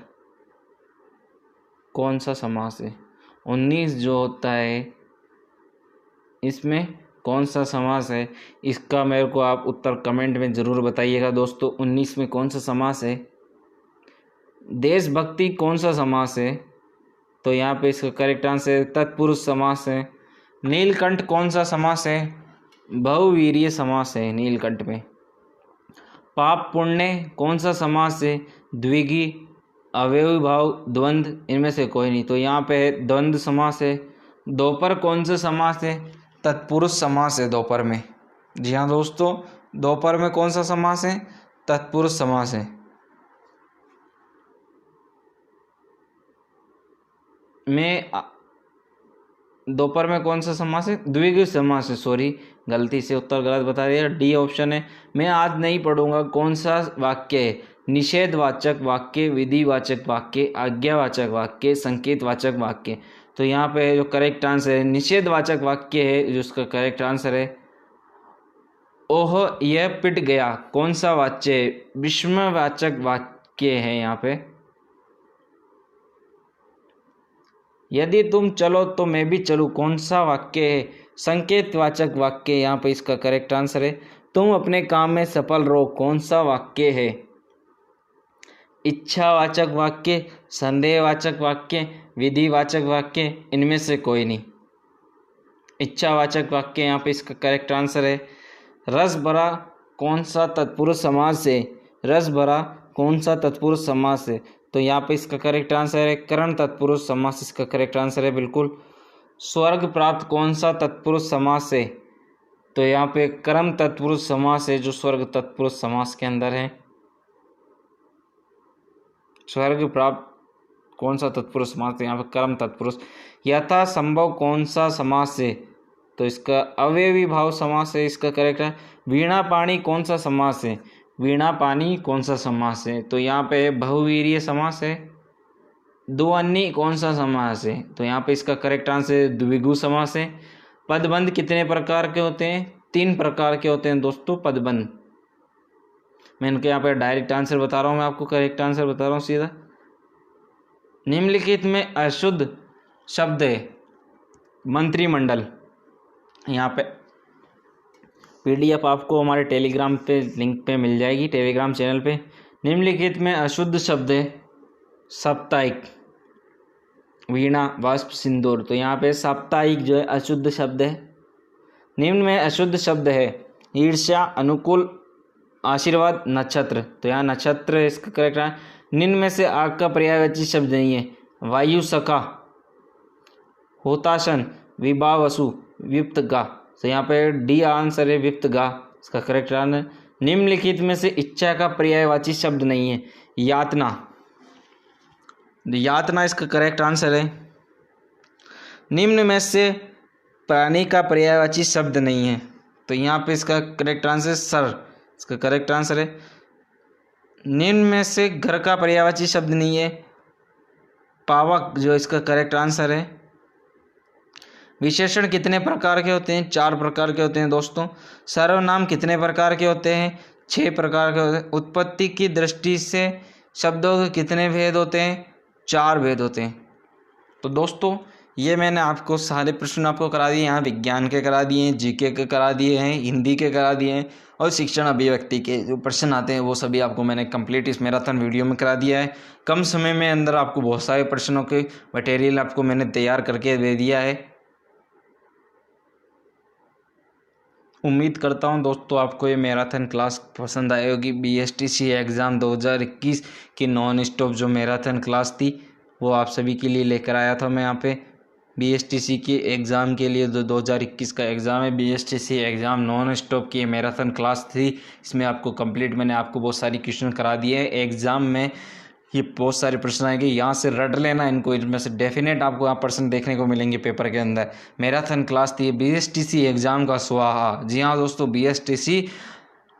कौन सा समास है? 19 जो होता है इसमें कौन सा समास है? इसका मेरे को आप उत्तर कमेंट में ज़रूर बताइएगा दोस्तों। 19 में कौन सा समास है? देशभक्ति कौन सा समास है? तो यहाँ पे इसका करेक्ट आंसर तत्पुरुष समास है। नीलकंठ कौन सा समास है? बहुवीर्य समास है नीलकंठ में। पाप पुण्य कौन सा समास है? द्विगी, अवयवी भाव, द्वंद्व, इनमें से कोई नहीं। तो यहाँ पे है द्वंद्व समास है। दोपहर कौन सा समास है? तत्पुरुष समास है दोपहर में। जी हाँ दोस्तों, दोपहर में कौन सा समास है? तत्पुरुष समास है। दोपहर में कौन सा समास है? द्विगु समास है। सॉरी, गलती से उत्तर गलत बता दिया। डी ऑप्शन है। मैं आज नहीं पढ़ूंगा कौन सा वाक्य है? निषेधवाचक वाक्य, विधिवाचक वाक्य, आज्ञावाचक वाक्य, संकेतवाचक वाक्य। तो यहाँ पे जो करेक्ट आंसर है निषेधवाचक वाक्य है, जो उसका करेक्ट आंसर है। ओह यह पिट गया कौन सा वाच्य है? विस्मयवाचक वाक्य है यहाँ पे। यदि तुम चलो तो मैं भी चलूँ कौन सा वाक्य है? संकेतवाचक वाक्य यहाँ पे इसका करेक्ट आंसर है। तुम अपने काम में सफल रहो कौन सा वाक्य है? इच्छावाचक वाक्य, संदेहवाचक वाक्य, विधिवाचक वाक्य, इनमें से कोई नहीं। इच्छावाचक वाक्य यहाँ पे इसका करेक्ट आंसर है। रस भरा कौन सा तत्पुरुष समास है? रस भरा कौन सा तत्पुरुष समास है? तो यहाँ पे इसका करेक्ट आंसर है करण तत्पुरुष समास। इसका करेक्ट आंसर है बिल्कुल। स्वर्ग प्राप्त कौन सा तत्पुरुष समास है? तो यहाँ पे कर्म तत्पुरुष समास है जो स्वर्ग तत्पुरुष समास के अंदर है। स्वर्ग प्राप्त कौन सा तत्पुरुष समास है? यहाँ पे कर्म तत्पुरुष। यथा संभव कौन सा समास है? तो इसका अवयवी भाव समास है। इसका करेक्ट है। वीणा पाणी कौन सा समास है? वीणा पानी कौन सा समास है? तो यहाँ पे बहुवीर्य समास है। दुअन्नी कौन सा समास है? तो यहाँ पे इसका करेक्ट आंसर द्विगु समास है। पदबंध कितने प्रकार के होते हैं? 3 प्रकार के होते हैं दोस्तों पदबंध। मैं इनके यहाँ पे डायरेक्ट आंसर बता रहा हूँ, मैं आपको करेक्ट आंसर बता रहा हूँ सीधा। निम्नलिखित में अशुद्ध शब्द है मंत्रिमंडल। यहाँ पे PDF आपको हमारे टेलीग्राम पे लिंक पे मिल जाएगी, टेलीग्राम चैनल पे। निम्नलिखित में अशुद्ध शब्द है साप्ताहिक, वीणा, वाष्प, सिंदूर। तो यहाँ पे साप्ताहिक जो है अशुद्ध शब्द है। निम्न में अशुद्ध शब्द है ईर्ष्या, अनुकूल, आशीर्वाद, नक्षत्र। तो यहाँ नक्षत्र इसका करेक्ट है। निम्न में से आग का पर्यायवाची शब्द नहीं है वायु, सखा, होताशन, विभावसु, विप्तगा। तो यहाँ पे डी आंसर है विप्तगा, इसका करेक्ट आंसर। निम्नलिखित में से इच्छा का पर्यायवाची शब्द नहीं है यातना। यातना इसका करेक्ट आंसर है। निम्न में से प्राणी का पर्यायवाची शब्द नहीं है, तो यहाँ पे इसका करेक्ट आंसर सर, इसका करेक्ट आंसर है। निम्न में से घर का पर्यायवाची शब्द नहीं है पावक, जो इसका करेक्ट आंसर है। विशेषण कितने प्रकार के होते हैं? 4 प्रकार के होते हैं दोस्तों। सर्वनाम कितने प्रकार के होते हैं? 6 प्रकार के होते हैं। उत्पत्ति की दृष्टि से शब्दों के कितने भेद होते हैं? 4 भेद होते हैं। तो दोस्तों ये मैंने आपको सारे प्रश्न आपको करा दिए, यहाँ विज्ञान के करा दिए हैं, GK के करा दिए हैं, हिंदी के करा दिए हैं, और शिक्षण अभिव्यक्ति के जो प्रश्न आते हैं वो सभी आपको मैंने कंप्लीट इस मैराथन वीडियो में करा दिया है। कम समय में अंदर आपको बहुत सारे प्रश्नों के मटेरियल आपको मैंने तैयार करके दे दिया है। उम्मीद करता हूं दोस्तों आपको ये मैराथन क्लास पसंद आई होगी। BSTC एग्ज़ाम 2021 की नॉन स्टॉप जो मैराथन क्लास थी वो आप सभी के लिए लेकर आया था मैं यहाँ पे। BSTC के एग्ज़ाम के लिए जो 2021 का एग्ज़ाम है, BSTC एग्ज़ाम नॉन स्टॉप की मैराथन क्लास थी। इसमें आपको कंप्लीट मैंने आपको बहुत सारी क्वेश्चन करा दिए हैं। एग्ज़ाम में ये बहुत सारे प्रश्न आएंगे, यहाँ से रट लेना इनको, इनमें से डेफिनेट आपको यहाँ प्रश्न देखने को मिलेंगे पेपर के अंदर। मैराथन क्लास थी BSTC एग्ज़ाम का स्वाहा। जी हाँ दोस्तों, BSTC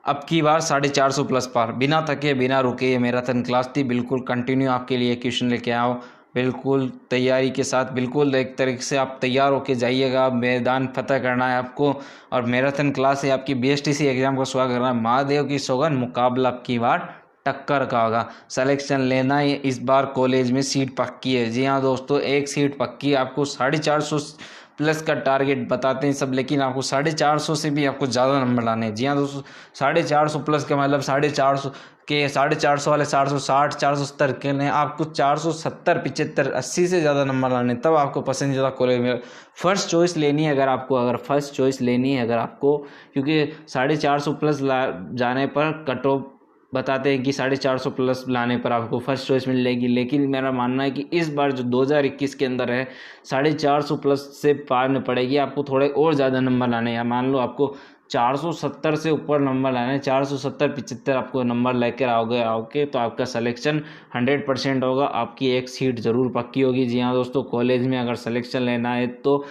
अब की बार 450 प्लस पार, बिना थके बिना रुके ये मैराथन क्लास थी। बिल्कुल कंटिन्यू आपके लिए क्वेश्चन लेके आओ, बिल्कुल तैयारी के साथ, बिल्कुल एक तरीके से आप तैयार होके जाइएगा। मैदान फतह करना है आपको, और मैराथन क्लास है आपकी BSTC एग्ज़ाम का स्वागत करना है। महादेव की सौगंध, मुकाबला अब की बार टक्कर का होगा। सिलेक्शन लेना है इस बार, कॉलेज में सीट पक्की है। जी हाँ दोस्तों, एक सीट पक्की है। आपको 450 प्लस का टारगेट बताते हैं सब, लेकिन आपको 450 से भी आपको ज़्यादा नंबर लाने हैं। जी हाँ दोस्तों, 450 प्लस का मतलब 450 के 450 वाले 460 470 के ने आपको 470 75 80 से ज़्यादा नंबर लाने, तब आपको पसंदीदा कॉलेज में फर्स्ट चॉइस लेनी है। अगर फर्स्ट चॉइस लेनी है आपको, क्योंकि 450 प्लस जाने पर कट ऑफ बताते हैं कि 450 प्लस लाने पर आपको फर्स्ट चॉइस मिल जाएगी। लेकिन मेरा मानना है कि इस बार जो 2021 के अंदर है 450 प्लस से पार में पड़ेगी। आपको थोड़े और ज़्यादा नंबर लाने हैं। मान लो आपको 470 से ऊपर नंबर लाने हैं, 470 75 आपको नंबर लेकर आओगे तो आपका सिलेक्शन 100% होगा। आपकी एक सीट ज़रूर पक्की होगी। जी हाँ दोस्तों, कॉलेज में अगर सिलेक्शन लेना है तो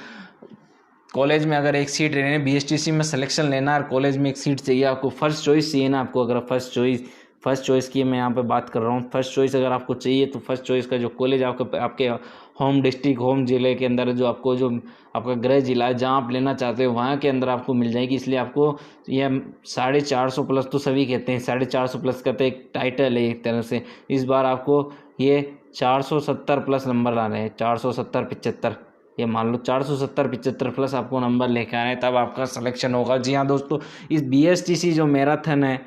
कॉलेज में अगर एक सीट लेनी है, BSTC में सिलेक्शन लेना है और कॉलेज में एक सीट चाहिए, आपको फर्स्ट चॉइस चाहिए ना आपको। अगर फर्स्ट चॉइस की मैं यहाँ पे बात कर रहा हूँ, फर्स्ट चॉइस अगर आपको चाहिए तो फर्स्ट चॉइस का जो कॉलेज आपके होम डिस्ट्रिक्ट, होम ज़िले के अंदर जो आपका गृह जिला है, जहाँ आप लेना चाहते हो वहाँ के अंदर आपको मिल जाएगी। इसलिए आपको ये 450 प्लस तो सभी कहते हैं, 450 प्लस कहते हैं, एक टाइटल है एक तरह से। इस बार आपको ये 470 प्लस नंबर लाने हैं, 470 75, ये मान लो 470 75 प्लस आपको नंबर लेकर आए, तब आपका सिलेक्शन होगा। जी हाँ दोस्तों, इस BSTC जो मैराथन है,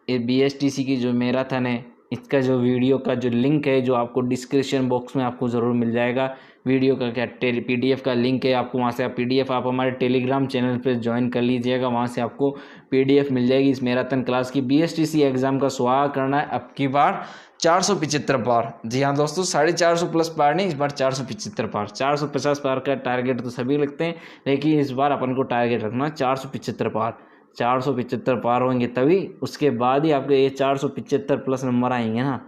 ये BSTC की जो मैराथन है, इसका जो वीडियो का जो लिंक है जो आपको डिस्क्रिप्शन बॉक्स में आपको ज़रूर मिल जाएगा। वीडियो का क्या PDF का लिंक है, आपको वहाँ से आप PDF आप हमारे टेलीग्राम चैनल पर ज्वाइन कर लीजिएगा, वहाँ से आपको PDF मिल जाएगी इस मैराथन क्लास की। BSTC एग्ज़ाम का स्वागत करना है अब की बार 475 पार। जी हाँ दोस्तों, 450 प्लस पार नहीं, इस बार 475 पार। 450 पार का टारगेट तो सभी लगते हैं, लेकिन इस बार अपन को टारगेट रखना 475 पार। 475 पार होंगे तभी उसके बाद ही आपके ये 475 प्लस नंबर आएंगे ना,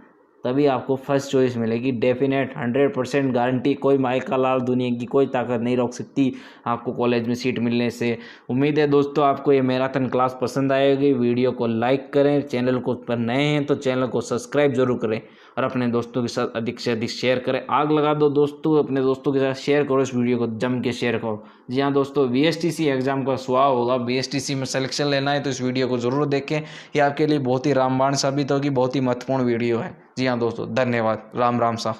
तभी आपको फर्स्ट चॉइस मिलेगी। डेफिनेट 100% गारंटी, कोई माइका लाल दुनिया की कोई ताकत नहीं रोक सकती आपको कॉलेज में सीट मिलने से। उम्मीद है दोस्तों आपको ये मैराथन क्लास पसंद आएगी। वीडियो को लाइक करें, चैनल को पर नए हैं तो चैनल को सब्सक्राइब जरूर करें और अपने दोस्तों के साथ अधिक से अधिक शेयर करें। आग लगा दो दोस्तों, अपने दोस्तों के साथ शेयर करो, इस वीडियो को जम के शेयर करो। जी हाँ दोस्तों, BSTC एग्जाम का सुहाव होगा, BSTC में सिलेक्शन लेना है तो इस वीडियो को जरूर देखें। ये आपके लिए बहुत ही रामबाण साबित होगी, बहुत ही महत्वपूर्ण वीडियो है। जी हाँ दोस्तों, धन्यवाद। राम राम सा।